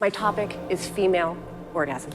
My topic is female orgasm.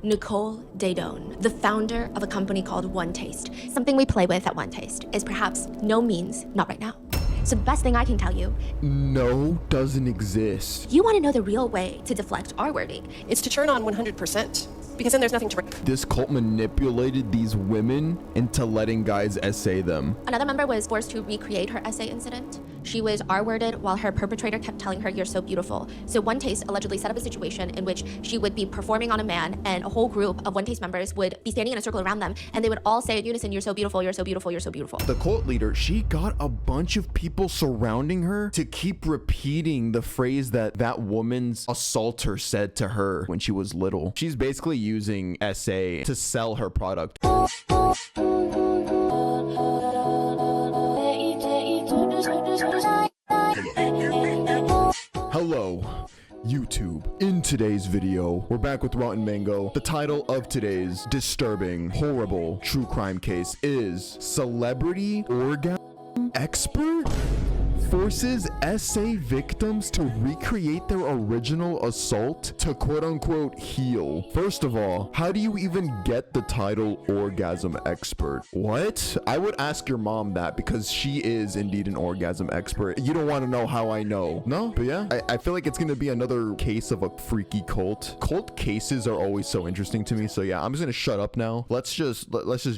Nicole Dadone, the founder of a company called One Taste. Something we play with at One Taste is perhaps no means not right now. So the best thing I can tell you, no doesn't exist. you want to know the real way to deflect our wording. It's to turn on 100%, because then there's nothing to... This cult manipulated these women into letting guys essay them. Another member was forced to recreate her essay incident. She was R-worded while her perpetrator kept telling her, "You're so beautiful." So One Taste allegedly set up a situation in which she would be performing on a man and a whole group of One Taste members would be standing in a circle around them and they would all say in unison, "You're so beautiful, you're so beautiful, you're so beautiful." The cult leader, she got a bunch of people surrounding her to keep repeating the phrase that that woman's assaulter said to her when she was little. She's basically using SA to sell her product. Hello, YouTube. In today's video, we're back with Rotten Mango. The title of today's disturbing, horrible true crime case is Celebrity Orgasm Expert forces SA victims to recreate their original assault to quote-unquote heal. First of all, how do you even get the title orgasm expert? What? I would ask your mom that because she is indeed an orgasm expert. You don't want to know how I know. No? But yeah, I feel like it's gonna be another case of a freaky cult. Cult cases are always so interesting to me. So yeah, I'm just gonna shut up now. Let's just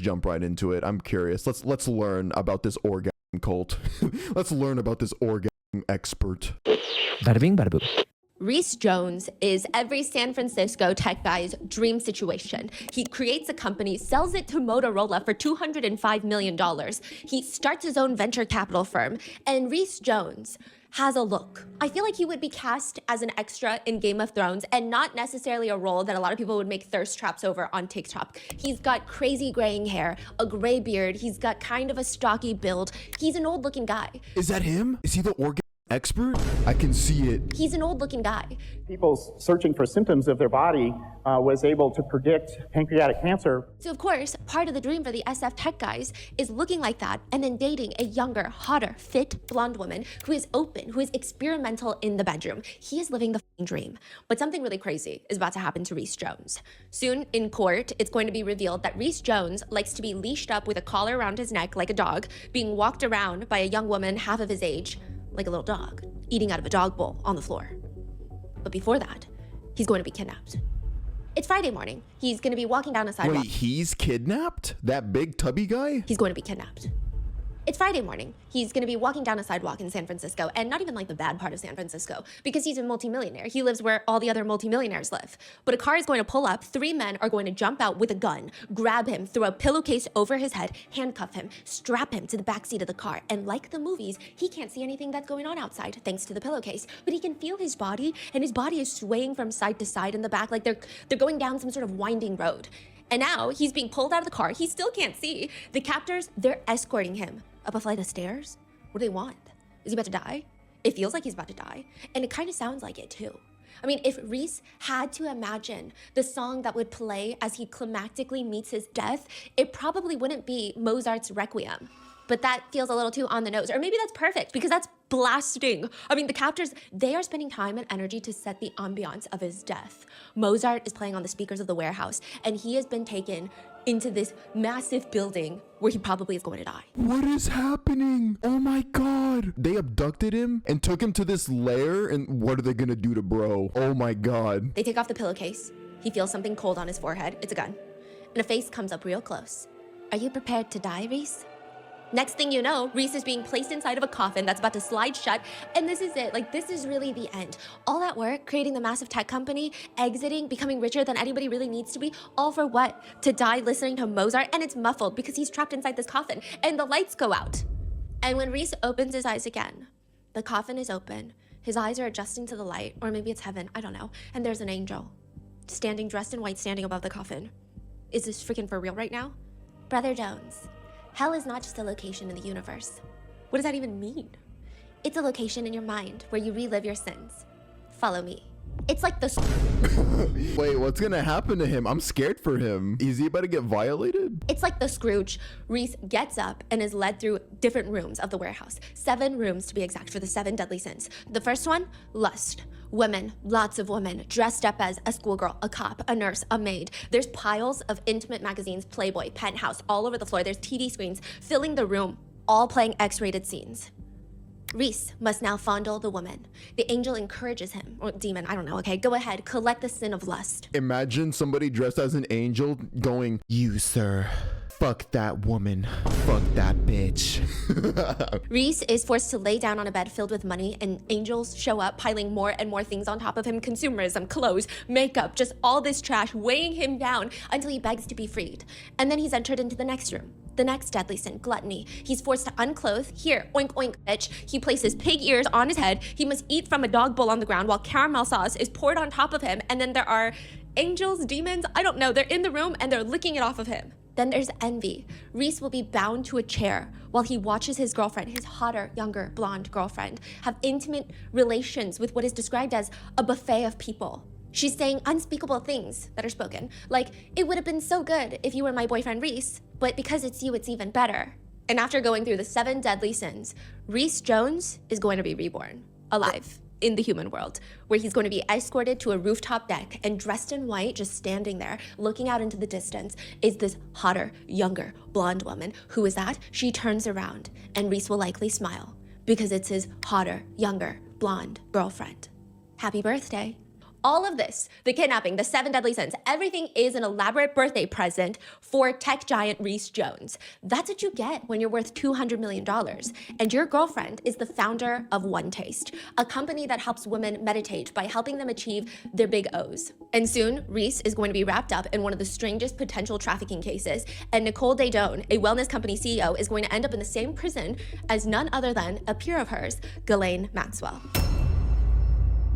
jump right into it. I'm curious. Let's learn about this orgasm cult. Let's learn about this orgasm expert. Bada bing, bada boom. Reese Jones is every San Francisco tech guy's dream situation. He creates a company, sells it to Motorola for $205 million. He starts his own venture capital firm, and Reese Jones has a look. I feel like he would be cast as an extra in Game of Thrones and not necessarily a role that a lot of people would make thirst traps over on TikTok. He's got crazy graying hair, a gray beard, he's got kind of a stocky build. He's an old looking guy. Is that him? Is he the orgasm expert? I can see it. He's an old looking guy. People searching for symptoms of their body was able to predict pancreatic cancer. So of course, part of the dream for the SF tech guys is looking like that and then dating a younger, hotter, fit, blonde woman who is open, who is experimental in the bedroom. He is living the f***ing dream. But something really crazy is about to happen to Reese Jones. Soon in court, it's going to be revealed that Reese Jones likes to be leashed up with a collar around his neck like a dog, being walked around by a young woman half of his age, like a little dog, eating out of a dog bowl on the floor. But before that, he's going to be kidnapped. It's Friday morning. He's going to be walking down a sidewalk. Wait, he's kidnapped? That big tubby guy? He's going to be kidnapped. It's Friday morning. He's going to be walking down a sidewalk in San Francisco, and not even like the bad part of San Francisco, because he's a multimillionaire. He lives where all the other multimillionaires live. But a car is going to pull up, 3 men are going to jump out with a gun, grab him, throw a pillowcase over his head, handcuff him, strap him to the back seat of the car. And like the movies, he can't see anything that's going on outside thanks to the pillowcase, but he can feel his body, and his body is swaying from side to side in the back like they're going down some sort of winding road. And now he's being pulled out of the car. He still can't see. The captors, they're escorting him up a flight of stairs. What do they want? Is he about to die? It feels like he's about to die. And it kind of sounds like it too. I mean, if Reese had to imagine the song that would play as he climactically meets his death, it probably wouldn't be Mozart's Requiem. But that feels a little too on the nose. Or maybe that's perfect because that's blasting. I mean, the captors, they are spending time and energy to set the ambiance of his death. Mozart is playing on the speakers of the warehouse, and he has been taken into this massive building where he probably is going to die. What is happening? Oh my god. They abducted him and took him to this lair, and what are they gonna do to bro? Oh my god. They take off the pillowcase. He feels something cold on his forehead. It's a gun. And a face comes up real close. Are you prepared to die, Reese? Next thing you know, Reese is being placed inside of a coffin that's about to slide shut, and this is it. Like, this is really the end. All that work, creating the massive tech company, exiting, becoming richer than anybody really needs to be, all for what? To die listening to Mozart, and it's muffled because he's trapped inside this coffin, and the lights go out. And when Reese opens his eyes again, the coffin is open, his eyes are adjusting to the light, or maybe it's heaven, I don't know, and there's an angel, standing dressed in white, standing above the coffin. Is this freaking for real right now? Brother Jones. Hell is not just a location in the universe. What does that even mean? It's a location in your mind where you relive your sins. Follow me. It's like the... Wait, what's gonna happen to him? I'm scared for him. Is he about to get violated? It's like the Scrooge. Reese gets up and is led through different rooms of the warehouse. 7 rooms to be exact for the 7 deadly sins. The first one, lust. Women, lots of women, dressed up as a schoolgirl, a cop, a nurse, a maid. There's piles of intimate magazines, Playboy, Penthouse, all over the floor. There's TV screens filling the room, all playing X-rated scenes. Reese must now fondle the woman. The angel encourages him, or demon, I don't know, okay? Go ahead, collect the sin of lust. Imagine somebody dressed as an angel going, "You, sir, fuck that woman. Fuck that bitch." Reese is forced to lay down on a bed filled with money, and angels show up piling more and more things on top of him. Consumerism, clothes, makeup, just all this trash weighing him down until he begs to be freed. And then he's entered into the next room. The next deadly sin, gluttony. He's forced to unclothe. Here, oink oink, bitch. He places pig ears on his head. He must eat from a dog bowl on the ground while caramel sauce is poured on top of him. And then there are angels, demons, I don't know. They're in the room and they're licking it off of him. Then there's envy. Reese will be bound to a chair while he watches his girlfriend, his hotter, younger, blonde girlfriend, have intimate relations with what is described as a buffet of people. She's saying unspeakable things that are spoken, like, "It would have been so good if you were my boyfriend Reese, but because it's you, it's even better." And after going through the 7 deadly sins, Reese Jones is going to be reborn, alive, in the human world, where he's going to be escorted to a rooftop deck, and dressed in white, just standing there, looking out into the distance, is this hotter, younger, blonde woman. Who is that? She turns around, and Reese will likely smile, because it's his hotter, younger, blonde girlfriend. Happy birthday. All of this, the kidnapping, the 7 deadly sins, everything is an elaborate birthday present for tech giant Reese Jones. That's what you get when you're worth $200 million. And your girlfriend is the founder of One Taste, a company that helps women meditate by helping them achieve their big O's. And soon, Reese is going to be wrapped up in one of the strangest potential trafficking cases. And Nicole Daedone, a wellness company CEO, is going to end up in the same prison as none other than a peer of hers, Ghislaine Maxwell.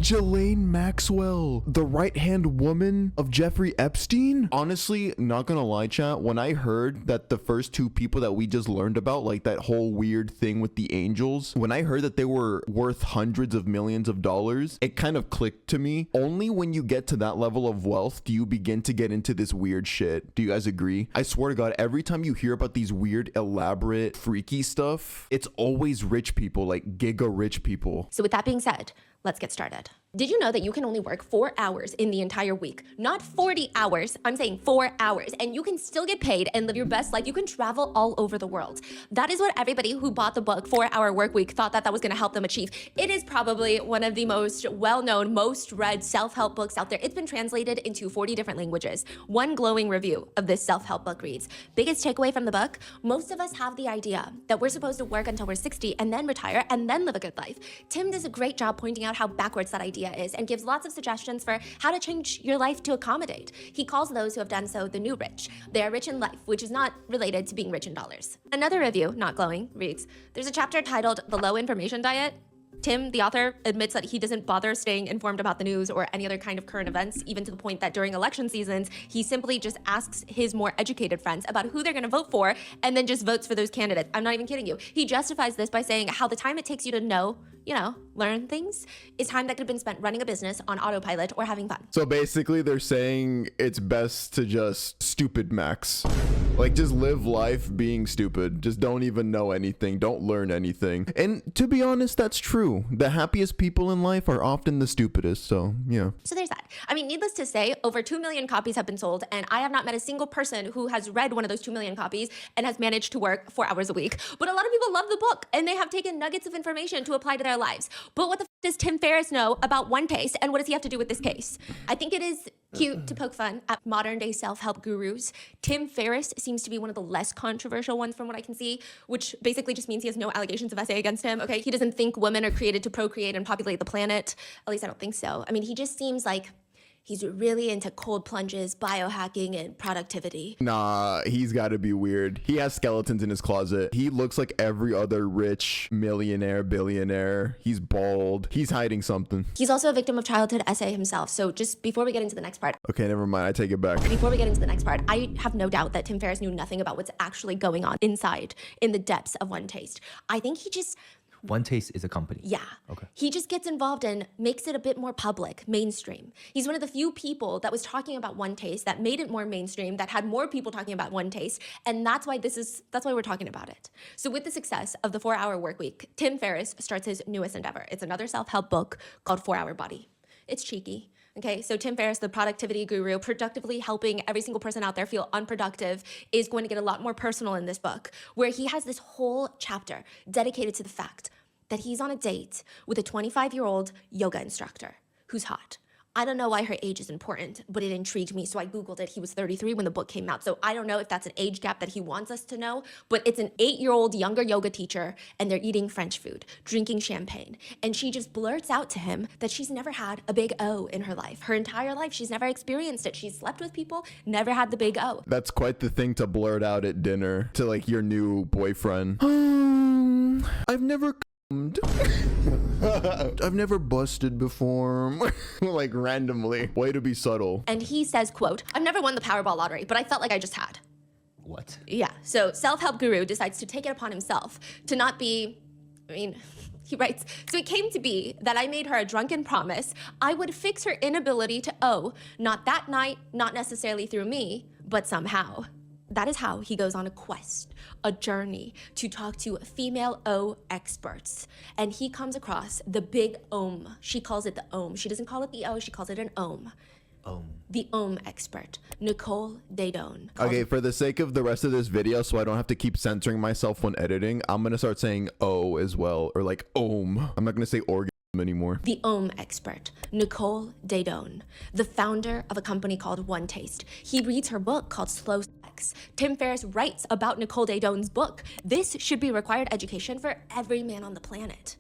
Ghislaine Maxwell, the right-hand woman of Jeffrey Epstein? Honestly, not gonna lie, chat, when I heard that the first 2 people that we just learned about, like that whole weird thing with the angels, when I heard that they were worth hundreds of millions of dollars, it kind of clicked to me. Only when you get to that level of wealth do you begin to get into this weird shit. Do you guys agree? I swear to God, every time you hear about these weird, elaborate, freaky stuff, it's always rich people, like giga rich people. So with that being said, let's get started. Did you know that you can only work 4 hours in the entire week? Not 40 hours, I'm saying 4 hours, and you can still get paid and live your best life. You can travel all over the world. That is what everybody who bought the book 4 Hour Workweek thought that was gonna help them achieve. It is probably one of the most well-known, most read self-help books out there. It's been translated into 40 different languages. One glowing review of this self-help book reads, biggest takeaway from the book, most of us have the idea that we're supposed to work until we're 60 and then retire and then live a good life. Tim does a great job pointing out how backwards that idea is and gives lots of suggestions for how to change your life to accommodate. He calls those who have done so the new rich. They are rich in life, which is not related to being rich in dollars. Another review, not glowing, reads, there's a chapter titled The Low Information Diet. Tim, the author, admits that he doesn't bother staying informed about the news or any other kind of current events, even to the point that during election seasons, he simply just asks his more educated friends about who they're gonna vote for and then just votes for those candidates. I'm not even kidding you. He justifies this by saying how the time it takes you to know, learn things is time that could have been spent running a business on autopilot or having fun. So basically they're saying it's best to just stupid max. Like, just live life being stupid. Just don't even know anything. Don't learn anything. And to be honest, that's true. The happiest people in life are often the stupidest. So, yeah. So there's that. I mean, needless to say, over 2 million copies have been sold, and I have not met a single person who has read one of those 2 million copies and has managed to work 4 hours a week. But a lot of people love the book, and they have taken nuggets of information to apply to their lives. But what the f does Tim Ferriss know about One Taste, and what does he have to do with this case? I think it is cute to poke fun at modern day self-help gurus. Tim Ferriss seems to be one of the less controversial ones from what I can see, which basically just means he has no allegations of SA against him, okay? He doesn't think women are created to procreate and populate the planet. At least I don't think so. I mean, he just seems like he's really into cold plunges, biohacking, and productivity. Nah, he's got to be weird. He has skeletons in his closet. He looks like every other rich millionaire, billionaire. He's bald. He's hiding something. He's also a victim of childhood SA himself. So just before we get into the next part. Okay, never mind. I take it back. Before we get into the next part, I have no doubt that Tim Ferriss knew nothing about what's actually going on inside, in the depths of One Taste. I think he just... One Taste is a company. Yeah. Okay. He just gets involved and makes it a bit more public, mainstream. He's one of the few people that was talking about One Taste, that made it more mainstream, that had more people talking about One Taste, and that's why we're talking about it. So with the success of the 4 Hour Workweek, Tim Ferriss starts his newest endeavor. It's another self-help book called 4 Hour Body. It's cheeky. Okay, so Tim Ferriss, the productivity guru, productively helping every single person out there feel unproductive, is going to get a lot more personal in this book, where he has this whole chapter dedicated to the fact that he's on a date with a 25-year-old yoga instructor who's hot. I don't know why her age is important, but it intrigued me, so I Googled it. He was 33 when the book came out, so I don't know if that's an age gap that he wants us to know, but it's an 8-year-old younger yoga teacher, and they're eating French food, drinking champagne, and she just blurts out to him that she's never had a big O in her life. Her entire life, she's never experienced it. She's slept with people, never had the big O. That's quite the thing to blurt out at dinner to like your new boyfriend. I've never I've never busted before. Like randomly. Way to be subtle. And he says, quote, I've never won the Powerball lottery, but I felt like I just had. What? Yeah, so self-help guru decides to take it upon himself to not be, he writes, so it came to be that I made her a drunken promise I would fix her inability to owe, not that night, not necessarily through me, but somehow. That is how he goes on a quest, a journey to talk to female O experts. And he comes across the big OM. She calls it the OM. She doesn't call it the O, she calls it an OM. The OM expert, Nicole Daedone. Okay, for the sake of the rest of this video, so I don't have to keep censoring myself when editing, I'm gonna start saying O as well, or like OM. I'm not gonna say orgasm anymore. The OM expert, Nicole Daedone, the founder of a company called One Taste. He reads her book called Slow Sex. Tim Ferriss writes about Nicole Daedone's book. This should be required education for every man on the planet.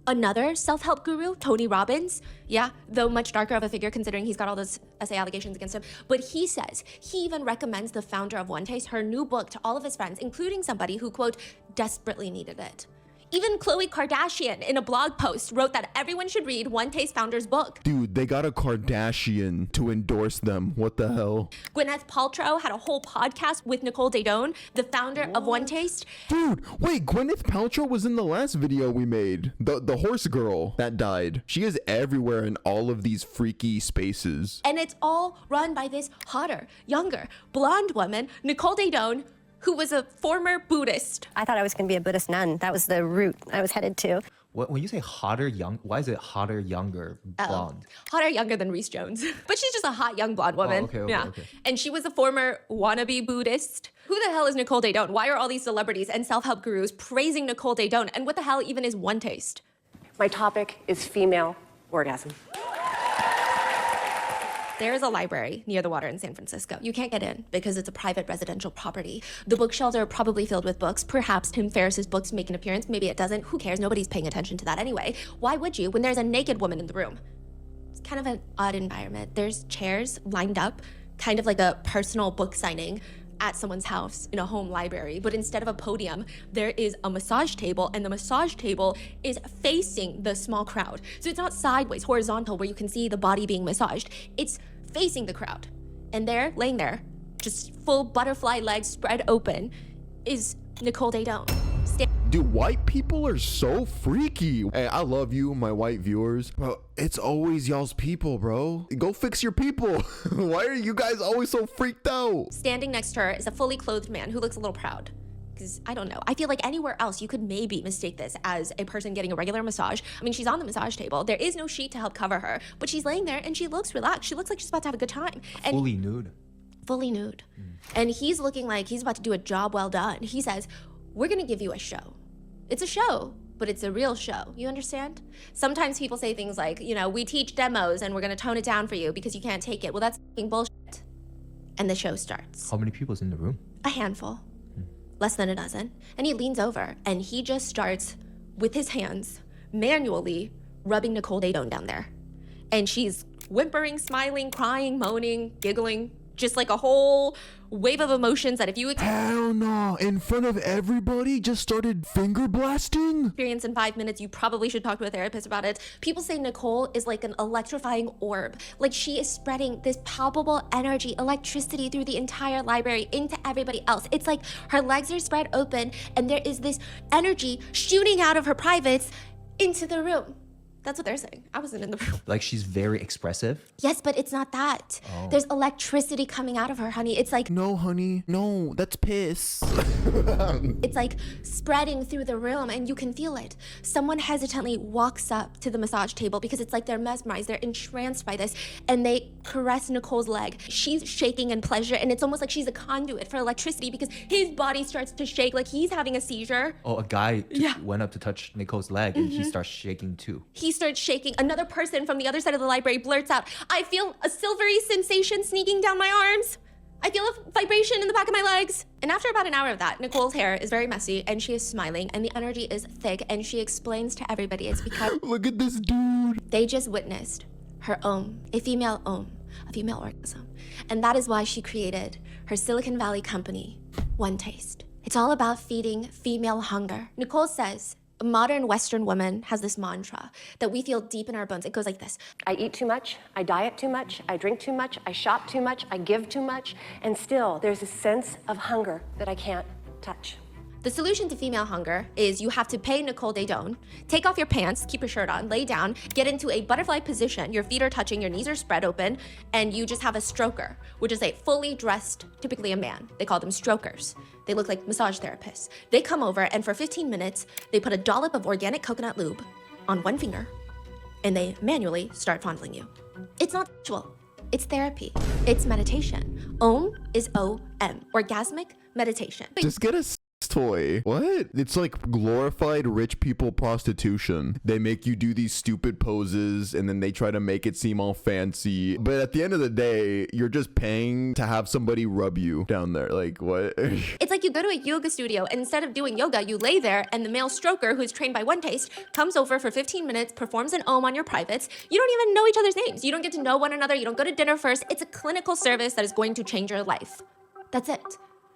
Another self-help guru, Tony Robbins, yeah, though much darker of a figure considering he's got all those essay allegations against him, but he says he even recommends the founder of One Taste her new book to all of his friends, including somebody who, quote, desperately needed it. Even Khloe Kardashian, in a blog post, wrote that everyone should read One Taste founder's book. Dude, they got a Kardashian to endorse them. What the hell? Gwyneth Paltrow had a whole podcast with Nicole Daedone, the founder of One Taste. Dude, wait, Gwyneth Paltrow was in the last video we made. The horse girl that died. She is everywhere in all of these freaky spaces. And it's all run by this hotter, younger, blonde woman, Nicole Daedone, who was a former Buddhist. I thought I was going to be a Buddhist nun. That was the route I was headed to. When you say hotter, young, why is it hotter, younger, blonde? Hotter, younger than Reese Jones. But she's just a hot, young blonde woman. Okay. And she was a former wannabe Buddhist. Who the hell is Nicole Daedone? Why are all these celebrities and self-help gurus praising Nicole Daedone? And what the hell even is One Taste? My topic is female orgasm. There is a library near the water in San Francisco. You can't get in because it's a private residential property. The bookshelves are probably filled with books. Perhaps Tim Ferriss's books make an appearance. Maybe it doesn't. Who cares? Nobody's paying attention to that anyway. Why would you when there's a naked woman in the room? It's kind of an odd environment. There's chairs lined up, kind of like a personal book signing at someone's house in a home library, but instead of a podium, there is a massage table, and the massage table is facing the small crowd. So it's not sideways, horizontal, where you can see the body being massaged. It's facing the crowd. And there, laying there, just full butterfly legs spread open, is Nicole Daedone. Dude, white people are so freaky. Hey, I love you, my white viewers, but it's always y'all's people, bro. Go fix your people. Why are you guys always so freaked out? Standing next to her is a fully clothed man who looks a little proud. Because, I don't know, I feel like anywhere else you could maybe mistake this as a person getting a regular massage. I mean, she's on the massage table. There is no sheet to help cover her, but she's laying there and she looks relaxed. She looks like she's about to have a good time. And Fully nude. fully nude. And he's looking like he's about to do a job well done. He says, we're gonna give you a show. It's a show, but it's a real show. You understand? Sometimes people say things like, you know, we teach demos and we're gonna tone it down for you because you can't take it. Well, that's fucking bullshit. And the show starts. How many people's in the room? A handful. Less than a dozen. And he leans over and he just starts with his hands manually rubbing Nicole Daedone down there. And she's whimpering, smiling, crying, moaning, giggling, just like a whole wave of emotions that if you Hell no, in front of everybody just started finger blasting? experience in 5 minutes, you probably should talk to a therapist about it. People say Nicole is like an electrifying orb. Like she is spreading this palpable energy, electricity through the entire library into everybody else. It's like her legs are spread open and there is this energy shooting out of her privates into the room. That's what they're saying. I wasn't in the room. Like she's very expressive. Yes, but it's not that. There's electricity coming out of her, honey. It's like No, honey. No, that's piss. it's like spreading through the room and you can feel it. Someone hesitantly walks up to the massage table because it's like they're mesmerized, they're entranced by this, and they caress Nicole's leg. She's shaking in pleasure, and it's almost like she's a conduit for electricity because his body starts to shake like he's having a seizure. Oh, a guy Yeah. went up to touch Nicole's leg and he starts shaking too. He starts shaking. Another person from the other side of the library blurts out, I feel a silvery sensation sneaking down my arms. I feel a vibration in the back of my legs. And after about an hour of that, Nicole's hair is very messy and she is smiling and the energy is thick and she explains to everybody it's because Look at this dude. they just witnessed her a female orgasm. And that is why she created her Silicon Valley company, One Taste. It's all about feeding female hunger. Nicole says, a modern Western woman has this mantra that we feel deep in our bones. It goes like this. I eat too much, I diet too much, I drink too much, I shop too much, I give too much, and still there's a sense of hunger that I can't touch. The solution to female hunger is you have to pay Nicole Daydone, take off your pants, keep your shirt on, lay down, get into a butterfly position, your feet are touching, your knees are spread open, and you just have a stroker, which is a fully dressed, typically a man. They call them strokers. They look like massage therapists. They come over and for 15 minutes, they put a dollop of organic coconut lube on one finger, and they manually start fondling you. It's not sexual, it's therapy, it's meditation. Om is O-M, orgasmic meditation. Just get a toy. What? It's like glorified rich people prostitution. They make you do these stupid poses and then they try to make it seem all fancy. But at the end of the day, you're just paying to have somebody rub you down there. Like, what? It's like you go to a yoga studio and instead of doing yoga, you lay there and the male stroker who's trained by One Taste comes over for 15 minutes, performs an om on your privates. You don't even know each other's names. You don't get to know one another. You don't go to dinner first. It's a clinical service that is going to change your life. That's it.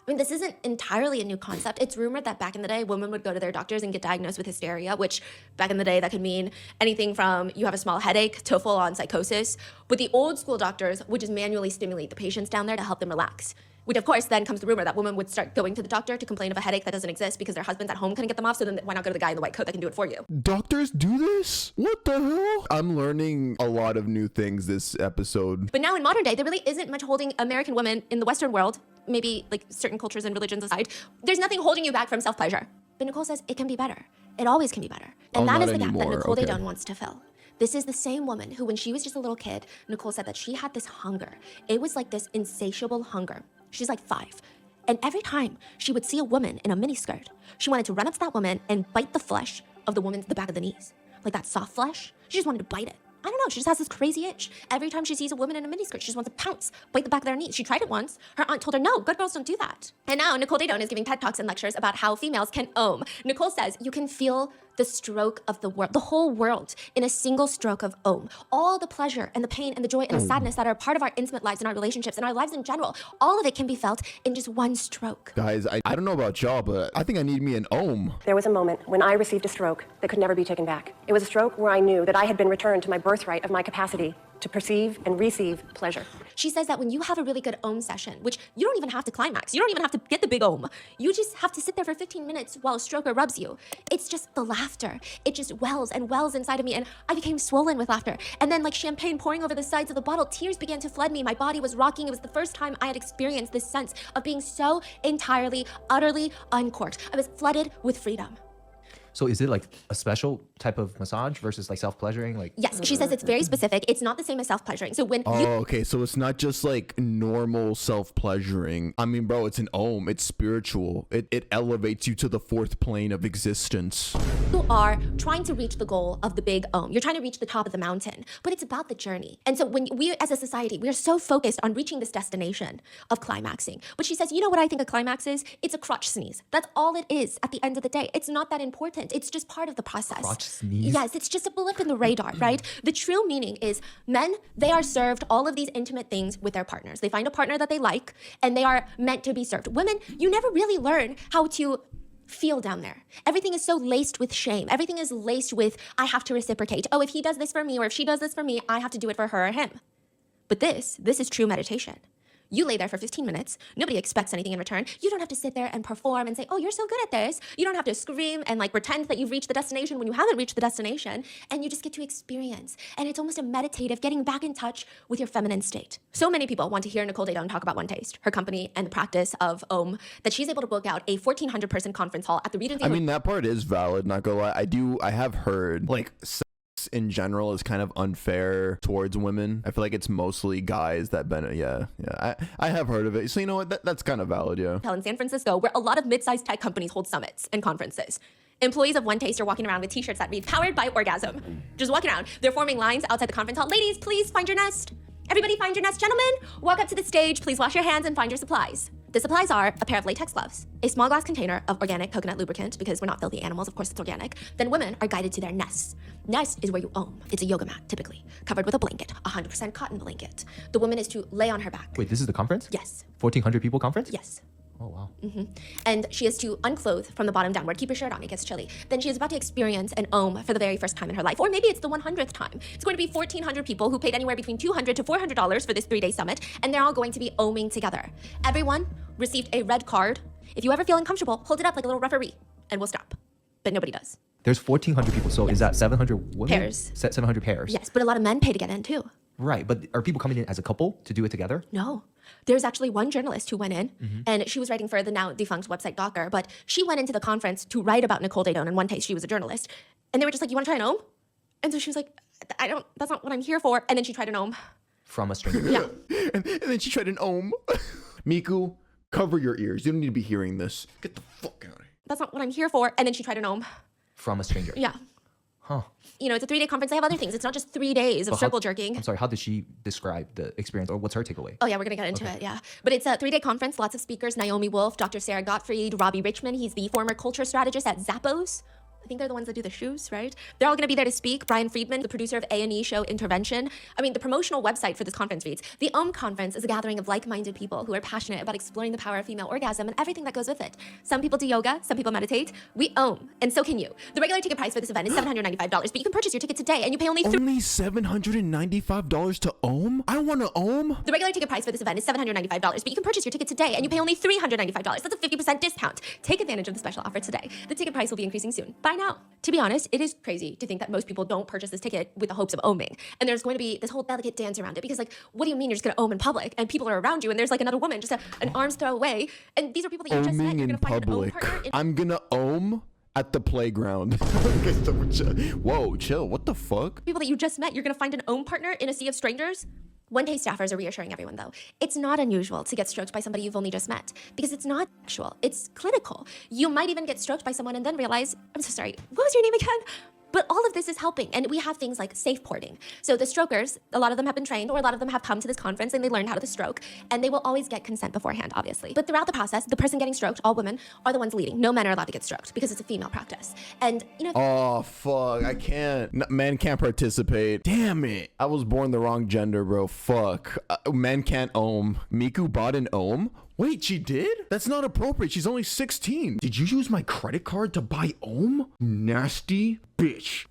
I mean, this isn't entirely a new concept. It's rumored that back in the day, women would go to their doctors and get diagnosed with hysteria, which back in the day, that could mean anything from you have a small headache to full-on psychosis. But the old school doctors would just manually stimulate the patients down there to help them relax. Which, of course, then comes the rumor that women would start going to the doctor to complain of a headache that doesn't exist because their husbands at home couldn't get them off, so then why not go to the guy in the white coat that can do it for you? Doctors do this? What the hell? I'm learning a lot of new things this episode. But now in modern day, there really isn't much holding American women in the Western world, maybe like certain cultures and religions aside, there's nothing holding you back from self-pleasure. But Nicole says it can be better. It always can be better. And that not is the gap that anymore. Nicole Okay. Daydone wants to fill. This is the same woman who, when she was just a little kid, Nicole said that she had this hunger. It was like this insatiable hunger. She's like 5. And every time she would see a woman in a miniskirt, she wanted to run up to that woman and bite the flesh of the woman's the back of the knees. Like that soft flesh. She just wanted to bite it. I don't know, she just has this crazy itch. Every time she sees a woman in a miniskirt, she just wants to pounce, bite the back of their knees. She tried it once. Her aunt told her, no, good girls don't do that. And now Nicole Daydone is giving TED Talks and lectures about how females can om. Nicole says you can feel the stroke of the world, the whole world, in a single stroke of om. All the pleasure and the pain and the joy and the sadness that are part of our intimate lives and our relationships and our lives in general, all of it can be felt in just one stroke. Guys, I don't know about y'all, but I think I need me an ohm. There was a moment when I received a stroke that could never be taken back. It was a stroke where I knew that I had been returned to my birthright of my capacity to perceive and receive pleasure. She says that when you have a really good om session, which you don't even have to climax, you don't even have to get the big om, you just have to sit there for 15 minutes while a stroker rubs you. It's just the laughter. It just wells and wells inside of me, and I became swollen with laughter. And then like champagne pouring over the sides of the bottle, tears began to flood me. My body was rocking. It was the first time I had experienced this sense of being so entirely, utterly uncorked. I was flooded with freedom. So is it like a special type of massage versus like self-pleasuring? Like Yes, she says it's very specific. It's not the same as self-pleasuring. So when Oh, you okay. So it's not just like normal self-pleasuring. I mean, bro, it's an ohm. It's spiritual. It elevates you to the 4th plane of existence. you are trying to reach the goal of the big om, you're trying to reach the top of the mountain, but it's about the journey. And so when we as a society, we are so focused on reaching this destination of climaxing. But she says, you know what I think a climax is? It's a crotch sneeze. That's all it is at the end of the day. It's not that important. It's just part of the process. Crotch sneeze? Yes, it's just a blip in the radar, right? The true meaning is men, they are served all of these intimate things with their partners. They find a partner that they like, and they are meant to be served. Women, you never really learn how to feel down there. Everything is so laced with shame. Everything is laced with, I have to reciprocate. Oh, if he does this for me, or if she does this for me, I have to do it for her or him. But this is true meditation. You lay there for 15 minutes. Nobody expects anything in return. You don't have to sit there and perform and say, oh, you're so good at this. You don't have to scream and like pretend that you've reached the destination when you haven't reached the destination. And you just get to experience. And it's almost a meditative getting back in touch with your feminine state. So many people want to hear Nicole Daedone talk about One Taste, her company and the practice of Om, that she's able to book out a 1,400 person conference hall at the Regency. I mean, that part is valid, not gonna lie. I have heard, like, in general is kind of unfair towards women. I feel like it's mostly guys that I have heard of it. So you know what, that's kind of valid. Yeah, in San Francisco, where a lot of mid-sized tech companies hold summits and conferences. Employees of One Taste are walking around with t-shirts that read powered by Orgasm. Just walking around. They're forming lines outside the conference hall. Ladies, please find your nest. Everybody find your nest. Gentlemen, walk up to the stage. Please wash your hands and find your supplies. The supplies are a pair of latex gloves, a small glass container of organic coconut lubricant, because we're not filthy animals, of course it's organic. Then women are guided to their nests. Nest is where you Om. It's a yoga mat, typically, covered with a blanket, 100% cotton blanket. The woman is to lay on her back. Wait, this is the conference? Yes. 1,400 people conference? Yes. Oh, wow. And she is to unclothe from the bottom downward. Keep your shirt on, it gets chilly. Then she is about to experience an Om for the very first time in her life. Or maybe it's the 100th time. It's going to be 1,400 people who paid anywhere between $200 to $400 for this 3-day summit, and they're all going to be Oming together. Everyone received a red card. If you ever feel uncomfortable, hold it up like a little referee, and we'll stop. But nobody does. There's 1,400 people, so is that 700 women? Pairs. 700 pairs? Yes, but a lot of men pay to get in too. Right, but are people coming in as a couple to do it together? No. There's actually one journalist who went in, and she was writing for the now defunct website Gawker, but she went into the conference to write about Nicole Daedone, and One Taste, she was a journalist. And they were just like, you want to try an Om? And so she was like, that's not what I'm here for. And then she tried an Om. From a stranger? Yeah. and then she tried an Om. Miku, cover your ears. You don't need to be hearing this. Get the fuck out of here. That's not what I'm here for. And then she tried an Om. From a stranger? Yeah. Huh. You know, it's a 3-day conference. They have other things. It's not just 3 days of circle jerking. I'm sorry, how did she describe the experience, or what's her takeaway? Oh yeah, we're gonna get into it, yeah. But it's a 3-day conference, lots of speakers, Naomi Wolf, Dr. Sarah Gottfried, Robbie Richmond, he's the former culture strategist at Zappos. I think they're the ones that do the shoes, right? They're all gonna be there to speak. Brian Friedman, the producer of A&E show Intervention. I mean, the promotional website for this conference reads, the Om Conference is a gathering of like-minded people who are passionate about exploring the power of female orgasm and everything that goes with it. Some people do yoga, some people meditate. We Om, and so can you. The regular ticket price for this event is $795, but you can purchase your ticket today and you pay only $795 to Om? I want to Om. The regular ticket price for this event is $795, but you can purchase your ticket today and you pay only $395. That's a 50% discount. Take advantage of the special offer today. The ticket price will be increasing soon. Buy now. To be honest, it is crazy to think that most people don't purchase this ticket with the hopes of Oming. And there's going to be this whole delicate dance around it, because like, what do you mean you're just gonna Om in public and people are around you and there's like another woman just an arm's throw away, and these are people that you just met. Oming You're in gonna find public. an Om partner. I'm gonna Om at the playground. Whoa, chill. What the fuck? People that you just met, you're gonna find an Om partner in a sea of strangers. One Taste staffers are reassuring everyone, though. It's not unusual to get stroked by somebody you've only just met, because it's not sexual, it's clinical. You might even get stroked by someone and then realize, I'm so sorry, what was your name again? But all of this is helping, and we have things like safe porting. So the strokers, a lot of them have been trained, or a lot of them have come to this conference and they learned how to stroke, and they will always get consent beforehand, obviously. But throughout the process, the person getting stroked, all women, are the ones leading. No men are allowed to get stroked, because it's a female practice. And, you know... Oh, fuck. I can't. Men can't participate. Damn it. I was born the wrong gender, bro. Fuck. Men can't Om. Miku bought an Om? Wait, she did? That's not appropriate. She's only 16. Did you use my credit card to buy Om? Nasty bitch.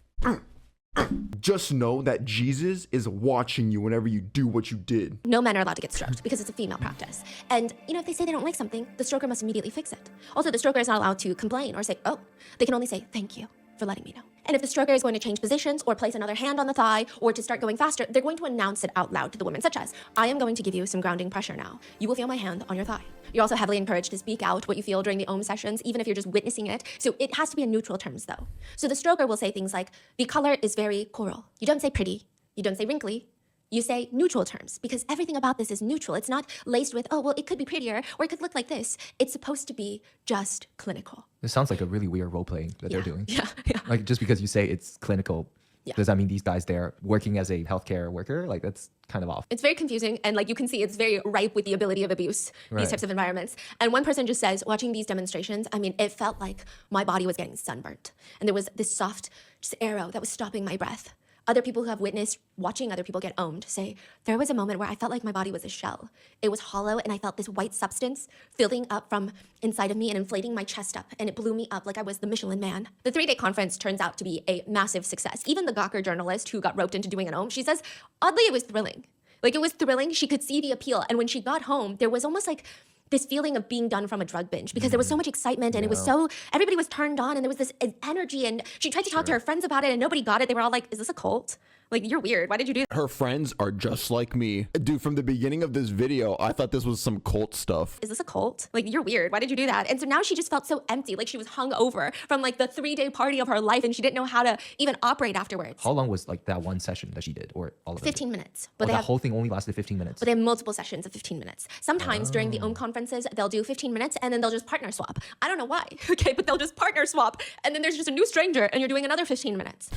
Just know that Jesus is watching you whenever you do what you did. No men are allowed to get stroked because it's a female practice. And, you know, if they say they don't like something, the stroker must immediately fix it. Also, the stroker is not allowed to complain or say, oh. They can only say, thank you for letting me know. And if the stroker is going to change positions or place another hand on the thigh or to start going faster, they're going to announce it out loud to the woman, such as, I am going to give you some grounding pressure now. You will feel my hand on your thigh. You're also heavily encouraged to speak out what you feel during the Om sessions, even if you're just witnessing it. So it has to be in neutral terms, though. So the stroker will say things like, the color is very coral. You don't say pretty. You don't say wrinkly. You say neutral terms, because everything about this is neutral. It's not laced with, oh, well, it could be prettier, or it could look like this. It's supposed to be just clinical. This sounds like a really weird role playing that they're doing. Yeah. Like, just because you say it's clinical, Yeah. does that mean these guys there working as a healthcare worker? Like, that's kind of off. It's very confusing, and like you can see, it's very ripe with the ability of abuse, these types of environments. And one person just says, watching these demonstrations, I mean, it felt like my body was getting sunburnt. And there was this soft just arrow that was stopping my breath. Other people who have witnessed watching other people get Omed say, there was a moment where I felt like my body was a shell. It was hollow, and I felt this white substance filling up from inside of me and inflating my chest up, and it blew me up like I was the Michelin Man. The 3-day conference turns out to be a massive success. Even the Gawker journalist who got roped into doing an Om, she says, oddly, it was thrilling. Like, it was thrilling. She could see the appeal. And when she got home, there was almost like this feeling of being done from a drug binge because there was so much excitement and it was so, everybody was turned on and there was this energy, and she tried to talk to her friends about it and nobody got it. They were all like, is this a cult? Like, you're weird. Why did you do that? Her friends are just like me. Dude, from the beginning of this video, I thought this was some cult stuff. Is this a cult? Like, you're weird. Why did you do that? And so now she just felt so empty. Like, she was hung over from like the 3-day party of her life and she didn't know how to even operate afterwards. How long was like that one session that she did, or all of it? 15 minutes. But the whole thing only lasted 15 minutes. But they have multiple sessions of 15 minutes. Sometimes during the OM conferences, they'll do 15 minutes and then they'll just partner swap. I don't know why, okay? But they'll just partner swap and then there's just a new stranger and you're doing another 15 minutes.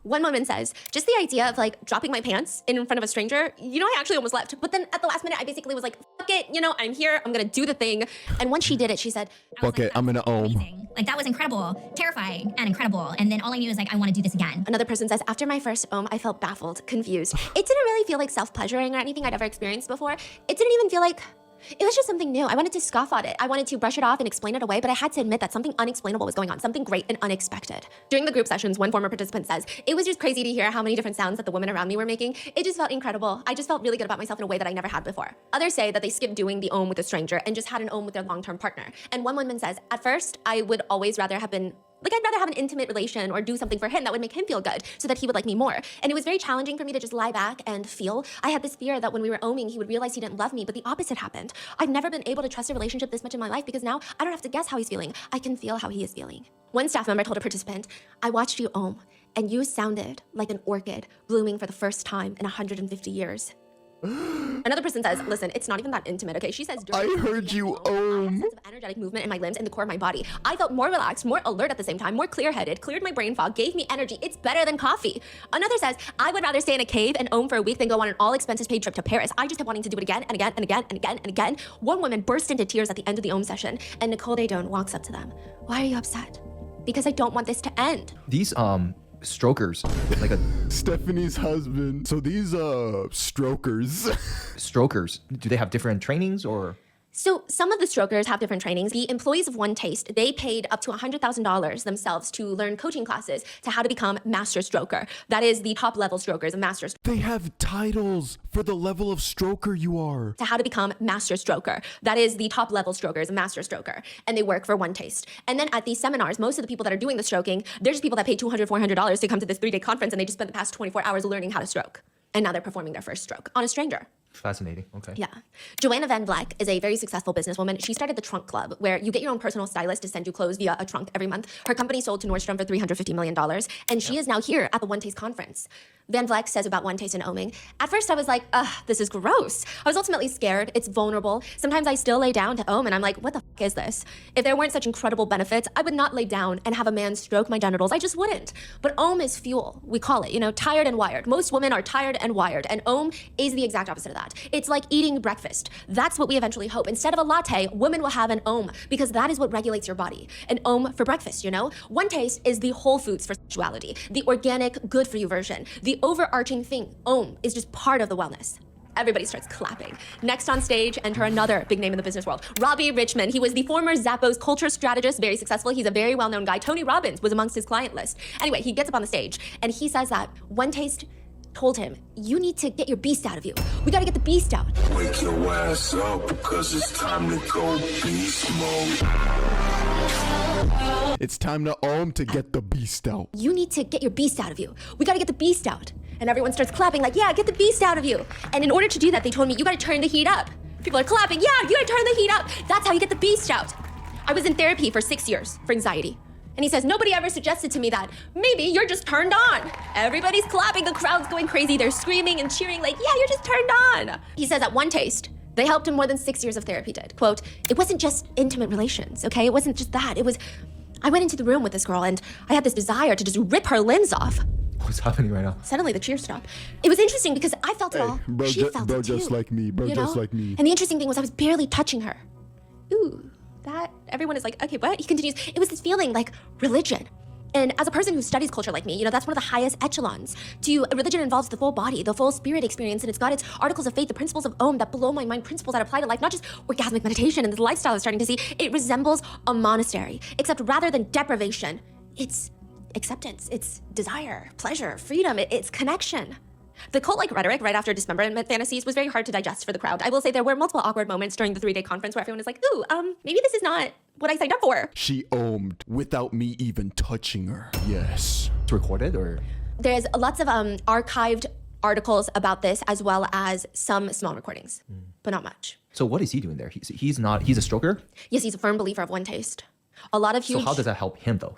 One woman says, just the idea of like dropping my pants in front of a stranger, you know, I actually almost left. But then at the last minute, I basically was like, fuck it, you know, I'm here, I'm gonna do the thing. And once she did it, she said, fuck it, I'm gonna own. Like, that was incredible, terrifying and incredible. And then all I knew was like, I want to do this again. Another person says, after my first OM, I felt baffled, confused. It didn't really feel like self-pleasuring or anything I'd ever experienced before. It didn't even feel like, it was just something new. I wanted to scoff at it. I wanted to brush it off and explain it away, but I had to admit that something unexplainable was going on, something great and unexpected. During the group sessions, one former participant says, it was just crazy to hear how many different sounds that the women around me were making. It just felt incredible. I just felt really good about myself in a way that I never had before. Others say that they skipped doing the OM with a stranger and just had an OM with their long-term partner. And one woman says, at first, I would always rather have been like, I'd rather have an intimate relation or do something for him that would make him feel good so that he would like me more. And it was very challenging for me to just lie back and feel. I had this fear that when we were OMing, he would realize he didn't love me, but the opposite happened. I've never been able to trust a relationship this much in my life because now I don't have to guess how he's feeling. I can feel how he is feeling. One staff member told a participant, I watched you OM and you sounded like an orchid blooming for the first time in 150 years. Another person says, listen, it's not even that intimate, okay? She says, I heard you I had a own. sense of energetic movement in my limbs and the core of my body. I felt more relaxed, more alert at the same time, more clear-headed, cleared my brain fog, gave me energy. It's better than coffee. Another says, I would rather stay in a cave and OM for a week than go on an all-expenses-paid trip to Paris. I just kept wanting to do it again and again and again and again and again. One woman burst into tears at the end of the OM session, and Nicole Daydone walks up to them. Why are you upset? Because I don't want this to end. These strokers with like a Stephanie's husband. So these strokers. strokers, do they have different trainings or? So some of the strokers have different trainings. The employees of One Taste, they paid up to $100,000 themselves to learn coaching classes to how to become master stroker. That is the top level strokers, a master They have titles for the level of stroker you are. to how to become master stroker. That is the top level strokers, a master stroker. And they work for One Taste. And then at these seminars, most of the people that are doing the stroking, they're just people that paid $200, $400 to come to this 3-day conference and they just spent the past 24 hours learning how to stroke. And now they're performing their first stroke on a stranger. Fascinating. Okay. Yeah. Joanna Van Vleck is a very successful businesswoman. She started the Trunk Club, where you get your own personal stylist to send you clothes via a trunk every month. Her company sold to Nordstrom for $350 million, and she is now here at the One Taste conference. Van Vleck says about One Taste and OMing, at first I was like, ugh, this is gross. I was ultimately scared. It's vulnerable. Sometimes I still lay down to OM, and I'm like, what the f is this? If there weren't such incredible benefits, I would not lay down and have a man stroke my genitals. I just wouldn't. But OM is fuel, we call it, you know, tired and wired. Most women are tired and wired, and OM is the exact opposite of that. It's like eating breakfast. That's what we eventually hope. Instead of a latte, women will have an OM, because that is what regulates your body. An OM for breakfast, you know? One Taste is the whole foods for sexuality, the organic, good-for-you version. The overarching thing, OM, is just part of the wellness. Everybody starts clapping. Next on stage, enter another big name in the business world, Robbie Richmond. He was the former Zappos culture strategist, very successful. He's a very well-known guy. Tony Robbins was amongst his client list. Anyway, he gets up on the stage, and he says that One Taste told him, you need to get your beast out of you. We gotta get the beast out. Wake your ass up, because it's time to go beast mode. It's time to get the beast out. You need to get your beast out of you. We gotta get the beast out. And everyone starts clapping like, yeah, get the beast out of you. And in order to do that, they told me, you gotta turn the heat up. People are clapping, yeah, you gotta turn the heat up. That's how you get the beast out. I was in therapy for 6 years for anxiety. And he says, nobody ever suggested to me that maybe you're just turned on. Everybody's clapping, the crowd's going crazy. They're screaming and cheering like, yeah, you're just turned on. He says at One Taste, they helped him more than 6 years of therapy did. Quote, it wasn't just intimate relations, okay? It wasn't just that. It was, I went into the room with this girl and I had this desire to just rip her limbs off. What's happening right now? Suddenly the cheers stopped. It was interesting because I felt it all. Bro, She felt it too. just like me. Bro, you just know? like me. And the interesting thing was I was barely touching her. Ooh, that, everyone is like, okay, what? He continues, it was this feeling like religion. And as a person who studies culture like me, you know, that's one of the highest echelons. Religion involves the full body, the full spirit experience, and it's got its articles of faith, the principles of OM that blow my mind, principles that apply to life, not just orgasmic meditation and this lifestyle I'm starting to see. It resembles a monastery, except rather than deprivation, it's acceptance, it's desire, pleasure, freedom, it's connection. The cult-like rhetoric right after dismemberment fantasies was very hard to digest for the crowd. I will say there were multiple awkward moments during the 3-day conference where everyone was like, ooh, maybe this is not what I signed up for. She owned without me even touching her. Yes. It's recorded or? There's lots of archived articles about this, as well as some small recordings, but not much. So what is he doing there? He's a stroker? Yes, he's a firm believer of one taste. A lot of huge... So how does that help him though?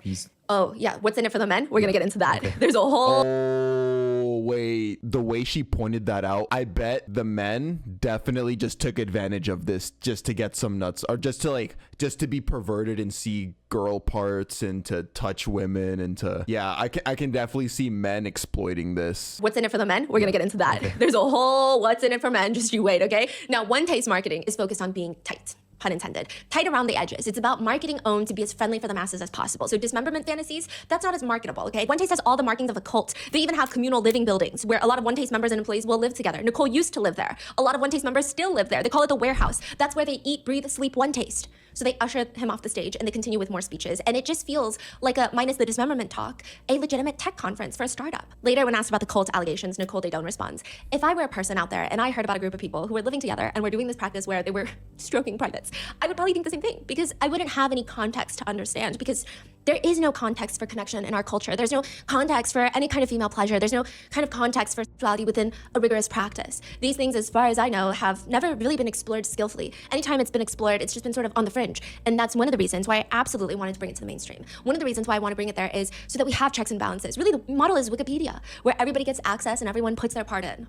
Oh, yeah. What's in it for the men? We're going to get into that. Okay. There's a whole... Oh, wait. The way she pointed that out, I bet the men definitely just took advantage of this just to get some nuts, or just to be perverted and see girl parts and to touch women and to... Yeah, I can definitely see men exploiting this. What's in it for the men? We're going to get into that. Okay. There's a whole what's in it for men. Just you wait, okay? Now, One Taste marketing is focused on being tight. Pun intended, tight around the edges. It's about marketing OWN to be as friendly for the masses as possible. So dismemberment fantasies, that's not as marketable, okay? One Taste has all the markings of a cult. They even have communal living buildings where a lot of One Taste members and employees will live together. Nicole used to live there. A lot of One Taste members still live there. They call it the warehouse. That's where they eat, breathe, sleep One Taste. So they usher him off the stage and they continue with more speeches. And it just feels like minus the dismemberment talk, a legitimate tech conference for a startup. Later, when asked about the cult allegations, Nicole Daydone responds, if I were a person out there and I heard about a group of people who were living together and were doing this practice where they were stroking privates, I would probably think the same thing, because I wouldn't have any context to understand, because there is no context for connection in our culture. There's no context for any kind of female pleasure. There's no kind of context for sexuality within a rigorous practice. These things, as far as I know, have never really been explored skillfully. Anytime it's been explored, it's just been sort of on the fringe. And that's one of the reasons why I absolutely wanted to bring it to the mainstream. One of the reasons why I want to bring it there is so that we have checks and balances. Really, the model is Wikipedia, where everybody gets access and everyone puts their part in.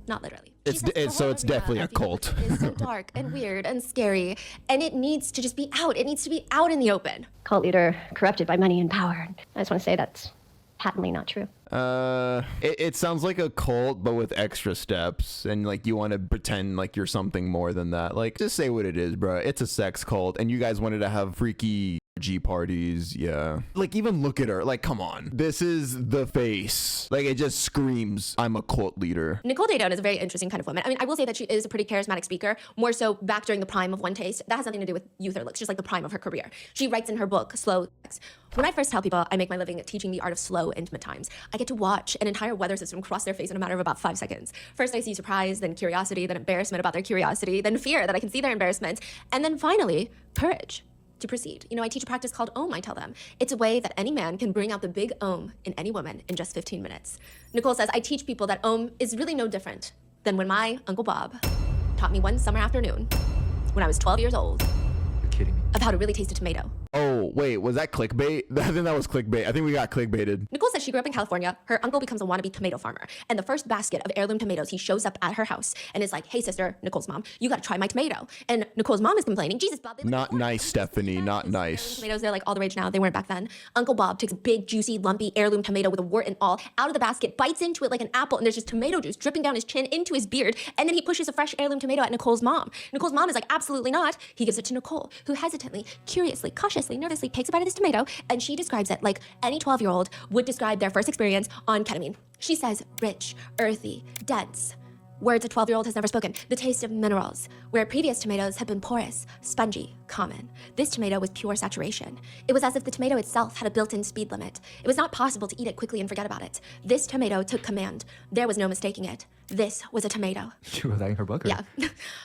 Not literally. So it's definitely a cult. It's so dark and weird and scary, and it needs to just be out. It needs to be out in the open. Cult leader corrupted by money and power. I just want to say that's patently not true. It sounds like a cult, but with extra steps, and like you want to pretend like you're something more than that. Like, just say what it is, bro. It's a sex cult, and you guys wanted to have freaky G parties. Yeah, like, even look at her. Like, come on, this is the face. Like, it just screams, I'm a cult leader. Nicole Daydone is a very interesting kind of woman. I mean, I will say that she is a pretty charismatic speaker, more so back during the prime of One Taste. That has nothing to do with youth or looks, just like the prime of her career. She writes in her book, Slow Sex. When I first tell people I make my living teaching the art of slow, intimate times, I get to watch an entire weather system cross their face in a matter of about 5 seconds. First, I see surprise, then curiosity, then embarrassment about their curiosity, then fear that I can see their embarrassment, and then finally, courage to proceed. You know, I teach a practice called OM, I tell them. It's a way that any man can bring out the big OM in any woman in just 15 minutes. Nicole says, I teach people that OM is really no different than when my Uncle Bob taught me one summer afternoon when I was 12 years old. You're kidding me. Of how to really taste a tomato. Oh, wait, was that clickbait? I think that was clickbait. I think we got clickbaited. Nicole says she grew up in California. Her uncle becomes a wannabe tomato farmer. And the first basket of heirloom tomatoes, he shows up at her house and is like, hey, sister, Nicole's mom, you got to try my tomato. And Nicole's mom is complaining, Jesus, Bob. Not nice, Stephanie, not nice. Tomatoes, they're like all the rage now. They weren't back then. Uncle Bob takes a big, juicy, lumpy heirloom tomato with a wart and all out of the basket, bites into it like an apple, and there's just tomato juice dripping down his chin into his beard. And then he pushes a fresh heirloom tomato at Nicole's mom. Nicole's mom is like, absolutely not. He gives it to Nicole, who hesitantly, curiously, cautiously, nervously takes a bite of this tomato, and she describes it like any 12-year-old would describe their first experience on ketamine. She says rich, earthy, dense. Words a 12-year-old has never spoken. The taste of minerals, where previous tomatoes have been porous, spongy, common. This tomato was pure saturation. It was as if the tomato itself had a built-in speed limit. It was not possible to eat it quickly and forget about it. This tomato took command. There was no mistaking it. This was a tomato. She wrote that in her book? Or? Yeah.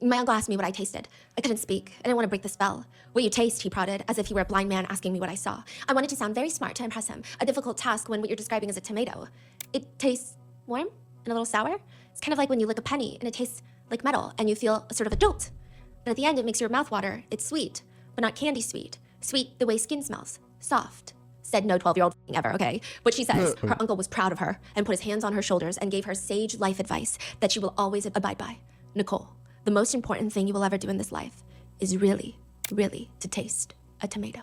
My uncle asked me what I tasted. I couldn't speak. I didn't want to break the spell. What you taste, he prodded, as if he were a blind man asking me what I saw. I wanted to sound very smart to impress him. A difficult task when what you're describing is a tomato. It tastes warm and a little sour. It's kind of like when you lick a penny and it tastes like metal and you feel a sort of a jolt. And at the end, it makes your mouth water. It's sweet, but not candy sweet. Sweet the way skin smells. Soft. Said no 12-year-old ever, okay? But she says her uncle was proud of her and put his hands on her shoulders and gave her sage life advice that she will always abide by. Nicole, the most important thing you will ever do in this life is really, really to taste a tomato.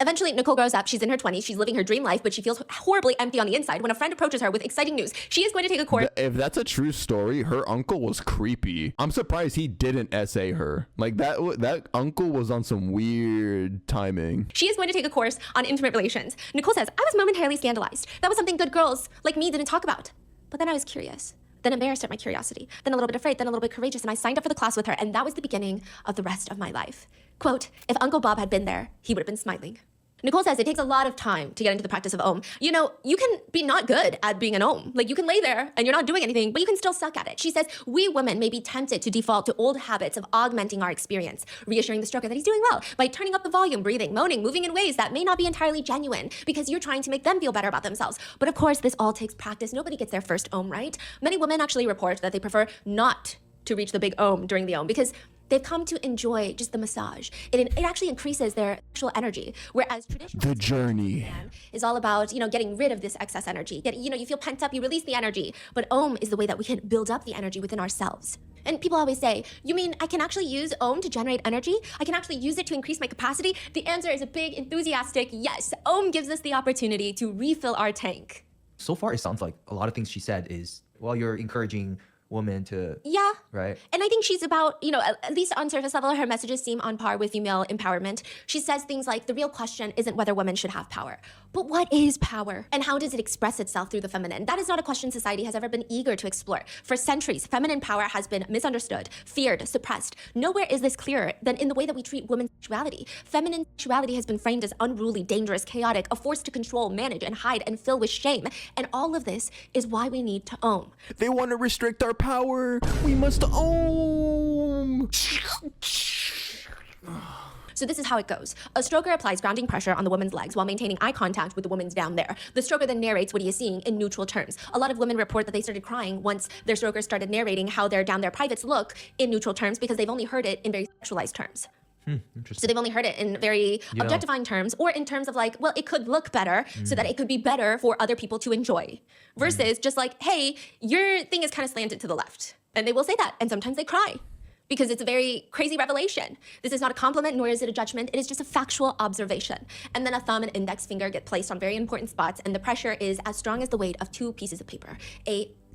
Eventually, Nicole grows up. She's in her 20s. She's living her dream life, but she feels horribly empty on the inside when a friend approaches her with exciting news. She is going to take a course. If that's a true story, her uncle was creepy. I'm surprised he didn't essay her. Like, that uncle was on some weird timing. She is going to take a course on intimate relations. Nicole says, I was momentarily scandalized. That was something good girls like me didn't talk about. But then I was curious, then embarrassed at my curiosity, then a little bit afraid, then a little bit courageous, and I signed up for the class with her, and that was the beginning of the rest of my life. Quote, if Uncle Bob had been there, he would have been smiling. Nicole says it takes a lot of time to get into the practice of Om. You know, you can be not good at being an Om. Like, you can lay there and you're not doing anything, but you can still suck at it. She says, we women may be tempted to default to old habits of augmenting our experience, reassuring the stroker that he's doing well by turning up the volume, breathing, moaning, moving in ways that may not be entirely genuine because you're trying to make them feel better about themselves. But of course, this all takes practice. Nobody gets their first Om right. Many women actually report that they prefer not to reach the big Om during the Om because they've come to enjoy just the massage. It actually increases their sexual energy, whereas traditional The journey is all about, you know, getting rid of this excess energy. You feel pent up, you release the energy. But Om is the way that we can build up the energy within ourselves. And people always say, you mean I can actually use Om to generate energy? I can actually use it to increase my capacity? The answer is a big, enthusiastic yes. Om gives us the opportunity to refill our tank. So far, it sounds like a lot of things she said is, well, you're encouraging women to, yeah, right? And I think she's about, you know, at least on surface level, her messages seem on par with female empowerment. She says things like, the real question isn't whether women should have power, but what is power? And how does it express itself through the feminine? That is not a question society has ever been eager to explore. For centuries, feminine power has been misunderstood, feared, suppressed. Nowhere is this clearer than in the way that we treat women's sexuality. Feminine sexuality has been framed as unruly, dangerous, chaotic, a force to control, manage, and hide, and fill with shame. And all of this is why we need to Om. They want to restrict our power. We must Om. So this is how it goes. A stroker applies grounding pressure on the woman's legs while maintaining eye contact with the woman's down there. The stroker then narrates what he is seeing in neutral terms. A lot of women report that they started crying once their stroker started narrating how their down there privates look in neutral terms because they've only heard it in very sexualized terms. Interesting. So they've only heard it in very objectifying terms, or in terms of like, well, it could look better so that it could be better for other people to enjoy. Versus just like, hey, your thing is kind of slanted to the left. And they will say that, and sometimes they cry, because it's a very crazy revelation. This is not a compliment, nor is it a judgment. It is just a factual observation. And then a thumb and index finger get placed on very important spots, and the pressure is as strong as the weight of 2 pieces of paper,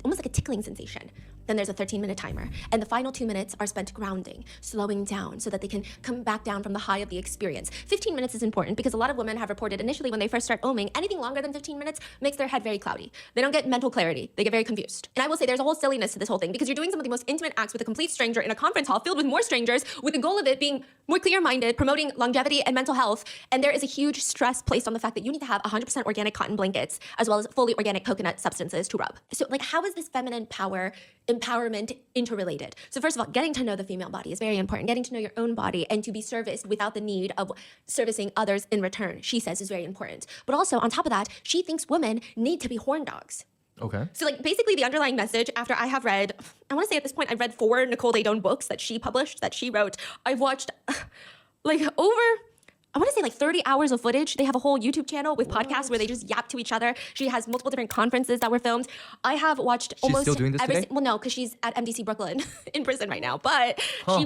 almost like a tickling sensation. Then there's a 13-minute timer, and the final 2 minutes are spent grounding, slowing down so that they can come back down from the high of the experience. 15 minutes is important because a lot of women have reported initially when they first start Oming, anything longer than 15 minutes makes their head very cloudy. They don't get mental clarity. They get very confused. And I will say there's a whole silliness to this whole thing because you're doing some of the most intimate acts with a complete stranger in a conference hall filled with more strangers with the goal of it being more clear-minded, promoting longevity and mental health. And there is a huge stress placed on the fact that you need to have 100% organic cotton blankets as well as fully organic coconut substances to rub. So like, how is this feminine power empowerment interrelated? So first of all, getting to know the female body is very important. Getting to know your own body and to be serviced without the need of servicing others in return, she says, is very important. But also, on top of that, she thinks women need to be horn dogs. Okay. So like, basically the underlying message, after I have read, I want to say at this point, I've read 4 Nicole Daedone books that she published, that she wrote. I've watched like over, I want to say like 30 hours of footage. They have a whole YouTube channel with podcasts where they just yap to each other. She has multiple different conferences that were filmed. I have watched almost still doing this today? Well, no, because she's at MDC Brooklyn in prison right now. But she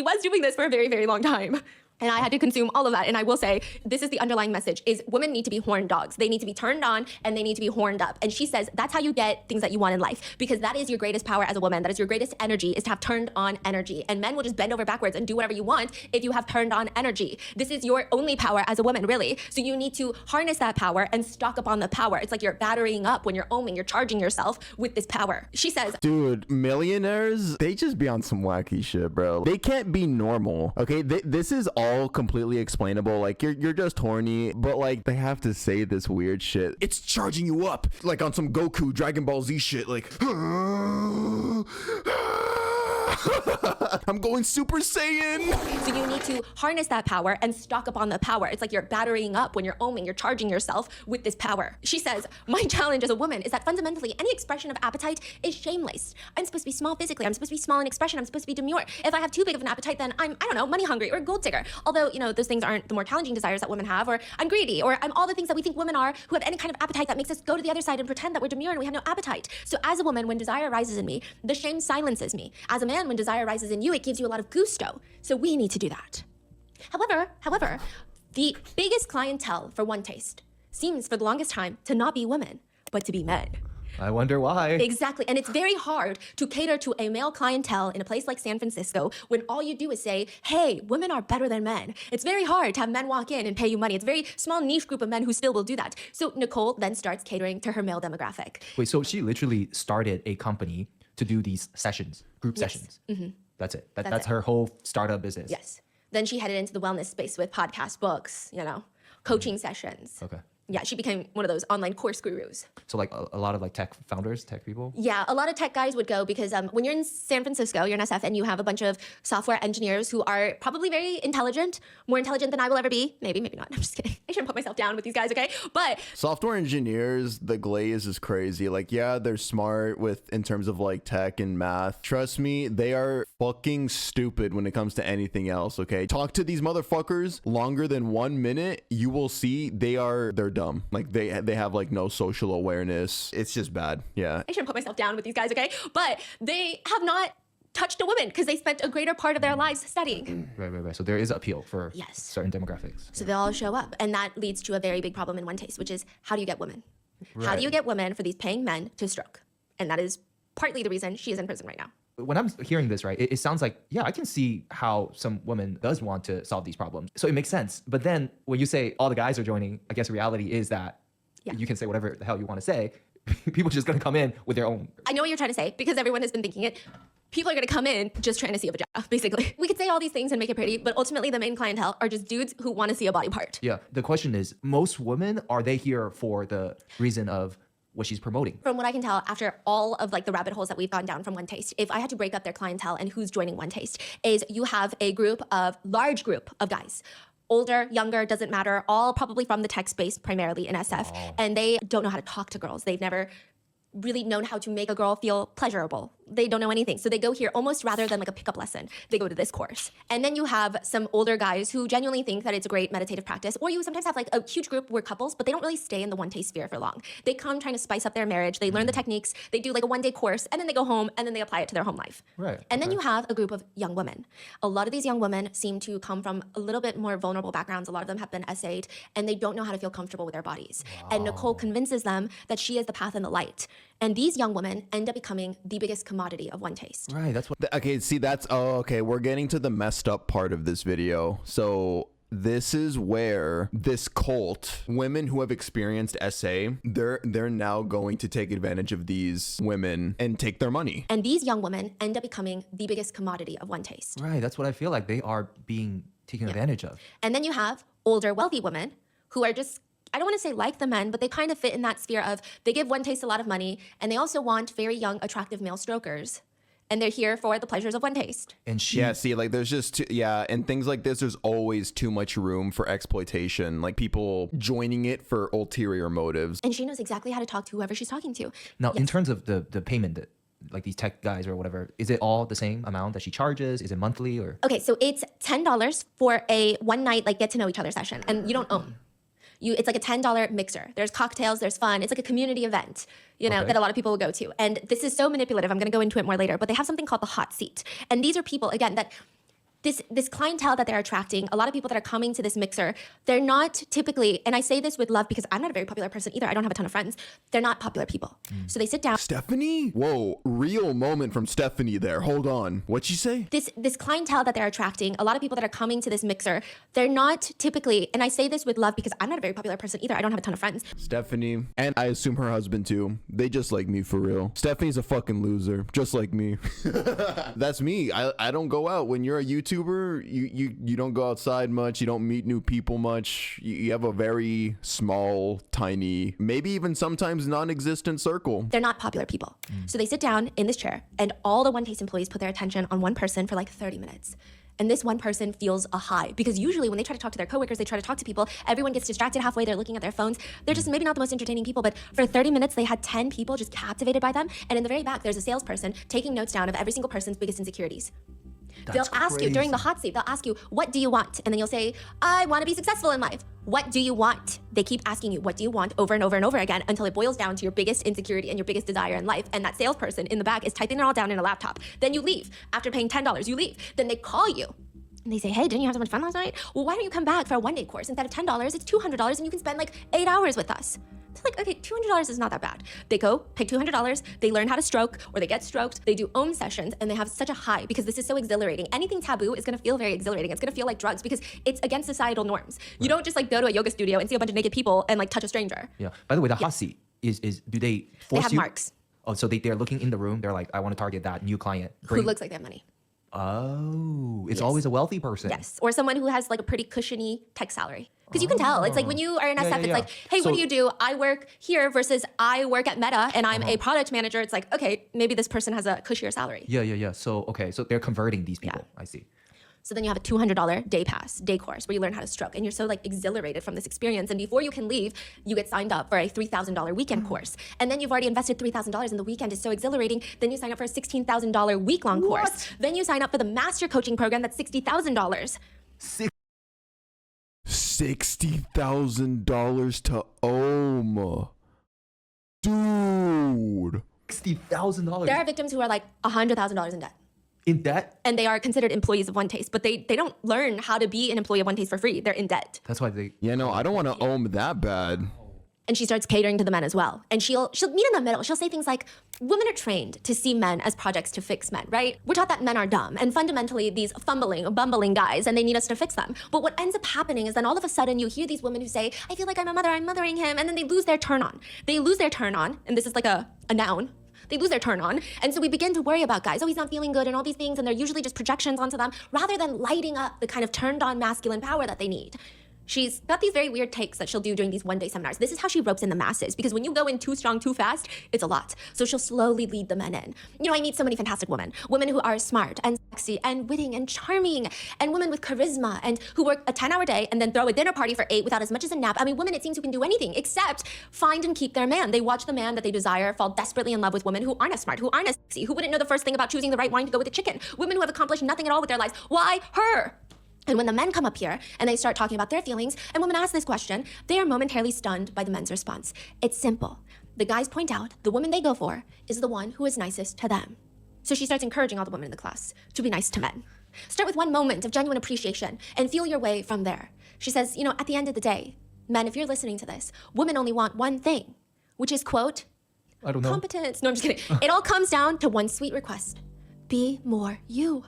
was doing this for a very, very long time. And I had to consume all of that. And I will say, this is the underlying message, is women need to be horn dogs. They need to be turned on and they need to be horned up. And she says that's how you get things that you want in life, because that is your greatest power as a woman. That is your greatest energy, is to have turned on energy. And men will just bend over backwards and do whatever you want if you have turned on energy. This is your only power as a woman, really. So you need to harness that power and stock up on the power. It's like you're batterying up when you're oming, you're charging yourself with this power. She says, dude, millionaires, they just be on some wacky shit, bro. They can't be normal, okay? This is all completely explainable. Like, you're just horny, but like, they have to say this weird shit. It's charging you up, like on some Goku Dragon Ball Z shit, like I'm going Super Saiyan. So you need to harness that power and stock up on the power. It's like you're batterying up when you're oming, you're charging yourself with this power. She says, my challenge as a woman is that fundamentally any expression of appetite is shameless. I'm supposed to be small physically. I'm supposed to be small in expression. I'm supposed to be demure. If I have too big of an appetite, then I'm, I don't know, money hungry or a gold digger. Although, you know, those things aren't the more challenging desires that women have, or I'm greedy, or I'm all the things that we think women are who have any kind of appetite that makes us go to the other side and pretend that we're demure and we have no appetite. So as a woman, when desire arises in me, the shame silences me. As a man, when desire rises in you, it gives you a lot of gusto. So we need to do that. However, the biggest clientele for One Taste seems for the longest time to not be women, but to be men. I wonder why. Exactly. And it's very hard to cater to a male clientele in a place like San Francisco when all you do is say, hey, women are better than men. It's very hard to have men walk in and pay you money. It's a very small niche group of men who still will do that. So Nicole then starts catering to her male demographic. Wait, so she literally started a company to do these sessions, group sessions. Mm-hmm. That's it. That's her whole startup business. Yes. Then she headed into the wellness space with podcast, books, you know, coaching sessions. Okay. Yeah, she became one of those online course gurus. So like a lot of like tech founders, tech people. Yeah, a lot of tech guys would go because when you're in San Francisco, you're in SF, and you have a bunch of software engineers who are probably very intelligent, more intelligent than I will ever be. Maybe, maybe not. I'm just kidding. I shouldn't put myself down with these guys, okay? But Software engineers, the glaze is crazy. Like, yeah, they're smart in terms of like tech and math. Trust me, they are fucking stupid when it comes to anything else, okay? Talk to these motherfuckers longer than 1 minute, you will see they're dumb. Like they have like no social awareness. It's just bad. Yeah. I shouldn't put myself down with these guys, okay? But they have not touched a woman because they spent a greater part of their lives studying. Right. So there is appeal for Yes. certain demographics. So they all show up. And that leads to a very big problem in One Taste, which is how do you get women? How Right. do you get women for these paying men to stroke? And that is partly the reason she is in prison right now. When I'm hearing this, right, it sounds like, yeah, I can see how some woman does want to solve these problems. So it makes sense. But then when you say all the guys are joining, I guess reality is that you can say whatever the hell you want to say. People are just going to come in with their own. I know what you're trying to say because everyone has been thinking it. People are going to come in just trying to see a vagina, basically. We could say all these things and make it pretty, but ultimately the main clientele are just dudes who want to see a body part. Yeah. The question is, most women, are they here for the reason of what she's promoting? From what I can tell, after all of like the rabbit holes that we've gone down from One Taste, if I had to break up their clientele and who's joining One Taste, is you have a large group of guys. Older, younger, doesn't matter, all probably from the tech space, primarily in SF. And they don't know how to talk to girls. They've never really known how to make a girl feel pleasurable. They don't know anything. So they go here almost rather than like a pickup lesson. They go to this course. And then you have some older guys who genuinely think that it's a great meditative practice. Or you sometimes have like a huge group where couples, but they don't really stay in the One Taste sphere for long. They come trying to spice up their marriage. They learn the techniques. They do like a one-day course, and then they go home, and then they apply it to their home life. Right. And then you have a group of young women. A lot of these young women seem to come from a little bit more vulnerable backgrounds. A lot of them have been essayed, and they don't know how to feel comfortable with their bodies. And Nicole convinces them that she is the path and the light. And these young women end up becoming the biggest commodity of One Taste. Right. That's what. Okay, see, okay, we're getting to the messed up part of this video. So this is where this cult, women who have experienced SA, they're now going to take advantage of these women and take their money. And these young women end up becoming the biggest commodity of One Taste. Right. That's what I feel like they are being taken advantage of. And then you have older, wealthy women who are just, I don't want to say like the men, but they kind of fit in that sphere of they give One Taste a lot of money, and they also want very young, attractive male strokers. And they're here for the pleasures of One Taste. And she. Yeah, see, like there's just, and things like this, there's always too much room for exploitation, like people joining it for ulterior motives. And she knows exactly how to talk to whoever she's talking to. Now, in terms of the payment that, like these tech guys or whatever, is it all the same amount that she charges? Is it monthly or? Okay, so it's $10 for a one night like get to know each other session, and you don't own. It's like a $10 mixer. There's cocktails, there's fun. It's like a community event, that a lot of people will go to. And this is so manipulative. I'm going to go into it more later, but they have something called the hot seat. And these are people, again, that this clientele that they're attracting, a lot of people that are coming to this mixer, they're not typically, and I say this with love because I'm not a very popular person either. I don't have a ton of friends. They're not popular people. So they sit down. Stephanie? Whoa, real moment from Stephanie there. Hold on. What'd she say? This clientele that they're attracting, a lot of people that are coming to this mixer, they're not typically, and I say this with love because I'm not a very popular person either. I don't have a ton of friends. Stephanie, and I assume her husband too. They just like me for real. Stephanie's a fucking loser, just like me. That's me. I don't go out. When you're a YouTuber, you don't go outside much. You don't meet new people much. You have a very small, tiny, maybe even sometimes non-existent circle. They're not popular people. So they sit down in this chair, and all the One Taste employees put their attention on one person for like 30 minutes. And this one person feels a high, because usually when they try to talk to their coworkers, they try to talk to people, everyone gets distracted halfway, they're looking at their phones. They're just maybe not the most entertaining people, but for 30 minutes, they had 10 people just captivated by them. And in the very back, there's a salesperson taking notes down of every single person's biggest insecurities. They'll ask you during the hot seat, they'll ask you, what do you want? And then you'll say, I want to be successful in life. What do you want? They keep asking you, what do you want, over and over and over again, until it boils down to your biggest insecurity and your biggest desire in life. And that salesperson in the back is typing it all down in a laptop. Then you leave. After paying $10, you leave. Then they call you. And they say, hey, didn't you have so much fun last night? Well, why don't you come back for a one-day course? Instead of $10, it's $200, and you can spend like 8 hours with us. It's like, okay, $200 is not that bad. They go, pay $200, they learn how to stroke, or they get stroked, they do own sessions, and they have such a high because this is so exhilarating. Anything taboo is gonna feel very exhilarating. It's gonna feel like drugs because it's against societal norms. You don't just like go to a yoga studio and see a bunch of naked people and like touch a stranger. Yeah. By the way, the hot seat is do they force They have you? marks. Oh, so they're looking in the room. They're like, I want to target that new client. Who looks like they have money. Oh, it's Yes. always a wealthy person. Yes, or someone who has like a pretty cushiony tech salary. Because you can tell. It's like when you are in SF, it's like, hey, So- what do you do? I work here versus I work at Meta and I'm a product manager. It's like, okay, maybe this person has a cushier salary. Yeah. So, okay. So they're converting these people. I see. So then you have a $200 day pass, day course, where you learn how to stroke. And you're so like exhilarated from this experience. And before you can leave, you get signed up for a $3,000 weekend course. And then you've already invested $3,000 and the weekend is so exhilarating. Then you sign up for a $16,000 week-long course. Then you sign up for the master coaching program that's $60,000. $60,000 to Ohm. Dude. $60,000 There are victims who are like $100,000 in debt. in debt. And they are considered employees of One Taste, but they don't learn how to be an employee of One Taste for free. They're in debt. That's why they. Yeah, no, I don't want to Ohm that bad. And she starts catering to the men as well. And she'll meet in the middle. She'll say things like, women are trained to see men as projects to fix men, right? We're taught that men are dumb and fundamentally these bumbling guys and they need us to fix them. But what ends up happening is then all of a sudden you hear these women who say, I feel like I'm a mother, I'm mothering him. And then they lose their turn on. They lose their turn on. And this is like a noun. They lose their turn on. And so we begin to worry about guys. Oh, he's not feeling good and all these things. And they're usually just projections onto them rather than lighting up the kind of turned on masculine power that they need. She's got these very weird takes that she'll do during these one-day seminars. This is how she ropes in the masses, because when you go in too strong, too fast, it's a lot. So she'll slowly lead the men in. You know, I meet so many fantastic women who are smart and sexy and witty and charming, and women with charisma and who work a 10-hour day and then throw a dinner party for 8 without as much as a nap. I mean, women, it seems, who can do anything except find and keep their man. They watch the man that they desire fall desperately in love with women who aren't as smart, who aren't as sexy, who wouldn't know the first thing about choosing the right wine to go with the chicken. Women who have accomplished nothing at all with their lives. Why her? And when the men come up here and they start talking about their feelings, and women ask this question, they are momentarily stunned by the men's response. It's simple. The guys point out the woman they go for is the one who is nicest to them. So she starts encouraging all the women in the class to be nice to men. Start with one moment of genuine appreciation and feel your way from there. She says, you know, at the end of the day, men, if you're listening to this, women only want one thing, which is, quote, I don't know. competence. No, I'm just kidding. It all comes down to one sweet request. Be more you.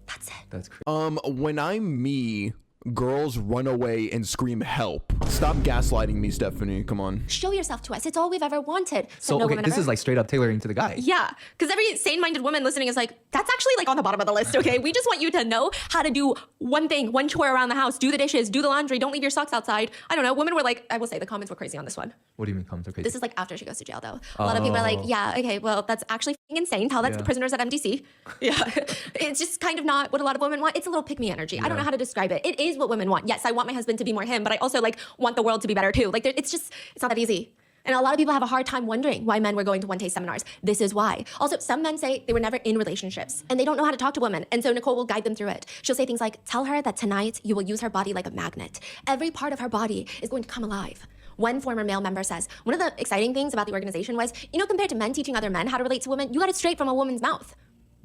That's it. That's crazy. When I'm me, girls run away and scream help. Stop gaslighting me, Stephanie. Come on. Show yourself to us. It's all we've ever wanted. So no okay, woman this ever. is like straight up tailoring to the guy. Yeah, because every sane-minded woman listening is like, that's actually like on the bottom of the list, okay? We just want you to know how to do one thing, one chore around the house, do the dishes, do the laundry, don't leave your socks outside. I don't know. Women were like, I will say the comments were crazy on this one. What do you mean comments are crazy? This is like after she goes to jail, though. A lot of people are like, yeah, okay, well, that's actually f***ing insane. Tell that to the prisoners at MDC. Yeah. It's just kind of not what a lot of women want. It's a little pick-me energy. I don't know how to describe it. It is what women want. Yes, I want my husband to be more him, but I also like want the world to be better too. Like it's not that easy. And a lot of people have a hard time wondering why men were going to One Taste seminars. This is why. Also, some men say they were never in relationships and they don't know how to talk to women. And so Nicole will guide them through it. She'll say things like, tell her that tonight you will use her body like a magnet. Every part of her body is going to come alive. One former male member says, one of the exciting things about the organization was, you know, compared to men teaching other men how to relate to women, you got it straight from a woman's mouth.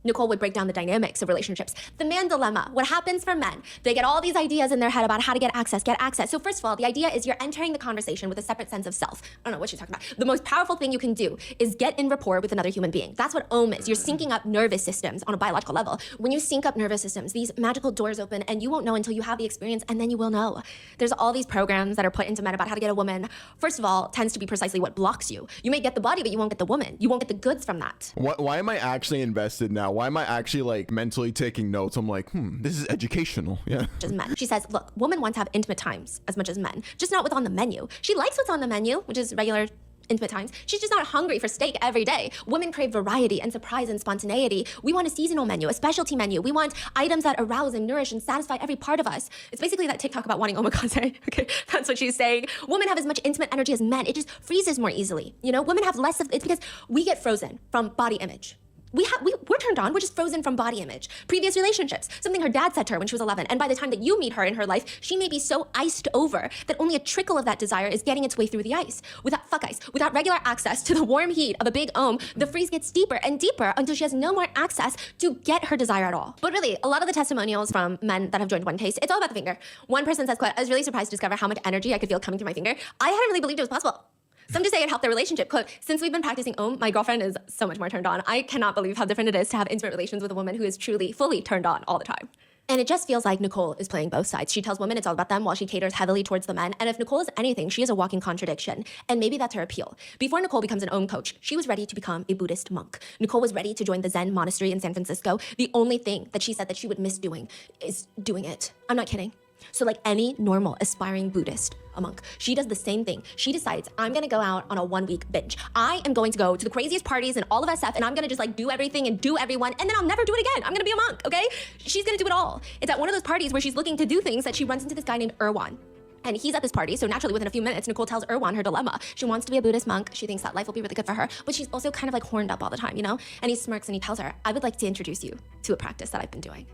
Nicole would break down the dynamics of relationships. The man dilemma, what happens for men? They get all these ideas in their head about how to get access. So first of all, the idea is you're entering the conversation with a separate sense of self. I don't know what she's talking about. The most powerful thing you can do is get in rapport with another human being. That's what Ohm is. You're syncing up nervous systems on a biological level. When you sync up nervous systems, these magical doors open and you won't know until you have the experience, and then you will know. There's all these programs that are put into men about how to get a woman. First of all, tends to be precisely what blocks you. You may get the body, but you won't get the woman. You won't get the goods from that. Why am I actually invested now? Why am I actually like mentally taking notes? I'm like, this is educational. Yeah. Just men. She says, look, women want to have intimate times as much as men, just not what's on the menu. She likes what's on the menu, which is regular intimate times. She's just not hungry for steak every day. Women crave variety and surprise and spontaneity. We want a seasonal menu, a specialty menu. We want items that arouse and nourish and satisfy every part of us. It's basically that TikTok about wanting omakase. Okay, that's what she's saying. Women have as much intimate energy as men. It just freezes more easily. You know, women have less of, it's because we get frozen from body image. We're turned on, we're just frozen from body image. Previous relationships, something her dad said to her when she was 11, and by the time that you meet her in her life, she may be so iced over that only a trickle of that desire is getting its way through the ice. Without regular access to the warm heat of a big Ohm, the freeze gets deeper and deeper until she has no more access to get her desire at all. But really, a lot of the testimonials from men that have joined One Taste, it's all about the finger. One person says, quote, I was really surprised to discover how much energy I could feel coming through my finger. I hadn't really believed it was possible. Some just say it helped their relationship. Quote, since we've been practicing Ohm, my girlfriend is so much more turned on. I cannot believe how different it is to have intimate relations with a woman who is truly, fully turned on all the time. And it just feels like Nicole is playing both sides. She tells women it's all about them while she caters heavily towards the men. And if Nicole is anything, she is a walking contradiction. And maybe that's her appeal. Before Nicole becomes an Ohm coach, she was ready to become a Buddhist monk. Nicole was ready to join the Zen monastery in San Francisco. The only thing that she said that she would miss doing is doing it. I'm not kidding. So like any normal aspiring Buddhist, a monk, she does the same thing. She decides, I'm gonna go out on a 1-week binge. I am going to go to the craziest parties in all of SF, and I'm gonna just like do everything and do everyone, and then I'll never do it again. I'm gonna be a monk, okay? She's gonna do it all. It's at one of those parties where she's looking to do things that she runs into this guy named Erwan. And he's at this party, so naturally within a few minutes, Nicole tells Erwan her dilemma. She wants to be a Buddhist monk. She thinks that life will be really good for her, but she's also kind of like horned up all the time, you know? And he smirks and he tells her, I would like to introduce you to a practice that I've been doing.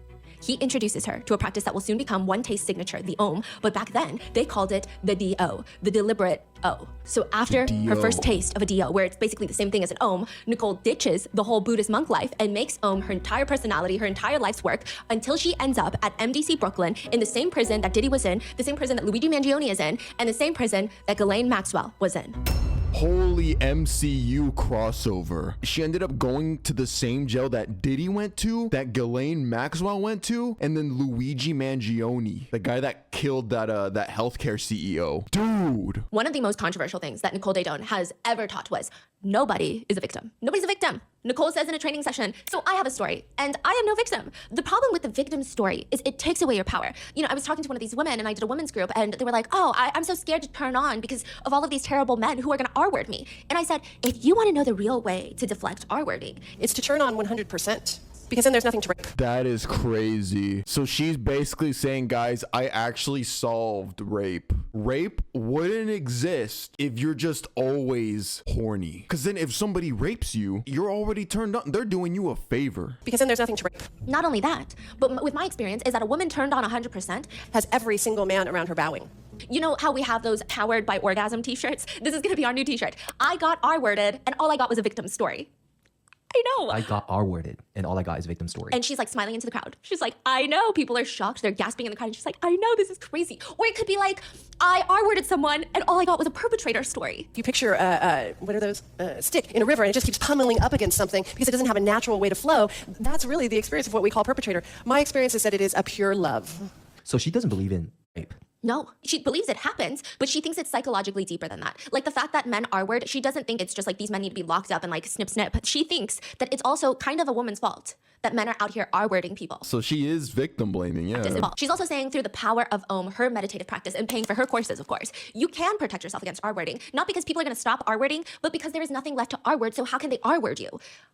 He introduces her to a practice that will soon become One Taste signature, the Om, but back then they called it the DO, the deliberate O. So after her first taste of a DO, where it's basically the same thing as an Om, Nicole ditches the whole Buddhist monk life and makes Om her entire personality, her entire life's work, until she ends up at MDC Brooklyn in the same prison that Diddy was in, the same prison that Luigi Mangione is in, and the same prison that Ghislaine Maxwell was in. Holy MCU crossover. She ended up going to the same jail that Diddy went to, that Ghislaine Maxwell went to, and then Luigi Mangione, the guy that killed that healthcare CEO. Dude. One of the most controversial things that Nicole Daedone has ever taught was nobody is a victim. Nobody's a victim. Nicole says in a training session, so I have a story and I am no victim. The problem with the victim story is it takes away your power. You know, I was talking to one of these women and I did a women's group and they were like, oh, I'm so scared to turn on because of all of these terrible men who are gonna R-word me. And I said, if you wanna know the real way to deflect R-wording, It's to turn on 100%, because then there's nothing to rape. That is crazy. So she's basically saying, guys, I actually solved rape. Rape wouldn't exist if you're just always horny. Because then if somebody rapes you, you're already turned on. They're doing you a favor. Because then there's nothing to rape. not only that, but with my experience is that a woman turned on 100% Has every single man around her bowing. You know how we have those powered by orgasm t-shirts? This is gonna be our new t-shirt. I got R-worded and all I got was a victim story. I know. I got R-worded and all I got is victim story. And she's like smiling into the crowd. She's like, I know. People are shocked. They're gasping in the crowd. And she's like, I know, this is crazy. Or it could be like, I R-worded someone and all I got was a perpetrator story. If you picture, what are those? Stick in a river and it just keeps pummeling up against something because it doesn't have a natural way to flow, that's really the experience of what we call perpetrator. My experience is that it is a pure love. So she doesn't believe in rape. No, she believes it happens, but she thinks it's psychologically deeper than that. Like the fact that men R-word, she doesn't think it's just like these men need to be locked up and like snip, snip. She thinks that it's also kind of a woman's fault that men are out here R-wording people. So she is victim blaming, yeah. She's also saying through the power of Om, her meditative practice, and paying for her courses, of course, you can protect yourself against R-wording. Not because people are gonna stop R-wording, but because there is nothing left to R-word, so how can they R-word you?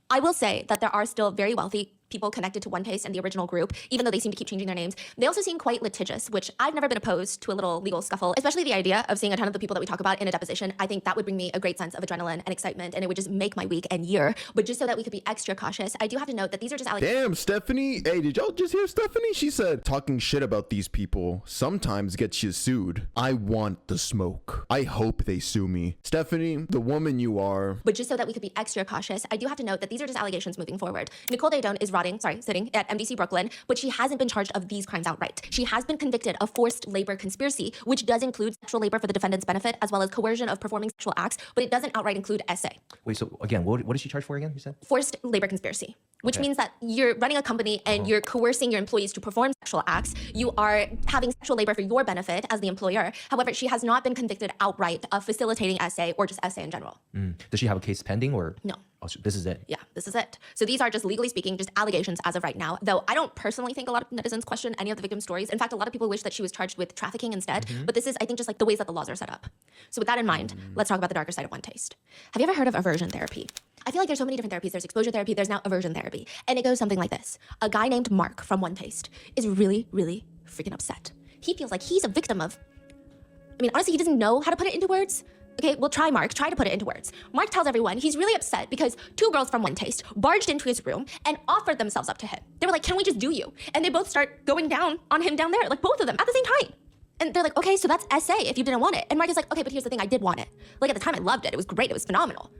I will say that there are still very wealthy people connected to One Taste and the original group, even though they seem to keep changing their names. They also seem quite litigious, which I've never been opposed to a little legal scuffle, especially the idea of seeing a ton of the people that we talk about in a deposition. I think that would bring me a great sense of adrenaline and excitement, and it would just make my week and year. But just so that we could be extra cautious, I do have to note that these are just allegations. Damn, Stephanie. Hey, did y'all just hear Stephanie? She said, talking shit about these people sometimes gets you sued. I want the smoke. I hope they sue me. Stephanie, the woman you are. But just so that we could be extra cautious, I do have to note that these are just allegations moving forward. Nicole Daedone is sitting at MDC Brooklyn, but she hasn't been charged of these crimes outright. She has been convicted of forced labor conspiracy, which does include sexual labor for the defendant's benefit, as well as coercion of performing sexual acts, but it doesn't outright include SA. Wait, so again, what is she charged for again, you said? Forced labor conspiracy, which means that you're running a company and you're coercing your employees to perform sexual acts. You are having sexual labor for your benefit as the employer. However, she has not been convicted outright of facilitating SA or just SA in general. Does she have a case pending or? No. Oh, so this is it? Yeah, this is it. So these are just legally speaking, just allegations as of right now, though I don't personally think a lot of netizens question any of the victim stories. In fact, a lot of people wish that she was charged with trafficking instead, but this is, I think, just like the ways that the laws are set up. So with that in mind, let's talk about the darker side of One Taste. Have you ever heard of aversion therapy? I feel like there's so many different therapies. There's exposure therapy, there's now aversion therapy. And it goes something like this. A guy named Mark from One Taste is really, really freaking upset. He feels like he's a victim of, I mean, honestly, he doesn't know how to put it into words. Okay, well, try to put it into words. Mark tells everyone he's really upset because two girls from One Taste barged into his room and offered themselves up to him. They were like, can we just do you? And they both start going down on him down there, like both of them at the same time. And they're like, okay, so that's SA if you didn't want it. And Mark is like, okay, but here's the thing, I did want it. Like at the time I loved it, it was great, it was phenomenal.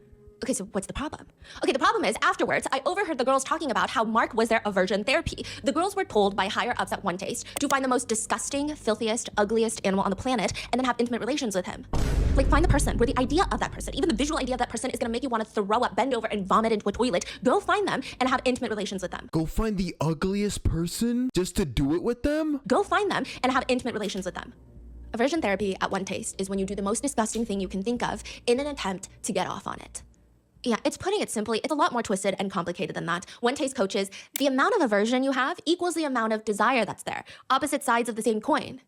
Okay, so what's the problem? Okay, the problem is afterwards, I overheard the girls talking about how Mark was their aversion therapy. The girls were told by higher ups at One Taste to find the most disgusting, filthiest, ugliest animal on the planet and then have intimate relations with him. Like find the person where the idea of that person, even the visual idea of that person is gonna make you wanna throw up, bend over and vomit into a toilet. Go find them and have intimate relations with them. Go find the ugliest person just to do it with them? Go find them and have intimate relations with them. Aversion therapy at One Taste is when you do the most disgusting thing you can think of in an attempt to get off on it. Yeah, it's putting it simply, it's a lot more twisted and complicated than that. One Taste coaches, the amount of aversion you have equals the amount of desire that's there. Opposite sides of the same coin.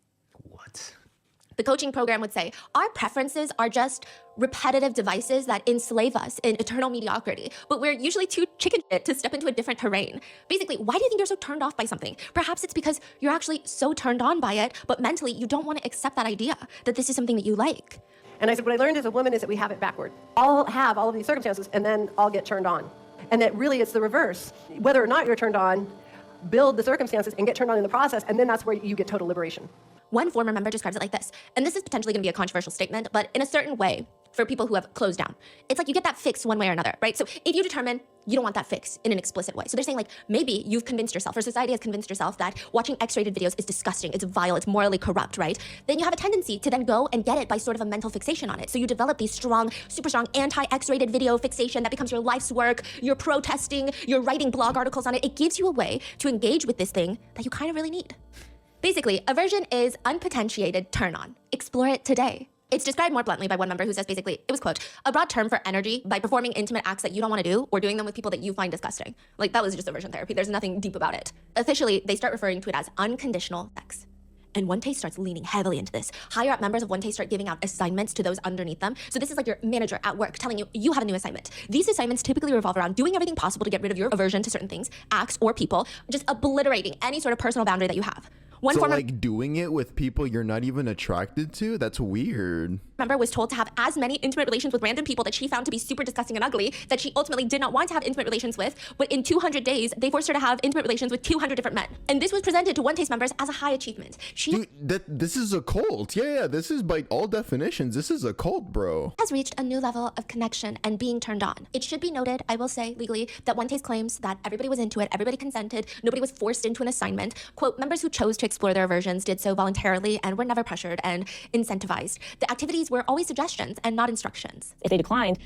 The coaching program would say, our preferences are just repetitive devices that enslave us in eternal mediocrity, but we're usually too chicken shit to step into a different terrain. Basically, why do you think you're so turned off by something? Perhaps it's because you're actually so turned on by it, but mentally you don't want to accept that idea that this is something that you like. And I said, what I learned as a woman is that we have it backward. I'll have all of these circumstances, and then I'll get turned on. And that really it's the reverse. Whether or not you're turned on, build the circumstances and get turned on in the process, and then that's where you get total liberation. One former member describes it like this, and this is potentially going to be a controversial statement, but in a certain way, for people who have closed down, it's like you get that fix one way or another, right? So if you determine you don't want that fix in an explicit way, so they're saying like, maybe you've convinced yourself, or society has convinced yourself that watching X-rated videos is disgusting, it's vile, it's morally corrupt, right? Then you have a tendency to then go and get it by sort of a mental fixation on it. So you develop these strong, super strong anti-X-rated video fixation that becomes your life's work, you're protesting, you're writing blog articles on it. It gives you a way to engage with this thing that you kind of really need. Basically, aversion is unpotentiated turn on. Explore it today. It's described more bluntly by one member who says basically, it was, quote, a broad term for energy by performing intimate acts that you don't want to do or doing them with people that you find disgusting. Like, that was just aversion therapy. There's nothing deep about it. Officially, they start referring to it as unconditional sex. And One Taste starts leaning heavily into this. Higher up members of One Taste start giving out assignments to those underneath them. So this is like your manager at work telling you, you have a new assignment. These assignments typically revolve around doing everything possible to get rid of your aversion to certain things, acts, or people, just obliterating any sort of personal boundary that you have. One So like doing it with people you're not even attracted to? That's weird. member was told to have as many intimate relations with random people that she found to be super disgusting and ugly that she ultimately did not want to have intimate relations with, but in 200 days, they forced her to have intimate relations with 200 different men. And this was presented to One Taste members as a high achievement. Dude, this is a cult. Yeah, this is by all definitions, this is a cult, bro. Has reached a new level of connection and being turned on. It should be noted, I will say legally, that One Taste claims that everybody was into it, everybody consented, nobody was forced into an assignment. Quote, members who chose to explore their aversions did so voluntarily and were never pressured and incentivized. The activities were always suggestions and not instructions. If they declined,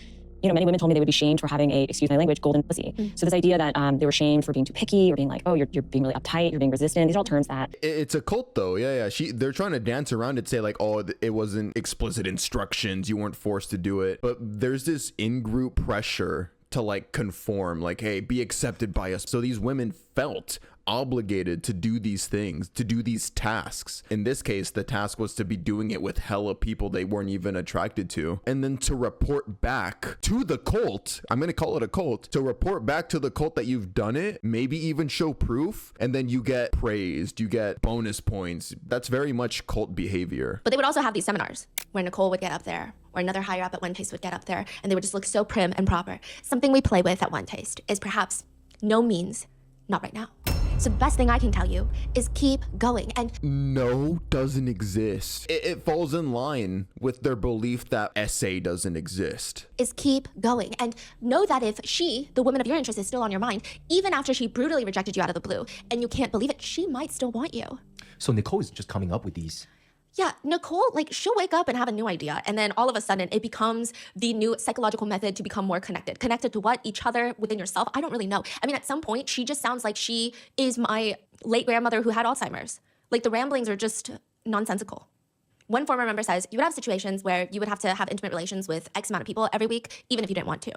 you know, many women told me they would be shamed for having a, excuse my language, golden pussy. So this idea that they were shamed for being too picky or being like, oh, you're being really uptight, you're being resistant. These are all terms that... It's a cult though, yeah. They're trying to dance around it, say like, oh, it wasn't explicit instructions, you weren't forced to do it. But there's this in-group pressure to like conform, like, hey, be accepted by us. So these women felt obligated to do these things, to do these tasks. In this case, the task was to be doing it with hella people they weren't even attracted to, and then to report back to the cult. I'm gonna call it a cult. To report back to the cult that you've done it, maybe even show proof, and then you get praised, you get bonus points. That's very much cult behavior. But they would also have these seminars where Nicole would get up there or another higher up at One Taste would get up there and they would just look so prim and proper. Something we play with at One Taste is perhaps no means not right now. So the best thing I can tell you is keep going. And no doesn't exist. It falls in line with their belief that SA doesn't exist. Is keep going. And know that if she, the woman of your interest, is still on your mind, even after she brutally rejected you out of the blue, and you can't believe it, she might still want you. So Nicole is just coming up with these. Yeah, Nicole, like, she'll wake up and have a new idea, and then all of a sudden it becomes the new psychological method to become more connected. Connected to what? Each other, within yourself? I don't really know. I mean, at some point, she just sounds like she is my late grandmother who had Alzheimer's. Like, the ramblings are just nonsensical. One former member says, you would have situations where you would have to have intimate relations with X amount of people every week, even if you didn't want to.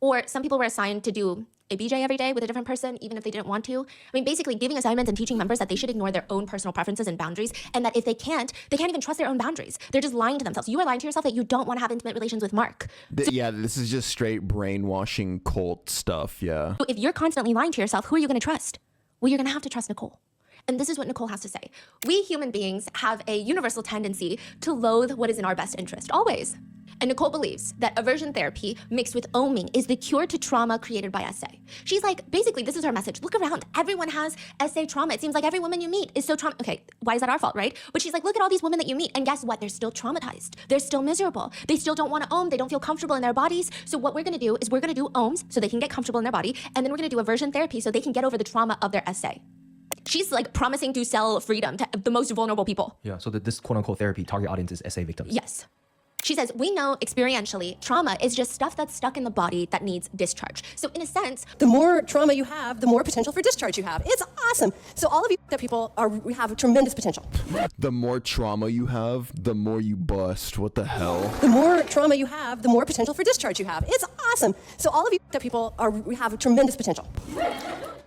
Or some people were assigned to do a BJ every day with a different person, even if they didn't want to. I mean, basically giving assignments and teaching members that they should ignore their own personal preferences and boundaries, and that if they can't even trust their own boundaries. They're just lying to themselves. You are lying to yourself that you don't want to have intimate relations with Mark. Yeah, this is just straight brainwashing cult stuff, yeah. So if you're constantly lying to yourself, who are you going to trust? Well, you're going to have to trust Nicole. And this is what Nicole has to say. We human beings have a universal tendency to loathe what is in our best interest, always. And Nicole believes that aversion therapy mixed with oming is the cure to trauma created by SA. She's like, basically, this is her message. Look around. Everyone has SA trauma. It seems like every woman you meet is so Okay, why is that our fault, right? But she's like, look at all these women that you meet. And guess what? They're still traumatized. They're still miserable. They still don't want to ohm. They don't feel comfortable in their bodies. So what we're going to do is we're going to do ohms so they can get comfortable in their body. And then we're going to do aversion therapy so they can get over the trauma of their SA. She's like promising to sell freedom to the most vulnerable people. Yeah, so this quote-unquote therapy target audience is SA victims. Yes. She says, we know experientially, trauma is just stuff that's stuck in the body that needs discharge. So in a sense, The more trauma you have, the more potential for discharge you have. It's awesome. So all of you people have tremendous potential. The more trauma you have, the more you bust. What the hell? The more trauma you have, the more potential for discharge you have. It's awesome. So all of you people have tremendous potential.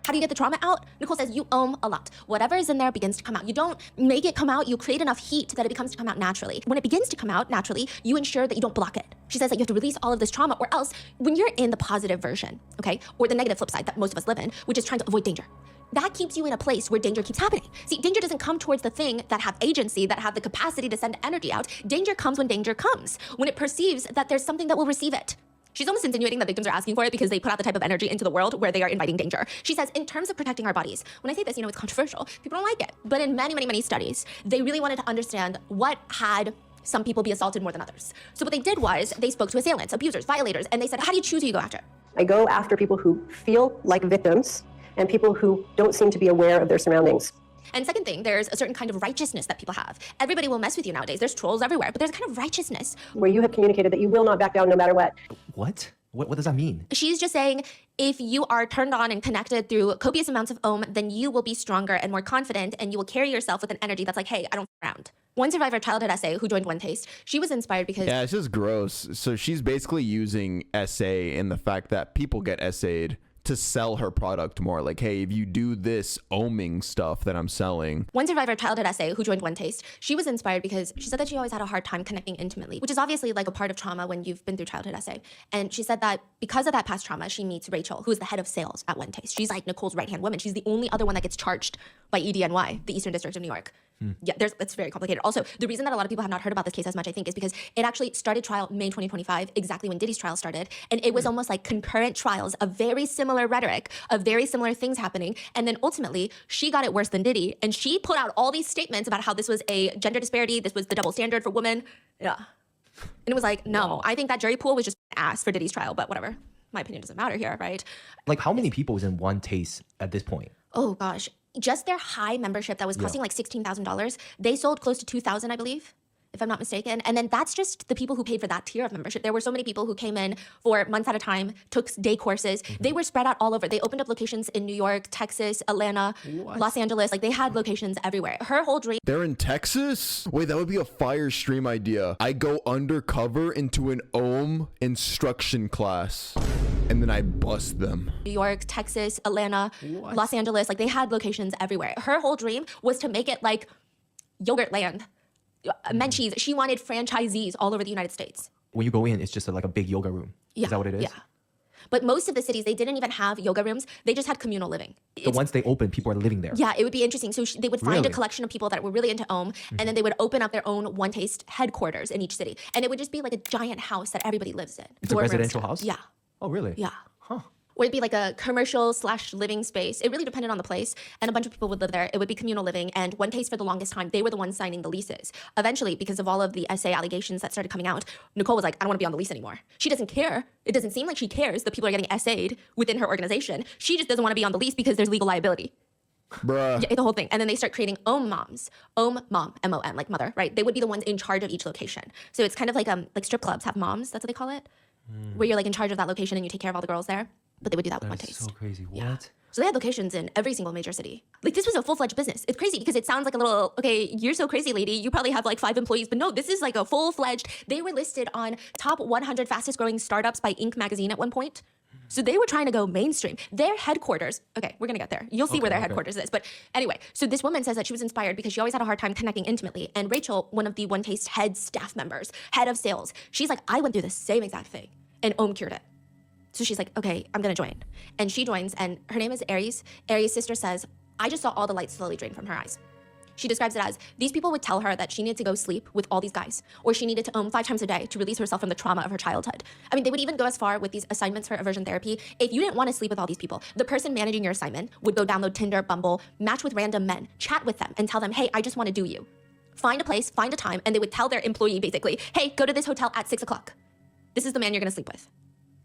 How do you get the trauma out? Nicole says you ohm a lot. Whatever is in there begins to come out. You don't make it come out, you create enough heat that it becomes to come out naturally. When it begins to come out naturally, you ensure that you don't block it. She says that you have to release all of this trauma, or else when you're in the positive version, okay, or the negative flip side that most of us live in, which is trying to avoid danger, that keeps you in a place where danger keeps happening. See, danger doesn't come towards the thing that have agency, that have the capacity to send energy out. Danger comes when danger comes, when it perceives that there's something that will receive it. She's almost insinuating that victims are asking for it because they put out the type of energy into the world where they are inviting danger. She says, in terms of protecting our bodies, when I say this, it's controversial. People don't like it. But in many, many, many studies, they really wanted to understand what had some people be assaulted more than others. So what they did was they spoke to assailants, abusers, violators, and they said, how do you choose who you go after? I go after people who feel like victims and people who don't seem to be aware of their surroundings. And second thing, there's a certain kind of righteousness that people have. Everybody will mess with you nowadays. There's trolls everywhere, but there's a kind of righteousness. Where you have communicated that you will not back down no matter what. What? What does that mean? She's just saying, if you are turned on and connected through copious amounts of ohm, then you will be stronger and more confident, and you will carry yourself with an energy that's like, hey, I don't f around. One survivor childhood essay who joined One Taste, she was inspired because... Yeah, it's just gross. So she's basically using essay in the fact that people get essayed to sell her product more. Like, hey, if you do this ohming stuff that I'm selling. One survivor childhood essay who joined One Taste, she was inspired because she said that she always had a hard time connecting intimately, which is obviously like a part of trauma when you've been through childhood essay. And she said that because of that past trauma, she meets Rachel, who is the head of sales at One Taste. She's like Nicole's right-hand woman. She's the only other one that gets charged by EDNY, the Eastern District of New York. Yeah, it's very complicated. Also, the reason that a lot of people have not heard about this case as much, I think, is because it actually started trial May 2025, exactly when Diddy's trial started. And it was almost like concurrent trials of very similar rhetoric, of very similar things happening. And then ultimately, she got it worse than Diddy. And she put out all these statements about how this was a gender disparity, this was the double standard for women. Yeah. And it was like, no, I think that jury pool was just ass for Diddy's trial, but whatever. My opinion doesn't matter here, right? Like, how many people is in One Taste at this point? Oh, gosh. Just their high membership that was costing like $16,000, they sold close to 2,000, I believe, if I'm not mistaken. And then that's just the people who paid for that tier of membership. There were so many people who came in for months at a time, took day courses. They were spread out all over. They opened up locations in New York, Texas, Atlanta, Los Angeles. Like, they had locations everywhere. Her whole dream... They're in Texas? Wait, that would be a fire stream idea. I go undercover into an ohm instruction class, and then I bust them. New York, Texas, Atlanta, Los Angeles. Like, they had locations everywhere. Her whole dream was to make it like Yogurtland. Menchie's. She wanted franchisees all over the United States. When you go in, it's just like a big yoga room. Yeah. Is that what it is? Yeah. But most of the cities, they didn't even have yoga rooms. They just had communal living. So once they open, people are living there. Yeah, it would be interesting. So they would find a collection of people that were really into ohm, and then they would open up their own One Taste headquarters in each city. And it would just be like a giant house that everybody lives in. It's a residential house? Yeah. Oh, really? Yeah. Huh. Or it'd be like a commercial/living space. It really depended on the place, and a bunch of people would live there. It would be communal living, and One Taste for the longest time, they were the ones signing the leases. Eventually, because of all of the SA allegations that started coming out, Nicole was like, I don't want to be on the lease anymore. She doesn't care. It doesn't seem like she cares that people are getting SA'd within her organization. She just doesn't want to be on the lease because there's legal liability. Bruh. Yeah, the whole thing. And then they start creating Ohm moms. Ohm mom, M-O-M, like mother, right? They would be the ones in charge of each location. So it's kind of like strip clubs have moms, that's what they call it, where you're like in charge of that location and you take care of all the girls there. But they would do that with One Taste. So crazy. What? Yeah. So they had locations in every single major city. Like, this was a full-fledged business. It's crazy because it sounds like a little, okay, you're so crazy, lady. You probably have like 5 employees. But no, this is like a full-fledged. They were listed on top 100 fastest growing startups by Inc. magazine at one point. So they were trying to go mainstream. Their headquarters, okay, we're gonna get there. You'll see where their headquarters is. But anyway, so this woman says that she was inspired because she always had a hard time connecting intimately. And Rachel, one of the One Taste head staff members, head of sales, she's like, I went through the same exact thing and Ohm cured it. So she's like, okay, I'm gonna join. And she joins, and her name is Aries. Aries' sister says, I just saw all the light slowly drain from her eyes. She describes it as, these people would tell her that she needed to go sleep with all these guys, or she needed to ohm 5 times a day to release herself from the trauma of her childhood. I mean, they would even go as far with these assignments for aversion therapy. If you didn't want to sleep with all these people, the person managing your assignment would go download Tinder, Bumble, match with random men, chat with them, and tell them, hey, I just want to do you. Find a place, find a time, and they would tell their employee basically, hey, go to this hotel at 6 o'clock. This is the man you're gonna sleep with,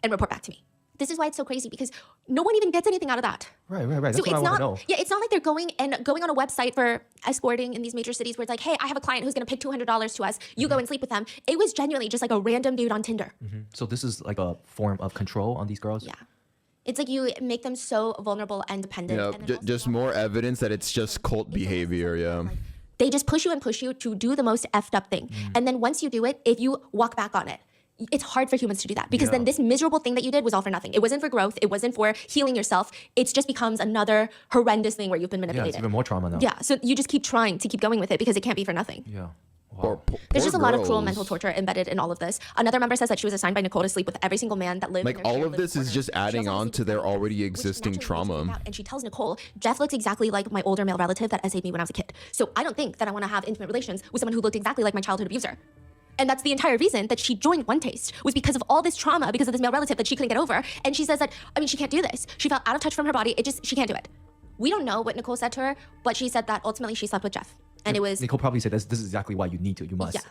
and report back to me. This is why it's so crazy, because no one even gets anything out of that. Right. That's so what I want to know. Yeah, it's not like they're going on a website for escorting in these major cities where it's like, hey, I have a client who's going to pay $200 to us. You go and sleep with them. It was genuinely just like a random dude on Tinder. So this is like a form of control on these girls? Yeah. It's like you make them so vulnerable and dependent. Yeah, and then just more evidence that it's just cult behavior, yeah. They just push you and push you to do the most effed up thing. And then once you do it, if you walk back on it, it's hard for humans to do that because then this miserable thing that you did was all for nothing. It wasn't for growth. It wasn't for healing yourself. It just becomes another horrendous thing where you've been manipulated. Yeah, it's even more trauma now. Yeah, so you just keep trying to keep going with it because it can't be for nothing. Yeah. Wow. There's just a lot of cruel mental torture embedded in all of this. Another member says that she was assigned by Nicole to sleep with every single man that lived in Like their all shared of living this is quarters. just She adding also on has to their sleep with already which existing naturally makes her trauma. freak out. And she tells Nicole, Jeff looks exactly like my older male relative that SA'd me when I was a kid. So I don't think that I want to have intimate relations with someone who looked exactly like my childhood abuser. And that's the entire reason that she joined One Taste, was because of all this trauma, because of this male relative that she couldn't get over. And she says that, I mean, she can't do this. She felt out of touch from her body. She can't do it. We don't know what Nicole said to her, but she said that ultimately she slept with Jeff. And it was... Nicole probably said this is exactly why you need to, you must. Yeah.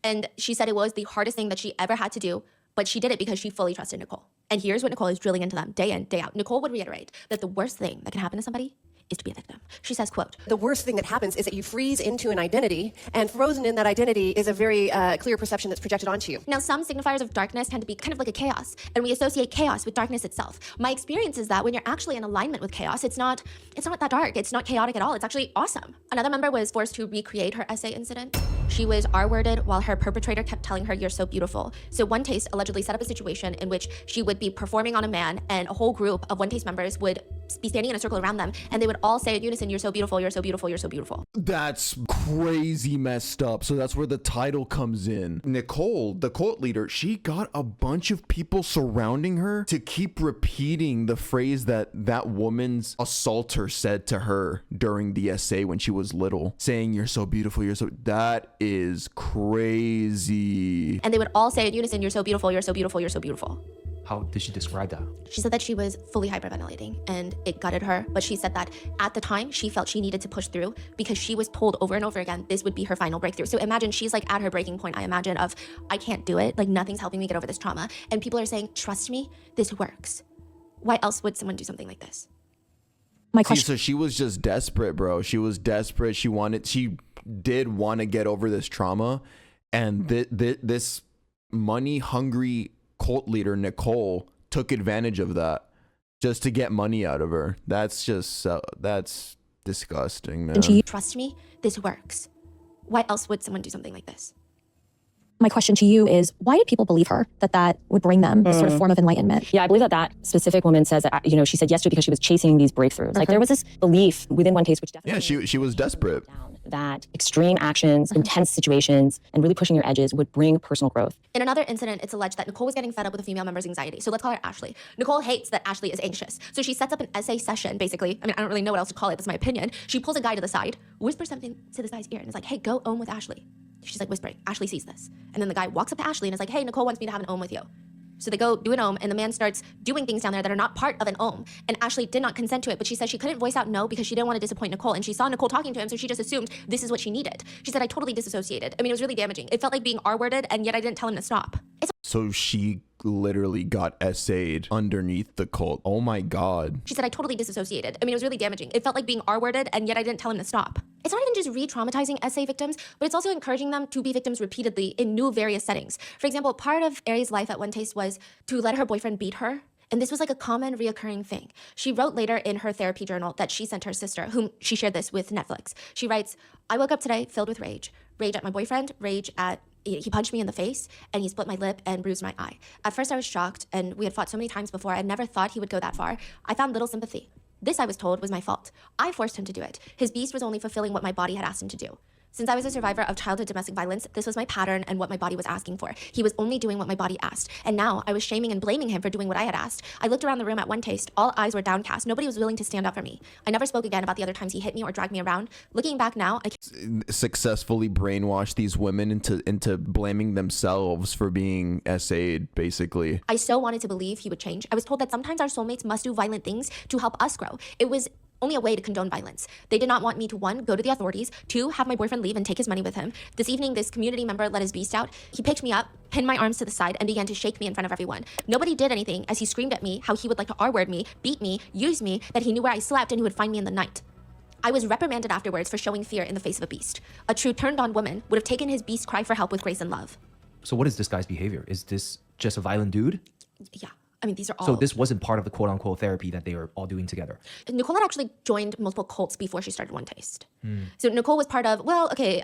And she said it was the hardest thing that she ever had to do, but she did it because she fully trusted Nicole. And here's what Nicole is drilling into them day in, day out. Nicole would reiterate that the worst thing that can happen to somebody is to be a victim. She says, quote, The worst thing that happens is that you freeze into an identity, and frozen in that identity is a very clear perception that's projected onto you. now some signifiers of darkness tend to be kind of like a chaos, and we associate chaos with darkness itself. My experience is that when you're actually in alignment with chaos, it's not that dark. It's not chaotic at all. It's actually awesome. Another member was forced to recreate her essay incident. She was R-worded while her perpetrator kept telling her, "You're so beautiful." So One Taste allegedly set up a situation in which she would be performing on a man, and a whole group of One Taste members would be standing in a circle around them, and they would all say in unison, "You're so beautiful, you're so beautiful, you're so beautiful." That's crazy messed up. So that's where the title comes in. Nicole, the cult leader, she got a bunch of people surrounding her to keep repeating the phrase that that woman's assaulter said to her during the essay when she was little, saying, "You're so beautiful, you're so..." That is crazy. And they would all say in unison, "You're so beautiful, you're so beautiful, you're so beautiful." How did she describe that? She said that she was fully hyperventilating and it gutted her, but she said that at the time she felt she needed to push through because she was told over and over again this would be her final breakthrough. So imagine she's like at her breaking point, I imagine, of I can't do it, like nothing's helping me get over this trauma. And people are saying, trust me, this works. Why else would someone do something like this? See, so she was just desperate, bro. She was desperate. She did want to get over this trauma. And this money-hungry cult leader, Nicole, took advantage of that just to get money out of her. That's just, that's disgusting, man. Trust me, this works. Why else would someone do something like this? My question to you is, why did people believe her that would bring them this sort of form of enlightenment? Yeah, I believe that specific woman says that, she said yes to it because she was chasing these breakthroughs. Like there was this belief within One Taste, which definitely... Yeah, she was desperate. That extreme actions, intense situations, and really pushing your edges would bring personal growth. In another incident, it's alleged that Nicole was getting fed up with a female member's anxiety. So let's call her Ashley. Nicole hates that Ashley is anxious. So she sets up an essay session, basically. I mean, I don't really know what else to call it. That's my opinion. She pulls a guy to the side, whispers something to this guy's ear, and is like, "Hey, go ohm with Ashley." She's like whispering. Ashley sees this. And then the guy walks up to Ashley and is like, "Hey, Nicole wants me to have an ohm with you." So they go do an ohm, and the man starts doing things down there that are not part of an ohm. And Ashley did not consent to it, but she said she couldn't voice out no because she didn't want to disappoint Nicole. And she saw Nicole talking to him, so she just assumed this is what she needed. She said, "I totally disassociated. I mean, it was really damaging. It felt like being R-worded, and yet I didn't tell him to stop." So she literally got essayed underneath the cult. Oh my God. She said, "I totally disassociated. I mean, it was really damaging. It felt like being R-worded, and yet I didn't tell him to stop." It's not even just re-traumatizing essay victims, but it's also encouraging them to be victims repeatedly in new various settings. For example, part of Ari's life at One Taste was to let her boyfriend beat her. And this was like a common reoccurring thing. She wrote later in her therapy journal that she sent her sister, whom she shared this with Netflix. She writes, "I woke up today filled with rage. Rage at my boyfriend, rage at he punched me in the face, and he split my lip and bruised my eye. At first I was shocked, and we had fought so many times before, I never thought he would go that far. I found little sympathy. This, I was told, was my fault. I forced him to do it. His beast was only fulfilling what my body had asked him to do. Since I was a survivor of childhood domestic violence, this was my pattern and what my body was asking for. He was only doing what my body asked. And now I was shaming and blaming him for doing what I had asked. I looked around the room at One Taste. All eyes were downcast. Nobody was willing to stand up for me. I never spoke again about the other times he hit me or dragged me around. Looking back now, I successfully brainwashed these women into blaming themselves for being essayed, basically. I so wanted to believe he would change. I was told that sometimes our soulmates must do violent things to help us grow. It was only a way to condone violence. They did not want me to, 1, go to the authorities, 2, have my boyfriend leave and take his money with him. This evening, this community member let his beast out. He picked me up, pinned my arms to the side, and began to shake me in front of everyone. Nobody did anything as he screamed at me how he would like to R-word me, beat me, use me, that he knew where I slept and he would find me in the night. I was reprimanded afterwards for showing fear in the face of a beast. A true turned-on woman would have taken his beast cry for help with grace and love. So what is this guy's behavior? Is this just a violent dude? Yeah. I mean, these are all... So this wasn't part of the quote-unquote therapy that they were all doing together? Nicole had actually joined multiple cults before she started One Taste. So Nicole was part of, well, okay,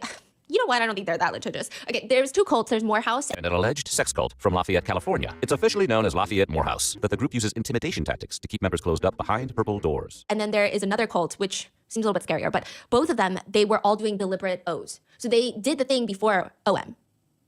You know what? I don't think they're that litigious. Okay, there's 2 cults. There's Morehouse. And an alleged sex cult from Lafayette, California. It's officially known as Lafayette Morehouse, but the group uses intimidation tactics to keep members closed up behind purple doors. And then there is another cult, which seems a little bit scarier, but both of them, they were all doing deliberate O's. So they did the thing before OM.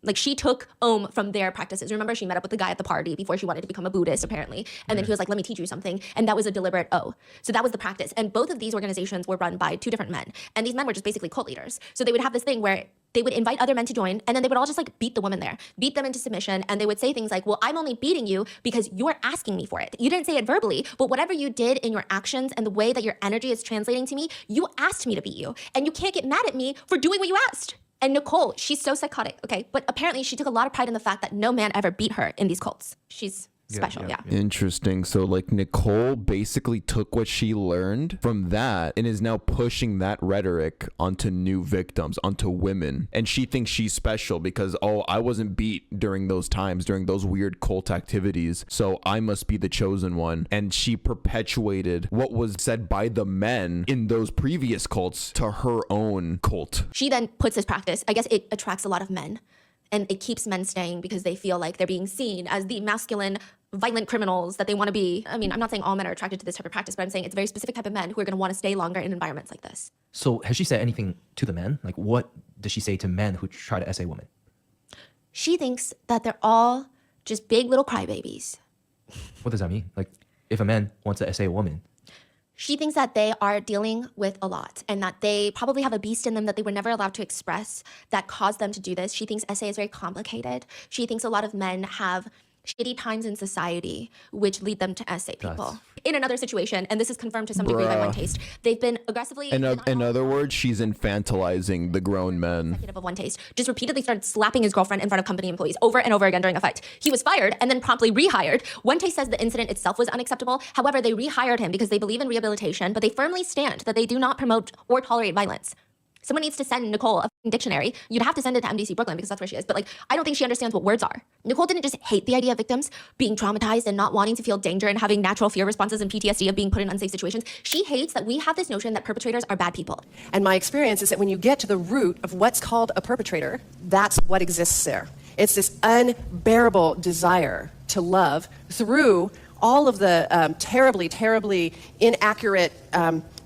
Like, she took Om from their practices. Remember, she met up with the guy at the party before she wanted to become a Buddhist, apparently. And then he was like, let me teach you something. And that was a deliberate O. So that was the practice. And both of these organizations were run by 2 different men. And these men were just basically cult leaders. So they would have this thing where they would invite other men to join, and then they would all just like beat the women there, beat them into submission. And they would say things like, well, I'm only beating you because you're asking me for it. You didn't say it verbally, but whatever you did in your actions and the way that your energy is translating to me, you asked me to beat you. And you can't get mad at me for doing what you asked. And Nicole, she's so psychotic, okay? But apparently she took a lot of pride in the fact that no man ever beat her in these cults. She's special, yeah. Interesting. So like Nicole basically took what she learned from that and is now pushing that rhetoric onto new victims, onto women. And she thinks she's special because, oh, I wasn't beat during those times, during those weird cult activities, so I must be the chosen one. And she perpetuated what was said by the men in those previous cults to her own cult. She then puts this practice, I guess it attracts a lot of men. And it keeps men staying because they feel like they're being seen as the masculine, violent criminals that they want to be. I mean, I'm not saying all men are attracted to this type of practice, but I'm saying it's a very specific type of men who are going to want to stay longer in environments like this. So has she said anything to the men? Like, what does she say to men who try to SA women? She thinks that they're all just big little crybabies. What does that mean? Like, if a man wants to SA a woman, she thinks that they are dealing with a lot and that they probably have a beast in them that they were never allowed to express that caused them to do this. She thinks SA is very complicated. She thinks a lot of men have shitty times in society which lead them to SA people. In another situation, and this is confirmed to some degree by One Taste, they've been aggressively... In other words, she's infantilizing the grown men. Executive of One Taste just repeatedly started slapping his girlfriend in front of company employees over and over again during a fight. He was fired and then promptly rehired. One Taste says the incident itself was unacceptable. However, they rehired him because they believe in rehabilitation, but they firmly stand that they do not promote or tolerate violence. Someone needs to send Nicole a dictionary. You'd have to send it to MDC Brooklyn because that's where she is. But like, I don't think she understands what words are. Nicole didn't just hate the idea of victims being traumatized and not wanting to feel danger and having natural fear responses and PTSD of being put in unsafe situations. She hates that we have this notion that perpetrators are bad people. And my experience is that when you get to the root of what's called a perpetrator, that's what exists there. It's this unbearable desire to love through all of the terribly, terribly inaccurate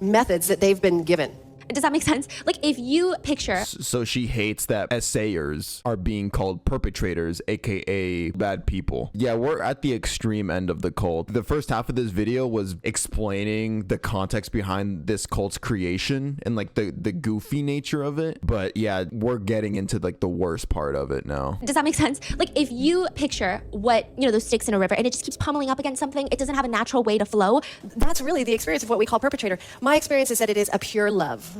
methods that they've been given. Does that make sense? Like, if you picture... So she hates that SAers are being called perpetrators, aka bad people. Yeah, we're at the extreme end of the cult. The first half of this video was explaining the context behind this cult's creation and like the goofy nature of it. But yeah, we're getting into like the worst part of it now. Does that make sense? Like, if you picture what, you know, those sticks in a river and it just keeps pummeling up against something, it doesn't have a natural way to flow. That's really the experience of what we call perpetrator. My experience is that it is a pure love.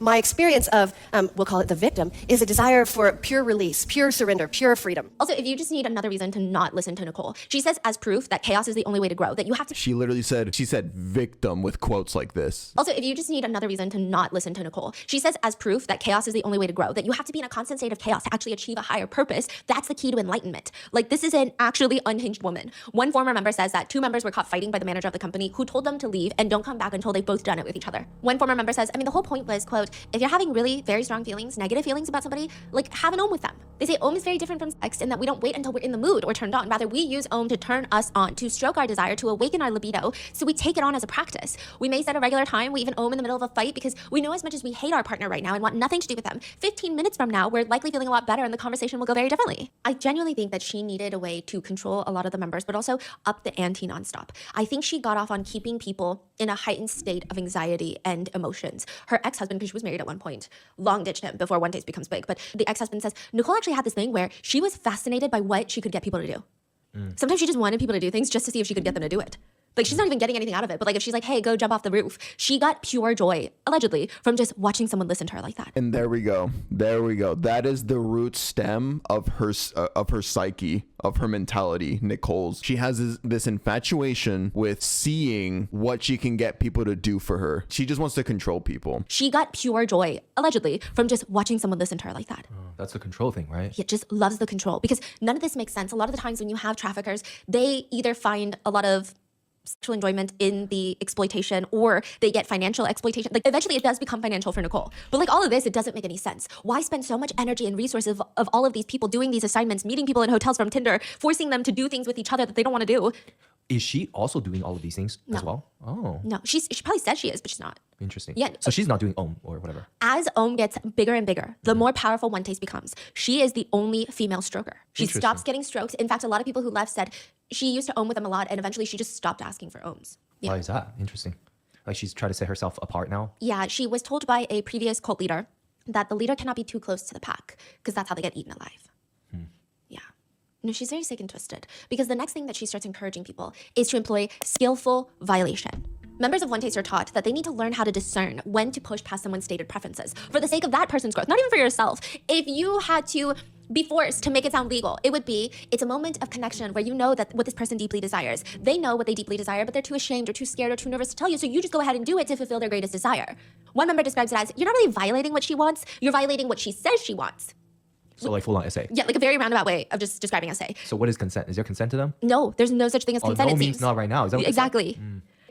My experience of, we'll call it the victim, is a desire for pure release, pure surrender, pure freedom. Also, if you just need another reason to not listen to Nicole, she says as proof that chaos is the only way to grow, that you have to... She literally said, she said victim with quotes like this. Also, if you just need another reason to not listen to Nicole, she says as proof that chaos is the only way to grow, that you have to be in a constant state of chaos to actually achieve a higher purpose. That's the key to enlightenment. Like, this is an actually unhinged woman. One former member says that 2 members were caught fighting by the manager of the company who told them to leave and don't come back until they've both done it with each other. One former member says, I mean, the whole point was, quote, if you're having really very strong feelings, negative feelings about somebody, like, have an Om with them. They say Om is very different from sex in that we don't wait until we're in the mood or turned on. Rather, we use Om to turn us on, to stroke our desire, to awaken our libido, so we take it on as a practice. We may set a regular time, we even Om in the middle of a fight because we know as much as we hate our partner right now and want nothing to do with them, 15 minutes from now, we're likely feeling a lot better and the conversation will go very differently. I genuinely think that she needed a way to control a lot of the members, but also up the ante nonstop. I think she got off on keeping people in a heightened state of anxiety and emotions. Her ex-husband, because she was married at one point, long ditched him before One Taste becomes big. But the ex-husband says Nicole actually had this thing where she was fascinated by what she could get people to do. Sometimes she just wanted people to do things just to see if she could get them to do it. Like, she's not even getting anything out of it. But like, if she's like, hey, go jump off the roof, she got pure joy, allegedly, from just watching someone listen to her like that. And there we go. There we go. That is the root stem of her psyche, of her mentality, Nicole's. She has this infatuation with seeing what she can get people to do for her. She just wants to control people. She got pure joy, allegedly, from just watching someone listen to her like that. That's the control thing, right? Yeah, just loves the control. Because none of this makes sense. A lot of the times when you have traffickers, they either find a lot of sexual enjoyment in the exploitation, or they get financial exploitation. Like eventually it does become financial for Nicole. But like all of this, it doesn't make any sense. Why spend so much energy and resources of all of these people doing these assignments, meeting people in hotels from Tinder, forcing them to do things with each other that they don't want to do? Is she also doing all of these things as well? Oh. No, she probably says she is, but she's not. Interesting. Yeah. So she's not doing Om or whatever. As Om gets bigger and bigger, the more powerful One Taste becomes. She is the only female stroker. She stops getting strokes. In fact, a lot of people who left said she used to Om with them a lot, and eventually she just stopped asking for Oms. Yeah. Why is that? Interesting. Like she's trying to set herself apart now? Yeah, she was told by a previous cult leader that the leader cannot be too close to the pack because that's how they get eaten alive. Yeah. No, she's very sick and twisted because the next thing that she starts encouraging people is to employ skillful violation. Members of One Taste are taught that they need to learn how to discern when to push past someone's stated preferences for the sake of that person's growth, not even for yourself. If you had to be forced to make it sound legal, it would be, it's a moment of connection where you know that what this person deeply desires. They know what they deeply desire, but they're too ashamed or too scared or too nervous to tell you, so you just go ahead and do it to fulfill their greatest desire. One member describes it as, you're not really violating what she wants, you're violating what she says she wants. So like full on SA. Yeah, like a very roundabout way of just describing SA. So what is consent? Is there consent to them? No, there's no such thing as consent. No it means seems. not right now. Is that what Exactly.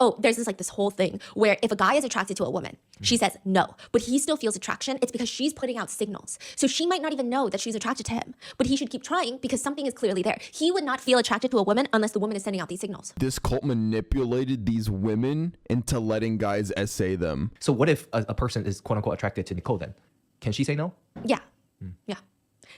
Oh, there's this whole thing where if a guy is attracted to a woman, she says no, but he still feels attraction. It's because she's putting out signals. So she might not even know that she's attracted to him, but he should keep trying because something is clearly there. He would not feel attracted to a woman unless the woman is sending out these signals. This cult manipulated these women into letting guys essay them. So what if a person is quote unquote attracted to Nicole then? Can she say no? Yeah. Yeah.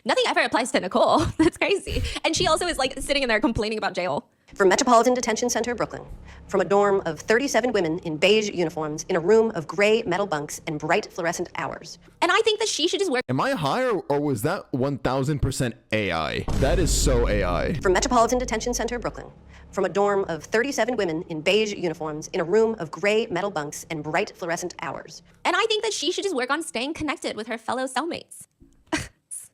Nothing ever applies to Nicole. That's crazy. And she also is like sitting in there complaining about jail. From Metropolitan Detention Center, Brooklyn, from a dorm of 37 women in beige uniforms in a room of gray metal bunks and bright fluorescent hours. And I think that she should just work. Am I high or was that 1000% AI? That is so AI. From Metropolitan Detention Center, Brooklyn, from a dorm of 37 women in beige uniforms in a room of gray metal bunks and bright fluorescent hours. And I think that she should just work on staying connected with her fellow cellmates.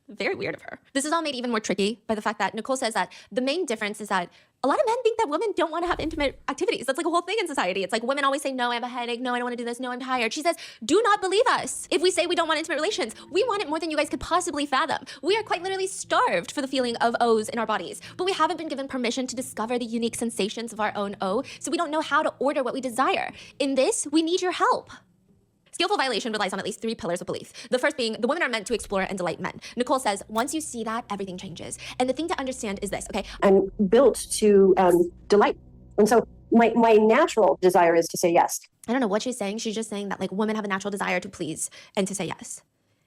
Very weird of her. This is all made even more tricky by the fact that Nicole says that the main difference is that a lot of men think that women don't want to have intimate activities. That's like a whole thing in society. It's like women always say, no, I have a headache. No, I don't want to do this. No, I'm tired. She says, do not believe us. If we say we don't want intimate relations, we want it more than you guys could possibly fathom. We are quite literally starved for the feeling of O's in our bodies, but we haven't been given permission to discover the unique sensations of our own O, so we don't know how to order what we desire. In this, we need your help. Skillful violation relies on at least 3 pillars of belief. The first being, the women are meant to explore and delight men. Nicole says, once you see that, everything changes. And the thing to understand is this, okay? I'm built to delight. And so my natural desire is to say yes. I don't know what she's saying. She's just saying that like women have a natural desire to please and to say yes.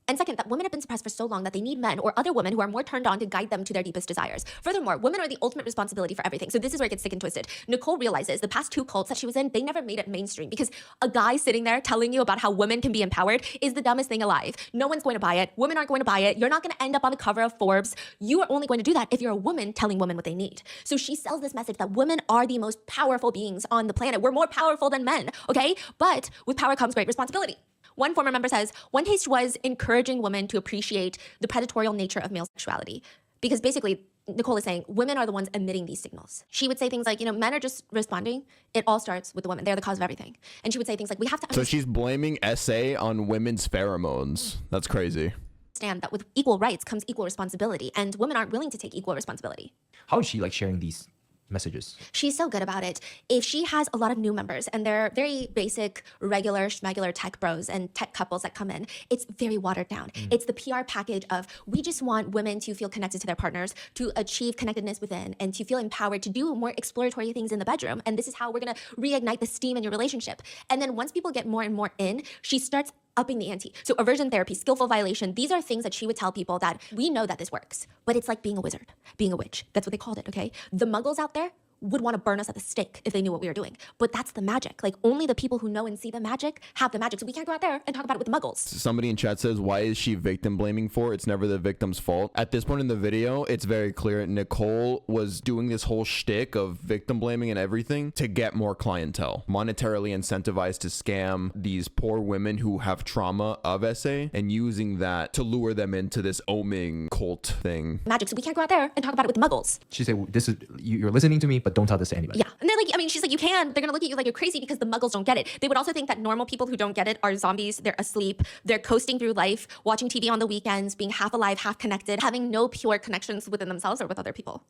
And second, that women have been suppressed for so long that they need men or other women who are more turned on to guide them to their deepest desires. Furthermore, women are the ultimate responsibility for everything. So this is where it gets sick and twisted. Nicole realizes the past 2 cults that she was in, they never made it mainstream because a guy sitting there telling you about how women can be empowered is the dumbest thing alive. No one's going to buy it. Women aren't going to buy it. You're not going to end up on the cover of Forbes. You are only going to do that if you're a woman telling women what they need. So she sells this message that women are the most powerful beings on the planet. We're more powerful than men, okay? But with power comes great responsibility. One former member says, One Taste was encouraging women to appreciate the predatorial nature of male sexuality. Because basically, Nicole is saying women are the ones emitting these signals. She would say things like, men are just responding. It all starts with the women. They're the cause of everything. And she would say things like, we have to So she's blaming SA on women's pheromones. That's crazy. Understand that with equal rights comes equal responsibility. And women aren't willing to take equal responsibility. How is she like sharing these messages? She's so good about it. If she has a lot of new members and they're very basic, regular, schmegular tech bros and tech couples that come in, it's very watered down. It's the PR package of, we just want women to feel connected to their partners, to achieve connectedness within, and to feel empowered to do more exploratory things in the bedroom. And this is how we're gonna reignite the steam in your relationship. And then once people get more and more in, she starts upping the ante. So aversion therapy, skillful violation, these are things that she would tell people that we know that this works, but it's like being a wizard, being a witch. That's what they called it, okay? The muggles out there would want to burn us at the stake if they knew what we were doing. But that's the magic. Like only the people who know and see the magic have the magic. So we can't go out there and talk about it with the muggles. Somebody in chat says, why is she victim blaming for? It's never the victim's fault. At this point in the video, it's very clear Nicole was doing this whole shtick of victim blaming and everything to get more clientele, monetarily incentivized to scam these poor women who have trauma of SA and using that to lure them into this oming cult thing. Magic. So we can't go out there and talk about it with the muggles. She said, "This is you're listening to me, but don't tell this to anybody." Yeah. And they're like, she's like, you can. They're going to look at you like you're crazy because the muggles don't get it. They would also think that normal people who don't get it are zombies. They're asleep. They're coasting through life, watching TV on the weekends, being half alive, half connected, having no pure connections within themselves or with other people.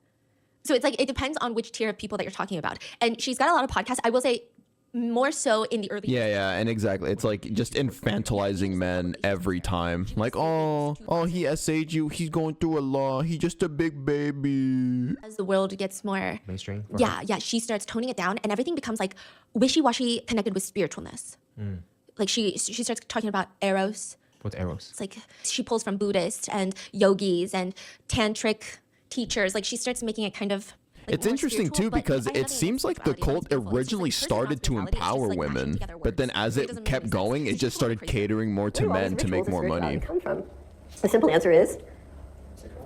So it's like, it depends on which tier of people that you're talking about. And she's got a lot of podcasts. I will say more so in the early and exactly. It's like just infantilizing men every time. Like, oh, he essayed you. He's going through a lot. He's just a big baby. As the world gets more mainstream. Yeah, she starts toning it down, and everything becomes like wishy-washy connected with spiritualness. Like she starts talking about eros. What's eros? It's like she pulls from Buddhists and yogis and tantric teachers. Like she starts making it kind of it's interesting too because it seems like the cult originally started to empower women, but then as it kept going, it just started catering more to men to make more money. The simple answer is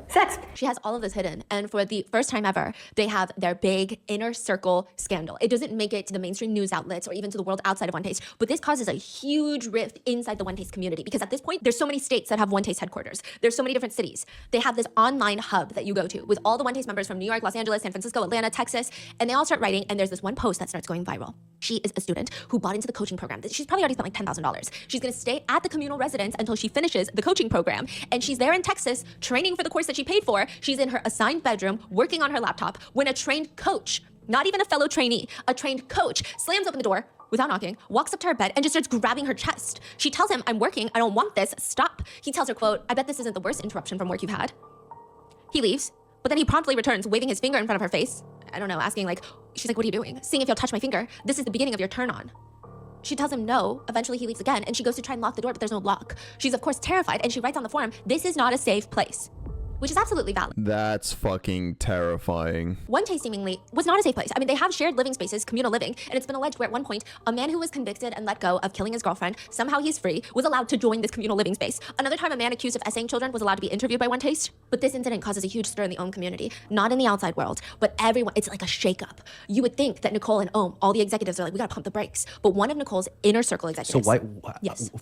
sex. She has all of this hidden, and for the first time ever, they have their big inner circle scandal. It doesn't make it to the mainstream news outlets or even to the world outside of One Taste, but this causes a huge rift inside the One Taste community because at this point, there's so many states that have One Taste headquarters. There's so many different cities. They have this online hub that you go to with all the One Taste members from New York, Los Angeles, San Francisco, Atlanta, Texas, and they all start writing, and there's this one post that starts going viral. She is a student who bought into the coaching program. She's probably already spent like $10,000. She's gonna stay at the communal residence until she finishes the coaching program, and she's there in Texas training for the course that she paid for. She's in her assigned bedroom working on her laptop when a trained coach, not even a fellow trainee, a trained coach slams open the door without knocking, walks up to her bed and just starts grabbing her chest. She tells him, "I'm working, I don't want this, stop." He tells her, quote, "I bet this isn't the worst interruption from work you've had." He leaves, but then he promptly returns, waving his finger in front of her face. I don't know, asking like, she's like, "What are you doing?" "Seeing if you'll touch my finger. This is the beginning of your turn on." She tells him no. Eventually he leaves again, and she goes to try and lock the door, but there's no lock. She's of course terrified, and she writes on the forum, "This is not a safe place." Which is absolutely valid. That's fucking terrifying. One Taste seemingly was not a safe place. I mean, they have shared living spaces, communal living, and it's been alleged where at one point, a man who was convicted and let go of killing his girlfriend, somehow he's free, was allowed to join this communal living space. Another time, a man accused of essaying children was allowed to be interviewed by One Taste. But this incident causes a huge stir in the OM community, not in the outside world, but everyone. It's like a shakeup. You would think that Nicole and OM, all the executives are like, we gotta pump the brakes. But one of Nicole's inner circle executives. So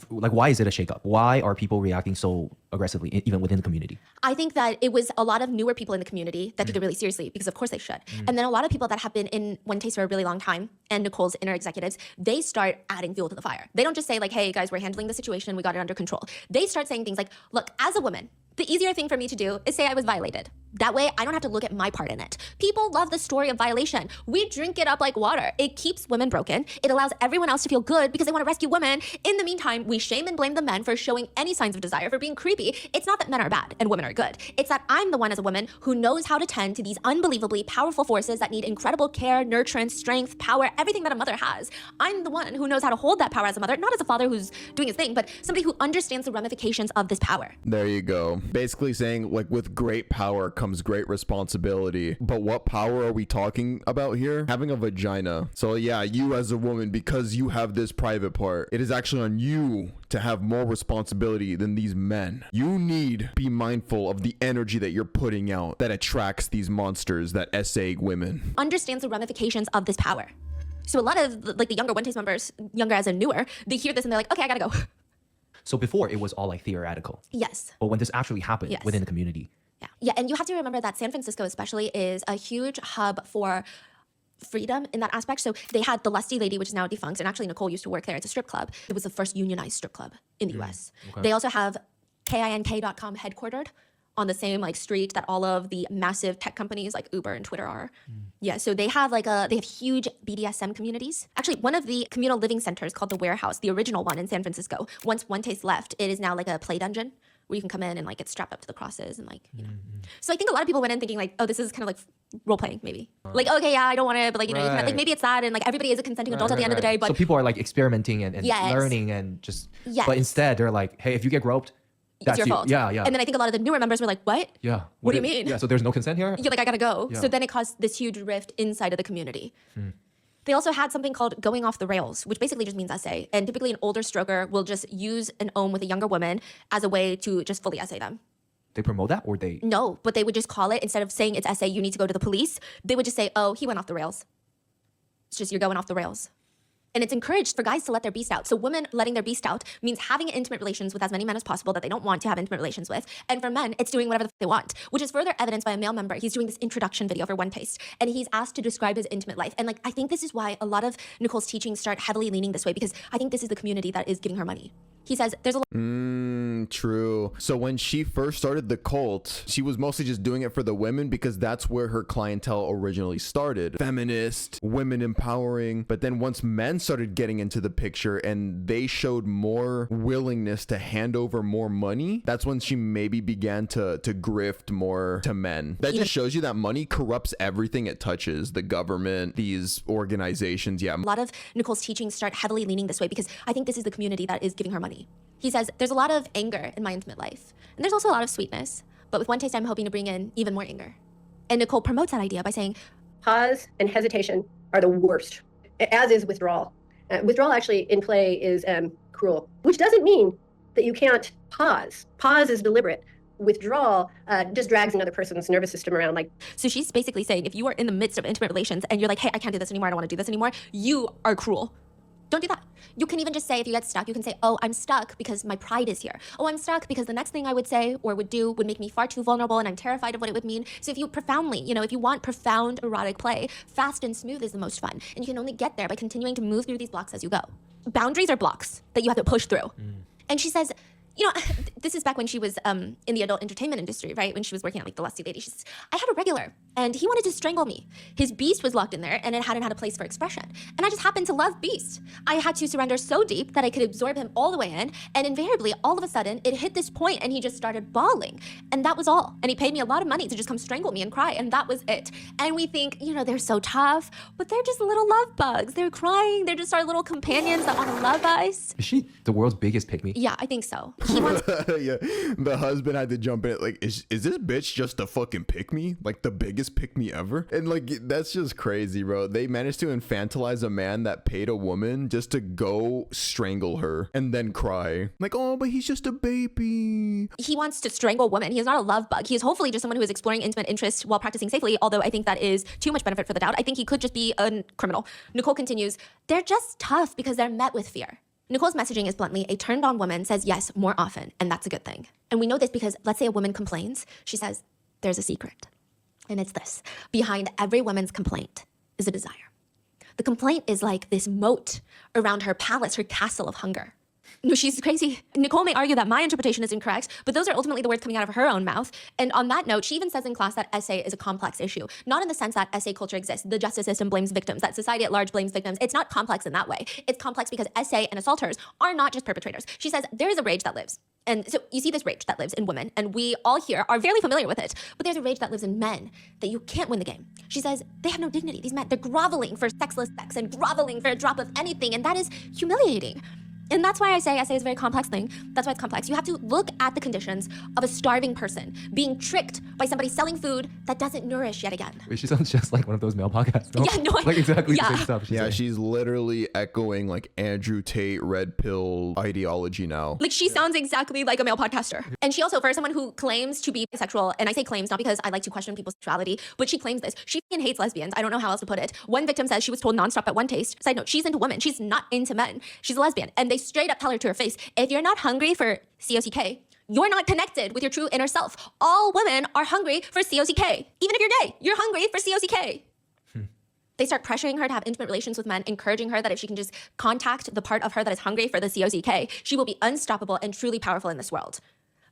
why is it a shakeup? Why are people reacting so aggressively, even within the community? I think that it was a lot of newer people in the community that took it really seriously, because of course they should. And then a lot of people that have been in One Taste for a really long time, and Nicole's inner executives, they start adding fuel to the fire. They don't just say like, "Hey guys, we're handling the situation, we got it under control." They start saying things like, "Look, as a woman, the easier thing for me to do is say I was violated. That way, I don't have to look at my part in it. People love the story of violation. We drink it up like water. It keeps women broken. It allows everyone else to feel good because they want to rescue women. In the meantime, we shame and blame the men for showing any signs of desire, for being creepy. It's not that men are bad and women are good. It's that I'm the one as a woman who knows how to tend to these unbelievably powerful forces that need incredible care, nurturance, strength, power, everything that a mother has. I'm the one who knows how to hold that power as a mother, not as a father who's doing his thing, but somebody who understands the ramifications of this power." There you go. Basically saying, like, with great power comes great responsibility. But what power are we talking about here? Having a vagina. So yeah, you as a woman, because you have this private part, it is actually on you to have more responsibility than these men. You need to be mindful of the energy that you're putting out that attracts these monsters that essay women. Understands the ramifications of this power. So a lot of like the younger One Taste members, younger as in newer, they hear this and they're like, "Okay, I gotta go." So before it was all like theoretical. Yes. But when this actually happened within the community. Yeah, and you have to remember that San Francisco especially is a huge hub for freedom in that aspect. So they had the Lusty Lady, which is now defunct, and actually Nicole used to work there. It's a strip club. It was the first unionized strip club in the US. Okay. They also have KINK.com headquartered on the same like street that all of the massive tech companies like Uber and Twitter are. Yeah, so they have huge BDSM communities. Actually, one of the communal living centers called the Warehouse, the original one in San Francisco, once One Taste left, it is now like a play dungeon where you can come in and like get strapped up to the crosses and like, you know. So I think a lot of people went in thinking like, oh, this is kind of like role playing maybe. Like, okay, yeah, I don't want to, but like, you know, you can, like maybe it's that, and like everybody is a consenting adult at the end of the day. But so people are like experimenting and Yes. learning and just, Yes. but instead they're like, hey, if you get groped, that's it's your you. fault. Yeah, yeah. And then I think a lot of the newer members were like, what? Yeah. What do you mean? Yeah, so there's no consent here? You're like, I gotta go. Yeah. So then it caused this huge rift inside of the community. They also had something called going off the rails, which basically just means essay. And typically an older stroker will just use an ohm with a younger woman as a way to just fully essay them. They promote that or they? No, but they would just call it, instead of saying it's essay, you need to go to the police, they would just say, oh, he went off the rails. It's just, you're going off the rails. And it's encouraged for guys to let their beast out. So women letting their beast out means having intimate relations with as many men as possible that they don't want to have intimate relations with. And for men, it's doing whatever the f they want, which is further evidenced by a male member. He's doing this introduction video for One Taste, and he's asked to describe his intimate life. And like, I think this is why a lot of Nicole's teachings start heavily leaning this way, because I think this is the community that is giving her money. He says there's a True. So when she first started the cult, she was mostly just doing it for the women because that's where her clientele originally started. Feminist, women empowering. But then once men started getting into the picture and they showed more willingness to hand over more money, that's when she maybe began to grift more to men. That just shows you that money corrupts everything it touches. The government, these organizations. Yeah. A lot of Nicole's teachings start heavily leaning this way because I think this is the community that is giving her money. He says, there's a lot of anger in my intimate life. And there's also a lot of sweetness. But with One Taste, I'm hoping to bring in even more anger. And Nicole promotes that idea by saying, pause and hesitation are the worst, as is withdrawal. Withdrawal actually in play is cruel, which doesn't mean that you can't pause. Pause is deliberate. Withdrawal just drags another person's nervous system around. Like, so she's basically saying, if you are in the midst of intimate relations and you're like, hey, I can't do this anymore, I don't want to do this anymore, you are cruel. Don't do that. You can even just say, if you get stuck, you can say, oh, I'm stuck because my pride is here. Oh, I'm stuck because the next thing I would say or would do would make me far too vulnerable and I'm terrified of what it would mean. So if you profoundly, if you want profound erotic play, fast and smooth is the most fun. And you can only get there by continuing to move through these blocks as you go. Boundaries are blocks that you have to push through. And she says, this is back when she was in the adult entertainment industry, right? When she was working on like the Lusty Lady. She says, I had a regular and he wanted to strangle me. His beast was locked in there and it hadn't had a place for expression. And I just happened to love Beast. I had to surrender so deep that I could absorb him all the way in. And invariably, all of a sudden, it hit this point and he just started bawling. And that was all. And he paid me a lot of money to just come strangle me and cry. And that was it. And we think, they're so tough, but they're just little love bugs. They're crying. They're just our little companions that want to love us. Is she the world's biggest pick-me? Yeah, I think so. He wants yeah, the husband had to jump in. Like, is this bitch just a fucking pick me? Like the biggest pick me ever? And like, that's just crazy, bro. They managed to infantilize a man that paid a woman just to go strangle her and then cry. Like, oh, but he's just a baby. He wants to strangle women. He is not a love bug. He is hopefully just someone who is exploring intimate interest while practicing safely. Although I think that is too much benefit for the doubt. I think he could just be a criminal. Nicole continues, they're just tough because they're met with fear. Nicole's messaging is bluntly, a turned on woman says yes more often, and that's a good thing. And we know this because let's say a woman complains, she says, there's a secret. And it's this, behind every woman's complaint is a desire. The complaint is like this moat around her palace, her castle of hunger. No, she's crazy. Nicole may argue that my interpretation is incorrect, but those are ultimately the words coming out of her own mouth. And on that note, she even says in class that SA is a complex issue. Not in the sense that SA culture exists. The justice system blames victims, that society at large blames victims. It's not complex in that way. It's complex because SA and assaulters are not just perpetrators. She says there is a rage that lives. And so you see this rage that lives in women, and we all here are fairly familiar with it, but there's a rage that lives in men that you can't win the game. She says they have no dignity. These men, they're groveling for sexless sex and groveling for a drop of anything, and that is humiliating. And that's why I say is a very complex thing. That's why it's complex. You have to look at the conditions of a starving person being tricked by somebody selling food that doesn't nourish yet again. Wait, she sounds just like one of those male podcasts. No? Yeah, no, like exactly the same stuff. She's literally echoing like Andrew Tate red pill ideology now. Like she sounds exactly like a male podcaster. And she also, for someone who claims to be bisexual, and I say claims not because I like to question people's sexuality, but she claims this. She fucking hates lesbians. I don't know how else to put it. One victim says she was told nonstop at One Taste. Side note, she's into women. She's not into men. She's a lesbian. And they straight up tell her to her face, if you're not hungry for COCK, you're not connected with your true inner self. All women are hungry for COCK. Even if you're gay, you're hungry for COCK. They start pressuring her to have intimate relations with men, encouraging her that if she can just contact the part of her that is hungry for the COCK, she will be unstoppable and truly powerful in this world.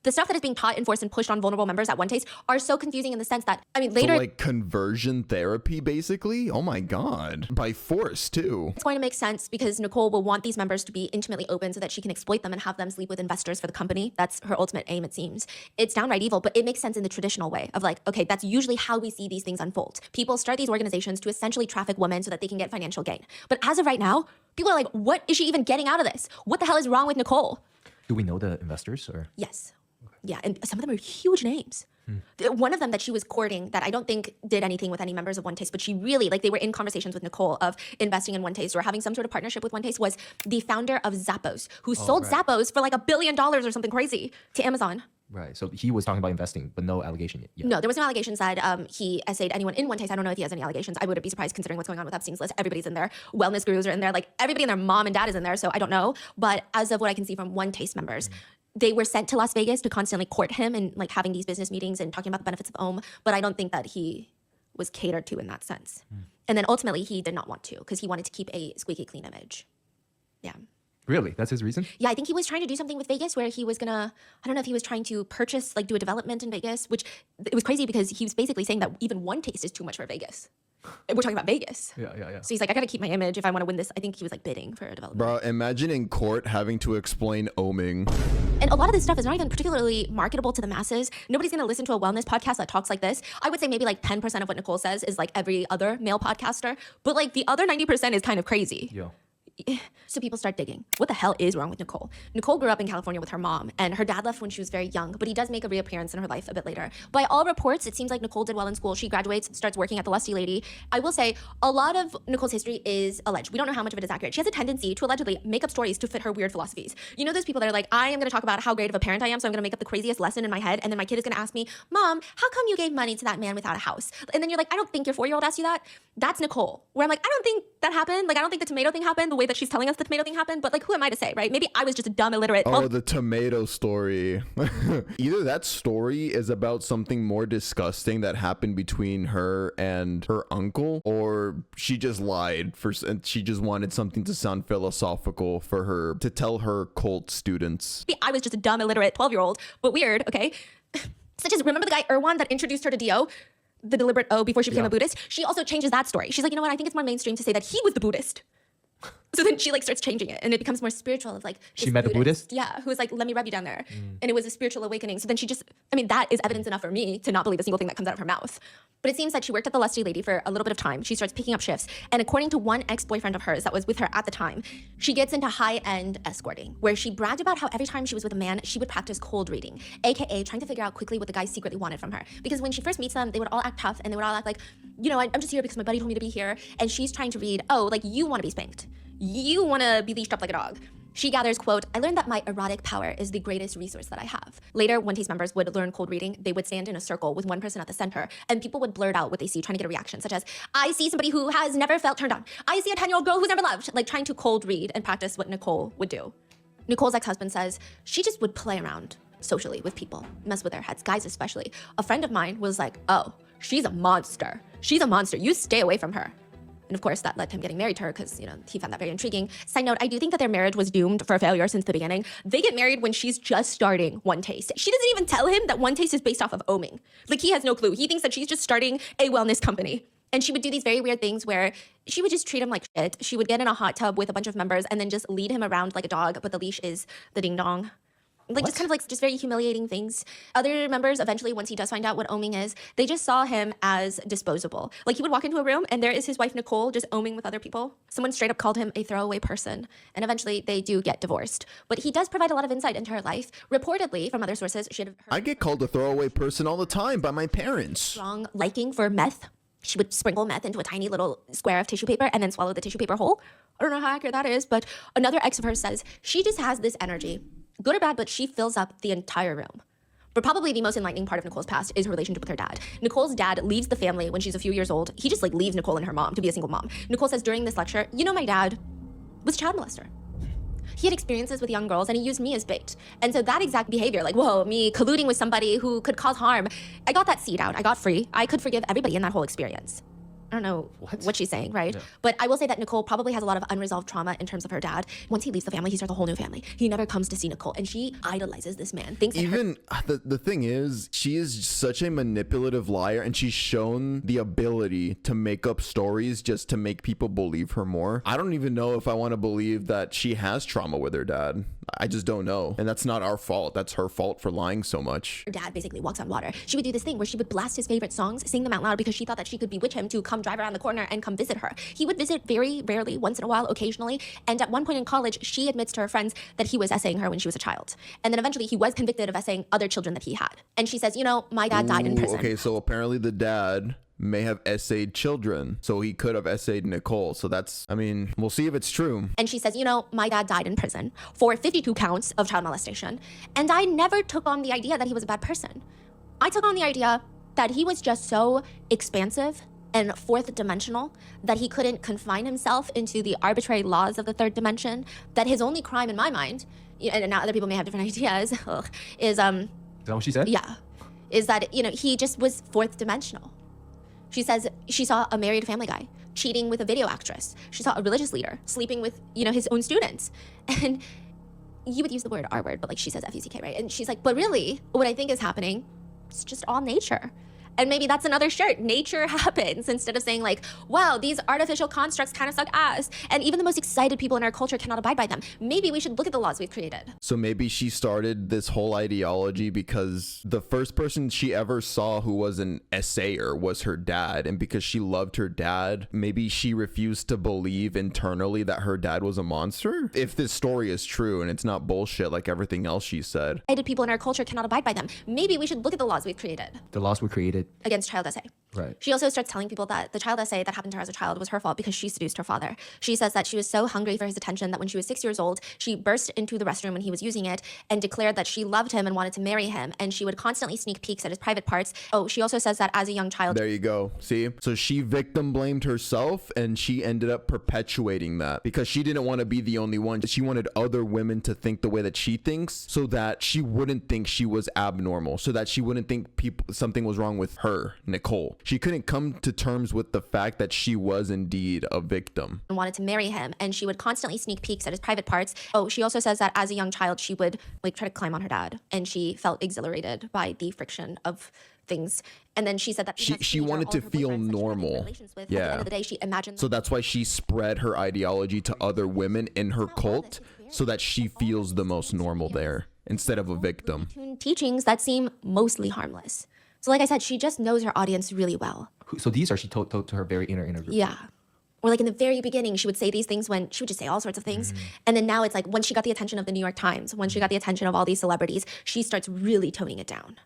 The stuff that is being taught, enforced, and pushed on vulnerable members at One Taste are so confusing in the sense that, later... So like conversion therapy, basically? Oh my God. By force, too. It's going to make sense because Nicole will want these members to be intimately open so that she can exploit them and have them sleep with investors for the company. That's her ultimate aim, it seems. It's downright evil, but it makes sense in the traditional way of like, okay, that's usually how we see these things unfold. People start these organizations to essentially traffic women so that they can get financial gain. But as of right now, people are like, what is she even getting out of this? What the hell is wrong with Nicole? Do we know the investors or? Yes. Yeah, and some of them are huge names. One of them that she was courting that I don't think did anything with any members of One Taste, but she really, they were in conversations with Nicole of investing in One Taste or having some sort of partnership with One Taste, was the founder of Zappos, who sold Zappos for like $1 billion or something crazy to Amazon. Right, so he was talking about investing, but no allegation yet. No, there was no allegations that he essayed anyone in One Taste. I don't know if he has any allegations. I wouldn't be surprised considering what's going on with Epstein's list. Everybody's in there. Wellness gurus are in there. Like everybody and their mom and dad is in there, so I don't know. But as of what I can see from One Taste members, they were sent to Las Vegas to constantly court him and like having these business meetings and talking about the benefits of OM, but I don't think that he was catered to in that sense. And then ultimately he did not want to because he wanted to keep a squeaky clean image. Yeah. Really? That's his reason? Yeah, I think he was trying to do something with Vegas where he was gonna, I don't know if he was trying to purchase, like do a development in Vegas, which it was crazy because he was basically saying that even one taste is too much for Vegas. We're talking about Vegas. Yeah. So he's like, I gotta keep my image if I want to win this. I think he was like bidding for a development. Bro, imagine in court having to explain oming. And a lot of this stuff is not even particularly marketable to the masses. Nobody's gonna listen to a wellness podcast that talks like this. I would say maybe like 10% of what Nicole says is like every other male podcaster, but like the other 90% is kind of crazy. Yeah. So people start digging. What the hell is wrong with Nicole? Nicole grew up in California with her mom, and her dad left when she was very young, but he does make a reappearance in her life a bit later. By all reports, it seems like Nicole did well in school. She graduates, starts working at the Lusty Lady. I will say, a lot of Nicole's history is alleged. We don't know how much of it is accurate. She has a tendency to allegedly make up stories to fit her weird philosophies. You know those people that are like, I am gonna talk about how great of a parent I am, so I'm gonna make up the craziest lesson in my head, and then my kid is gonna ask me, Mom, how come you gave money to that man without a house? And then you're like, I don't think your 4-year-old asked you that. That's Nicole. Where I'm like, I don't think that happened. Like, I don't think the tomato thing happened the way that she's telling us the tomato thing happened, but like, who am I to say, right? Maybe I was just a dumb illiterate. Oh, the tomato story. Either that story is about something more disgusting that happened between her and her uncle, or she just lied and she just wanted something to sound philosophical for her to tell her cult students. Maybe I was just a dumb illiterate 12-year-old, but weird, okay? Such as, remember the guy Erwan that introduced her to Dio? The deliberate O before she became a Buddhist? She also changes that story. She's like, you know what? I think it's more mainstream to say that he was the Buddhist. So then she like starts changing it and it becomes more spiritual of like she met a Buddhist? Yeah, who was like, let me rub you down there. And it was a spiritual awakening. So then she just, I mean, that is evidence enough for me to not believe a single thing that comes out of her mouth. But it seems that she worked at the Lusty Lady for a little bit of time. She starts picking up shifts. And according to one ex-boyfriend of hers that was with her at the time, she gets into high-end escorting, where she bragged about how every time she was with a man, she would practice cold reading, AKA trying to figure out quickly what the guy secretly wanted from her. Because when she first meets them, they would all act tough and they would all act like, you know, I'm just here because my buddy told me to be here. And she's trying to read, oh, like you want to be spanked. You want to be leashed up like a dog. She gathers, quote, I learned that my erotic power is the greatest resource that I have. Later, when Taste members would learn cold reading, they would stand in a circle with one person at the center, and people would blurt out what they see, trying to get a reaction, such as, I see somebody who has never felt turned on. I see a 10-year-old girl who's never loved, like trying to cold read and practice what Nicole would do. Nicole's ex-husband says she just would play around socially with people, mess with their heads, guys especially. A friend of mine was like, oh, she's a monster. She's a monster. You stay away from her. And of course, that led to him getting married to her because, you know, he found that very intriguing. Side note, I do think that their marriage was doomed for failure since the beginning. They get married when she's just starting One Taste. She doesn't even tell him that One Taste is based off of oming. Like, he has no clue. He thinks that she's just starting a wellness company. And she would do these very weird things where she would just treat him like shit. She would get in a hot tub with a bunch of members and then just lead him around like a dog, but the leash is the ding-dong. Like, just kind of like just very humiliating things. Other members, eventually, once he does find out what oming is, they just saw him as disposable. Like, he would walk into a room and there is his wife, Nicole, just oming with other people. Someone straight up called him a throwaway person. And eventually, they do get divorced. But he does provide a lot of insight into her life. Reportedly, from other sources, she had heard I get called a throwaway person all the time by my parents. strong liking for meth. She would sprinkle meth into a tiny little square of tissue paper and then swallow the tissue paper whole. I don't know how accurate that is, but another ex of hers says she just has this energy. Good or bad, but she fills up the entire room. But probably the most enlightening part of Nicole's past is her relationship with her dad. Nicole's dad leaves the family when she's a few years old. He just like leaves Nicole and her mom to be a single mom. Nicole says during this lecture, you know, my dad was a child molester. He had experiences with young girls and he used me as bait. And so that exact behavior, like, whoa, me colluding with somebody who could cause harm, I got that seed out. I got free. I could forgive everybody in that whole experience. I don't know what she's saying, right? Yeah. But I will say that Nicole probably has a lot of unresolved trauma in terms of her dad. Once he leaves the family, he starts a whole new family. He never comes to see Nicole, and she idolizes this man. Thinks even the thing is, she is such a manipulative liar, and she's shown the ability to make up stories just to make people believe her more. I don't even know if I want to believe that she has trauma with her dad. I just don't know. And that's not our fault. That's her fault for lying so much. Her dad basically walks on water. She would do this thing where she would blast his favorite songs, sing them out loud because she thought that she could bewitch him to come drive around the corner and come visit her. He would visit very rarely, once in a while, occasionally. And at one point in college, she admits to her friends that he was essaying her when she was a child. And then eventually he was convicted of essaying other children that he had. And she says, you know, my dad died in prison. Okay, so apparently the dad may have essayed children, so he could have essayed Nicole. So that's, I mean, we'll see if it's true. And she says, you know, my dad died in prison for 52 counts of child molestation, and I never took on the idea that he was a bad person. I took on the idea that he was just so expansive and fourth dimensional that he couldn't confine himself into the arbitrary laws of the third dimension, that his only crime in my mind, and now other people may have different ideas, is that what she said? Yeah, is that, you know, he just was fourth dimensional. She says she saw a married family guy cheating with a video actress. She saw a religious leader sleeping with, his own students. And you would use the word R word, but like she says F-U-C-K, right? And she's like, but really, what I think is happening, it's just all nature. And maybe that's another shirt. Nature happens, instead of saying like, wow, these artificial constructs kind of suck ass. And even the most excited people in our culture cannot abide by them. Maybe we should look at the laws we've created. So maybe she started this whole ideology because the first person she ever saw who was an essayer was her dad. And because she loved her dad, maybe she refused to believe internally that her dad was a monster. If this story is true and it's not bullshit like everything else she said. Excited people in our culture cannot abide by them. Maybe we should look at the laws we've created. The laws were created against child essay. Right. She also starts telling people that the child essay that happened to her as a child was her fault because she seduced her father. She says that she was so hungry for his attention that when she was 6 years old, she burst into the restroom when he was using it and declared that she loved him and wanted to marry him. And she would constantly sneak peeks at his private parts. Oh, she also says that as a young child. There you go. See? So she victim blamed herself and she ended up perpetuating that because she didn't want to be the only one. She wanted other women to think the way that she thinks so that she wouldn't think she was abnormal, so that she wouldn't think something was wrong with her, Nicole. She couldn't come to terms with the fact that she was indeed a victim. And wanted to marry him, and she would constantly sneak peeks at his private parts. Oh, she also says that as a young child, she would like try to climb on her dad, and she felt exhilarated by the friction of things. And then she said that she wanted to feel normal. At the end of the day, she imagined. So that's why she spread her ideology to other women in her cult, so that she feels the most normal there instead of a victim. Teachings that seem mostly harmless. So like I said, she just knows her audience really well. So these are she told to her very inner group. Yeah. Or like in the very beginning, she would say these things when she would just say all sorts of things. And then now it's like when she got the attention of the New York Times, when she got the attention of all these celebrities, she starts really toning it down.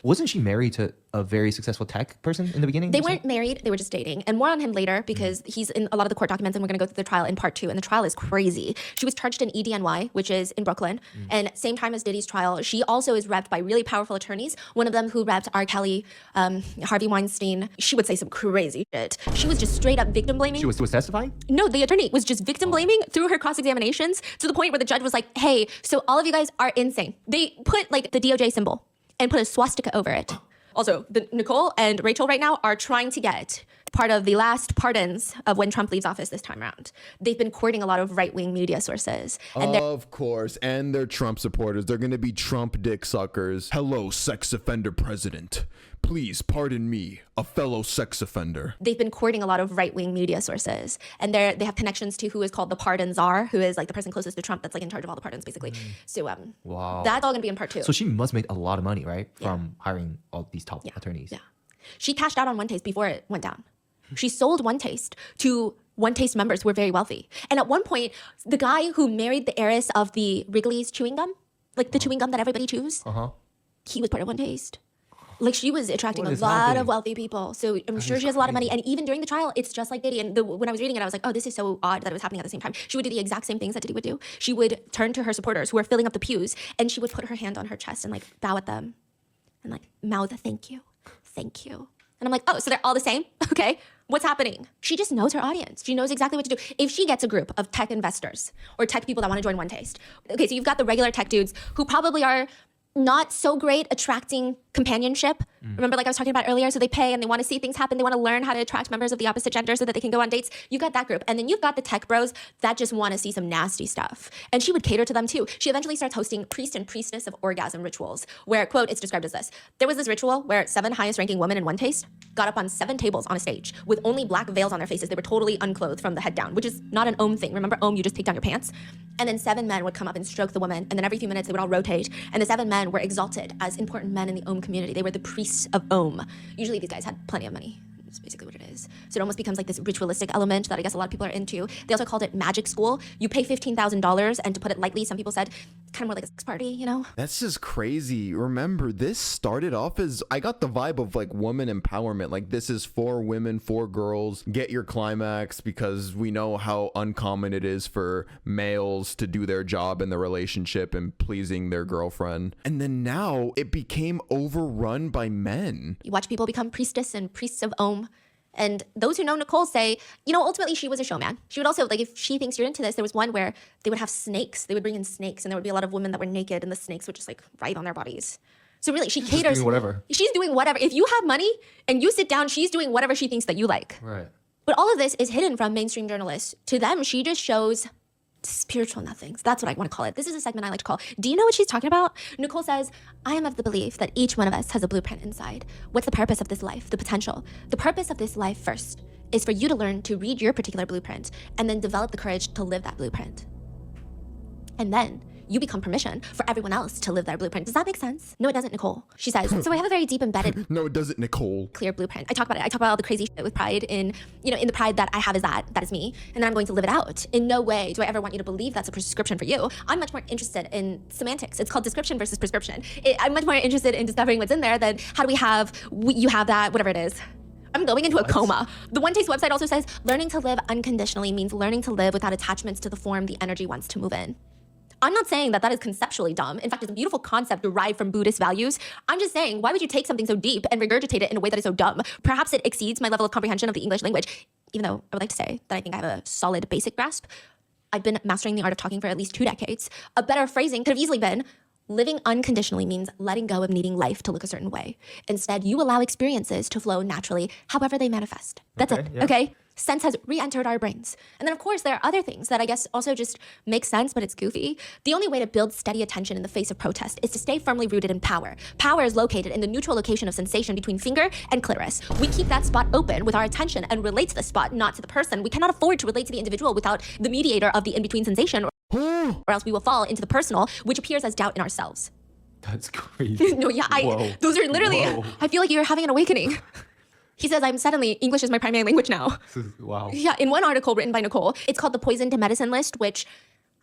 Wasn't she married to a very successful tech person in the beginning? They weren't married, they were just dating. And more on him later because he's in a lot of the court documents and we're gonna go through the trial in part 2. And the trial is crazy. She was charged in EDNY, which is in Brooklyn. And same time as Diddy's trial, she also is repped by really powerful attorneys. One of them who repped R. Kelly, Harvey Weinstein. She would say some crazy shit. She was just straight up victim blaming. She was testifying? No, the attorney was just victim blaming through her cross-examinations to the point where the judge was like, hey, so all of you guys are insane. They put like the DOJ symbol and put a swastika over it. Also, Nicole and Rachel right now are trying to get part of the last pardons of when Trump leaves office this time around. They've been courting a lot of right-wing media sources. And of course, and they're Trump supporters. They're going to be Trump dick suckers. Hello, sex offender president. Please pardon me, a fellow sex offender. They've been courting a lot of right-wing media sources. And they have connections to who is called the pardon czar, who is like the person closest to Trump that's like in charge of all the pardons, basically. So wow. That's all going to be in part 2. So she must make a lot of money, right? From hiring all these top attorneys. Yeah. She cashed out on One Taste before it went down. She sold One Taste to One Taste members who were very wealthy. And at one point, the guy who married the heiress of the Wrigley's chewing gum, like the chewing gum that everybody chews, he was part of One Taste. Like she was attracting a lot of wealthy people. So I'm sure she has a lot of money. And even during the trial, it's just like Diddy. And when I was reading it, I was like, oh, this is so odd that it was happening at the same time. She would do the exact same things that Diddy would do. She would turn to her supporters who were filling up the pews and she would put her hand on her chest and like bow at them and like mouth a thank you. Thank you. And I'm like, oh, so they're all the same? Okay. What's happening? She just knows her audience. She knows exactly what to do. If she gets a group of tech investors or tech people that want to join One Taste, okay, so you've got the regular tech dudes who probably are not so great attracting companionship. Remember, like I was talking about earlier, so they pay and they want to see things happen. They want to learn how to attract members of the opposite gender so that they can go on dates. You got that group. And then you've got the tech bros that just want to see some nasty stuff. And she would cater to them too. She eventually starts hosting priest and priestess of orgasm rituals where, quote, it's described as this. There was this ritual where 7 highest ranking women in One Taste got up on 7 tables on a stage with only black veils on their faces. They were totally unclothed from the head down, which is not an Om thing. Remember Om, you just take down your pants? And then 7 men would come up and stroke the woman. And then every few minutes they would all rotate. And the 7 men were exalted as important men in the Om community. They were the priests of Om. Usually these guys had plenty of money. That's basically what it is. So it almost becomes like this ritualistic element that I guess a lot of people are into. They also called it magic school. You pay $15,000 and to put it lightly, some people said, kind of more like a sex party, you know? That's just crazy. Remember, this started off as, I got the vibe of like woman empowerment. Like this is for women, for girls. Get your climax because we know how uncommon it is for males to do their job in the relationship and pleasing their girlfriend. And then now it became overrun by men. You watch people become priestess and priests of Om. And those who know Nicole say, you know, ultimately she was a showman. She would also, like, if she thinks you're into this, there was one where they would have snakes. They would bring in snakes, and there would be a lot of women that were naked, and the snakes would just, like, write on their bodies. So really, she caters. Doing whatever. She's doing whatever. If you have money and you sit down, she's doing whatever she thinks that you like. Right. But all of this is hidden from mainstream journalists. To them, she just shows spiritual nothings. That's what I want to call it. This is a segment I like to call, do you know what she's talking about? Nicole says, I am of the belief that each one of us has a blueprint inside. What's the purpose of this life? The potential. The purpose of this life first is for you to learn to read your particular blueprint and then develop the courage to live that blueprint. And then you become permission for everyone else to live their blueprint. Does that make sense? No, it doesn't, Nicole. She says, so I have a very deep embedded No, it doesn't, Nicole. clear blueprint. I talk about it. I talk about all the crazy shit with pride in the pride that I have is that is me. And then I'm going to live it out. In no way do I ever want you to believe that's a prescription for you. I'm much more interested in semantics. It's called description versus prescription. I'm much more interested in discovering what's in there than how do you have that, whatever it is. I'm going into a coma. The One Taste website also says, learning to live unconditionally means learning to live without attachments to the form the energy wants to move in. I'm not saying that is conceptually dumb. In fact, it's a beautiful concept derived from Buddhist values. I'm just saying, why would you take something so deep and regurgitate it in a way that is so dumb? Perhaps it exceeds my level of comprehension of the English language, even though I would like to say that I think I have a solid basic grasp. I've been mastering the art of talking for at least 2 decades. A better phrasing could have easily been, living unconditionally means letting go of needing life to look a certain way. Instead, you allow experiences to flow naturally, however they manifest. That's it, okay? Sense has re-entered our brains. And then of course, there are other things that I guess also just make sense, but it's goofy. The only way to build steady attention in the face of protest is to stay firmly rooted in power. Power is located in the neutral location of sensation between finger and clitoris. We keep that spot open with our attention and relate to the spot, not to the person. We cannot afford to relate to the individual without the mediator of the in-between sensation, or else we will fall into the personal, which appears as doubt in ourselves. That's crazy. No, yeah, Whoa. those are literally, Whoa. I feel like you're having an awakening. He says, English is my primary language now. Wow. Yeah, in one article written by Nicole, it's called the Poison to Medicine list, which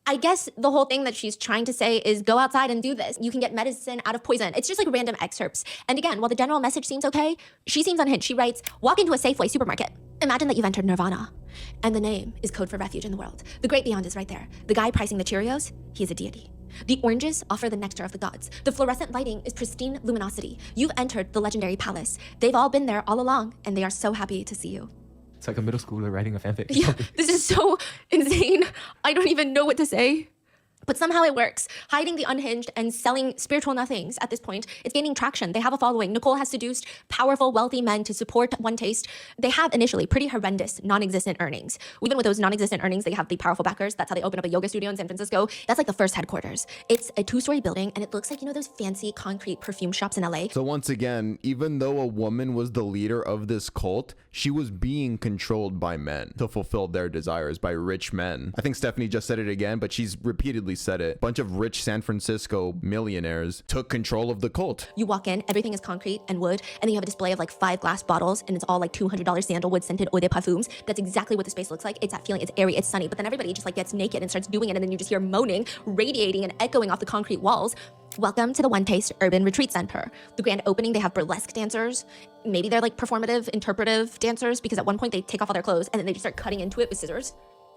I guess the whole thing that she's trying to say is go outside and do this. You can get medicine out of poison. It's just like random excerpts. And again, while the general message seems okay, she seems unhinged. She writes, walk into a Safeway supermarket. Imagine that you've entered nirvana. And the name is code for refuge in the world. The great beyond is right there. The guy pricing the Cheerios, he is a deity. The oranges offer the nectar of the gods. The fluorescent lighting is pristine luminosity. You've entered the legendary palace. They've all been there all along, and they are so happy to see you. It's like a middle schooler writing a fanfic. Yeah, this is so insane. I don't even know what to say. But somehow it works. Hiding the unhinged and selling spiritual nothings at this point, it's gaining traction. They have a following. Nicole has seduced powerful, wealthy men to support One Taste. They have initially pretty horrendous, non-existent earnings. Even with those non-existent earnings, they have the powerful backers. That's how they open up a yoga studio in San Francisco. That's like the first headquarters. It's a 2-story building, and it looks like, those fancy concrete perfume shops in LA. So once again, even though a woman was the leader of this cult, she was being controlled by men to fulfill their desires, by rich men. I think Stephanie just said it again, but she's repeatedly said it. A bunch of rich San Francisco millionaires took control of the cult. You walk in, everything is concrete and wood, and then you have a display of like 5 glass bottles, and it's all like $200 sandalwood scented eau de parfums. That's exactly what the space looks like. It's that feeling, it's airy, it's sunny, but then everybody just like gets naked and starts doing it, and then you just hear moaning, radiating and echoing off the concrete walls. Welcome to the One Taste Urban Retreat Center. The grand opening, they have burlesque dancers. Maybe they're like performative, interpretive dancers, because at one point they take off all their clothes and then they just start cutting into it with scissors.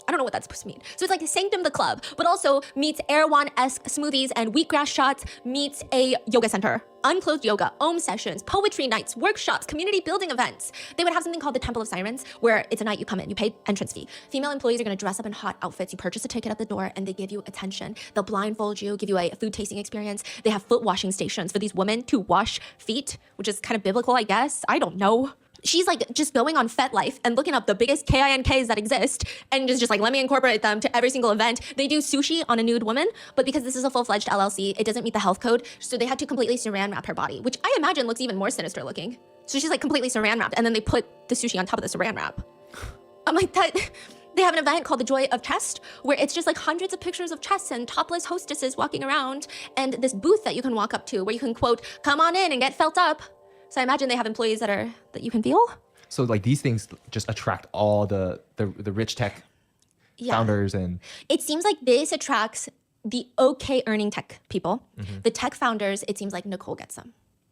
I don't know what that's supposed to mean. So it's like Sanctum the Club, but also meets Erewhon-esque smoothies and wheatgrass shots, meets a yoga center. Unclothed yoga, Om sessions, poetry nights, workshops, community building events. They would have something called the Temple of Sirens, where it's a night you come in, you pay entrance fee. Female employees are gonna dress up in hot outfits. You purchase a ticket at the door and they give you attention. They'll blindfold you, give you a food tasting experience. They have foot washing stations for these women to wash feet, which is kind of biblical, I guess. I don't know. She's like just going on FetLife and looking up the biggest KINKs that exist and just like, let me incorporate them to every single event. They do sushi on a nude woman, but because this is a full-fledged LLC, it doesn't meet the health code. So they had to completely saran wrap her body, which I imagine looks even more sinister looking. So she's like completely saran wrapped, and then they put the sushi on top of the saran wrap. I'm like, that. They have an event called the Joy of Chest, where it's just like hundreds of pictures of chests and topless hostesses walking around, and this booth that you can walk up to where you can quote, come on in and get felt up. So I imagine they have employees that you can feel. So like these things just attract all the rich tech founders, and it seems like this attracts the okay earning tech people. Mm-hmm. The tech founders, it seems like Nicole gets them.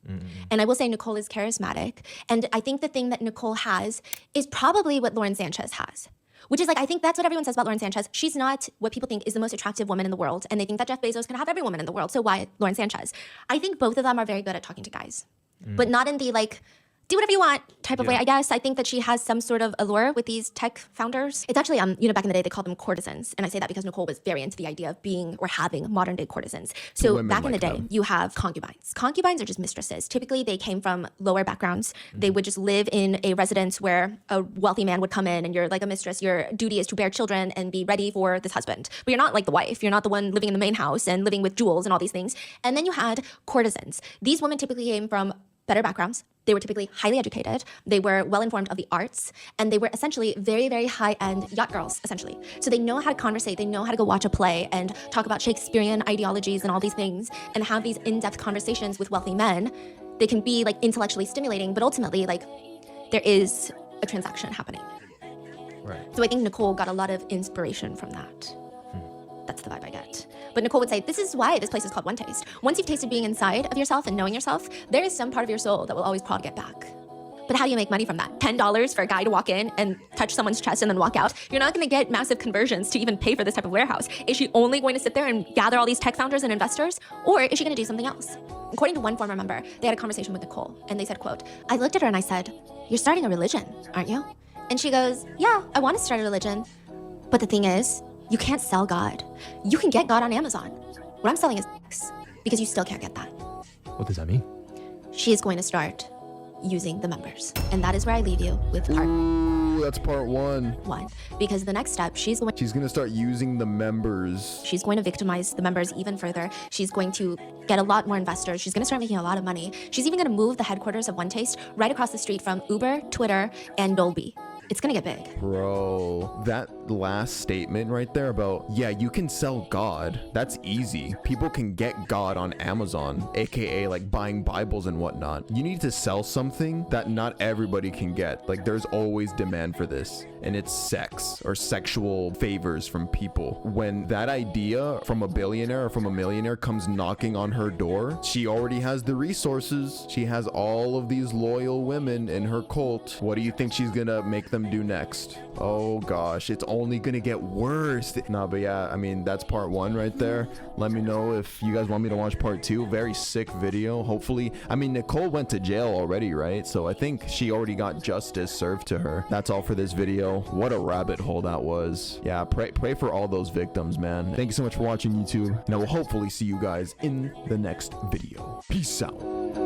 Mm-hmm. And I will say Nicole is charismatic. And I think the thing that Nicole has is probably what Lauren Sanchez has. Which is like, I think that's what everyone says about Lauren Sanchez. She's not what people think is the most attractive woman in the world. And they think that Jeff Bezos can have every woman in the world. So why Lauren Sanchez? I think both of them are very good at talking to guys. But not in the like do whatever you want type of way, I guess. I think that she has some sort of allure with these tech founders. It's actually, you know, back in the day, they called them courtesans. And I say that because Nicole was very into the idea of being or having modern day courtesans. So Women back in the like day, them. you have concubines. Concubines are just mistresses. Typically, they came from lower backgrounds. They would just live in a residence where a wealthy man would come in and you're like a mistress. Your duty is to bear children and be ready for this husband. But you're not like the wife. You're not the one living in the main house and living with jewels and all these things. And then you had courtesans. These women typically came from better backgrounds. They were typically highly educated. They were well informed of the arts, and they were essentially very, very high-end yacht girls, essentially. So they know how to conversate. They know how to go watch a play and talk about Shakespearean ideologies and all these things, and have these in-depth conversations with wealthy men. They can be like intellectually stimulating, but ultimately, like, there is a transaction happening. Right. So I think Nicole got a lot of inspiration from that. That's the vibe I get. But Nicole would say, this is why this place is called One Taste. Once you've tasted being inside of yourself and knowing yourself, there is some part of your soul that will always prod get back. But how do you make money from that? $10 for a guy to walk in and touch someone's chest and then walk out? You're not gonna get massive conversions to even pay for this type of warehouse. Is she only going to sit there and gather all these tech founders and investors? Or is she gonna do something else? According to one former member, they had a conversation with Nicole and they said, quote, I looked at her and I said, you're starting a religion, aren't you? And she goes, yeah, I wanna start a religion. But the thing is, you can't sell God. You can get God on Amazon. What I'm selling is sex, because you still can't get that. What does that mean? She is going to start using the members. And that is where I leave you with part Ooh, that's part 1. 1. Because the next step, she's gonna start using the members. She's going to victimize the members even further. She's going to get a lot more investors. She's going to start making a lot of money. She's even going to move the headquarters of One Taste right across the street from Uber, Twitter, and Dolby. It's gonna get big. Bro, that last statement right there about, yeah, you can sell God. That's easy. People can get God on Amazon, aka like buying Bibles and whatnot. You need to sell something that not everybody can get. Like, there's always demand for this, and it's sex or sexual favors from people. When that idea from a billionaire or from a millionaire comes knocking on her door, she already has the resources. She has all of these loyal women in her cult. What do you think she's gonna make them do next? Oh gosh, it's only gonna get worse. No, but yeah, I mean, that's part 1 right there. Let me know if you guys want me to watch part 2. Very sick video. Hopefully, I mean, Nicole went to jail already, right? So I think she already got justice served to her. That's all for this video. What a rabbit hole that was. Yeah, pray for all those victims, man. Thank you so much for watching, YouTube, and I will hopefully see you guys in the next video. Peace out.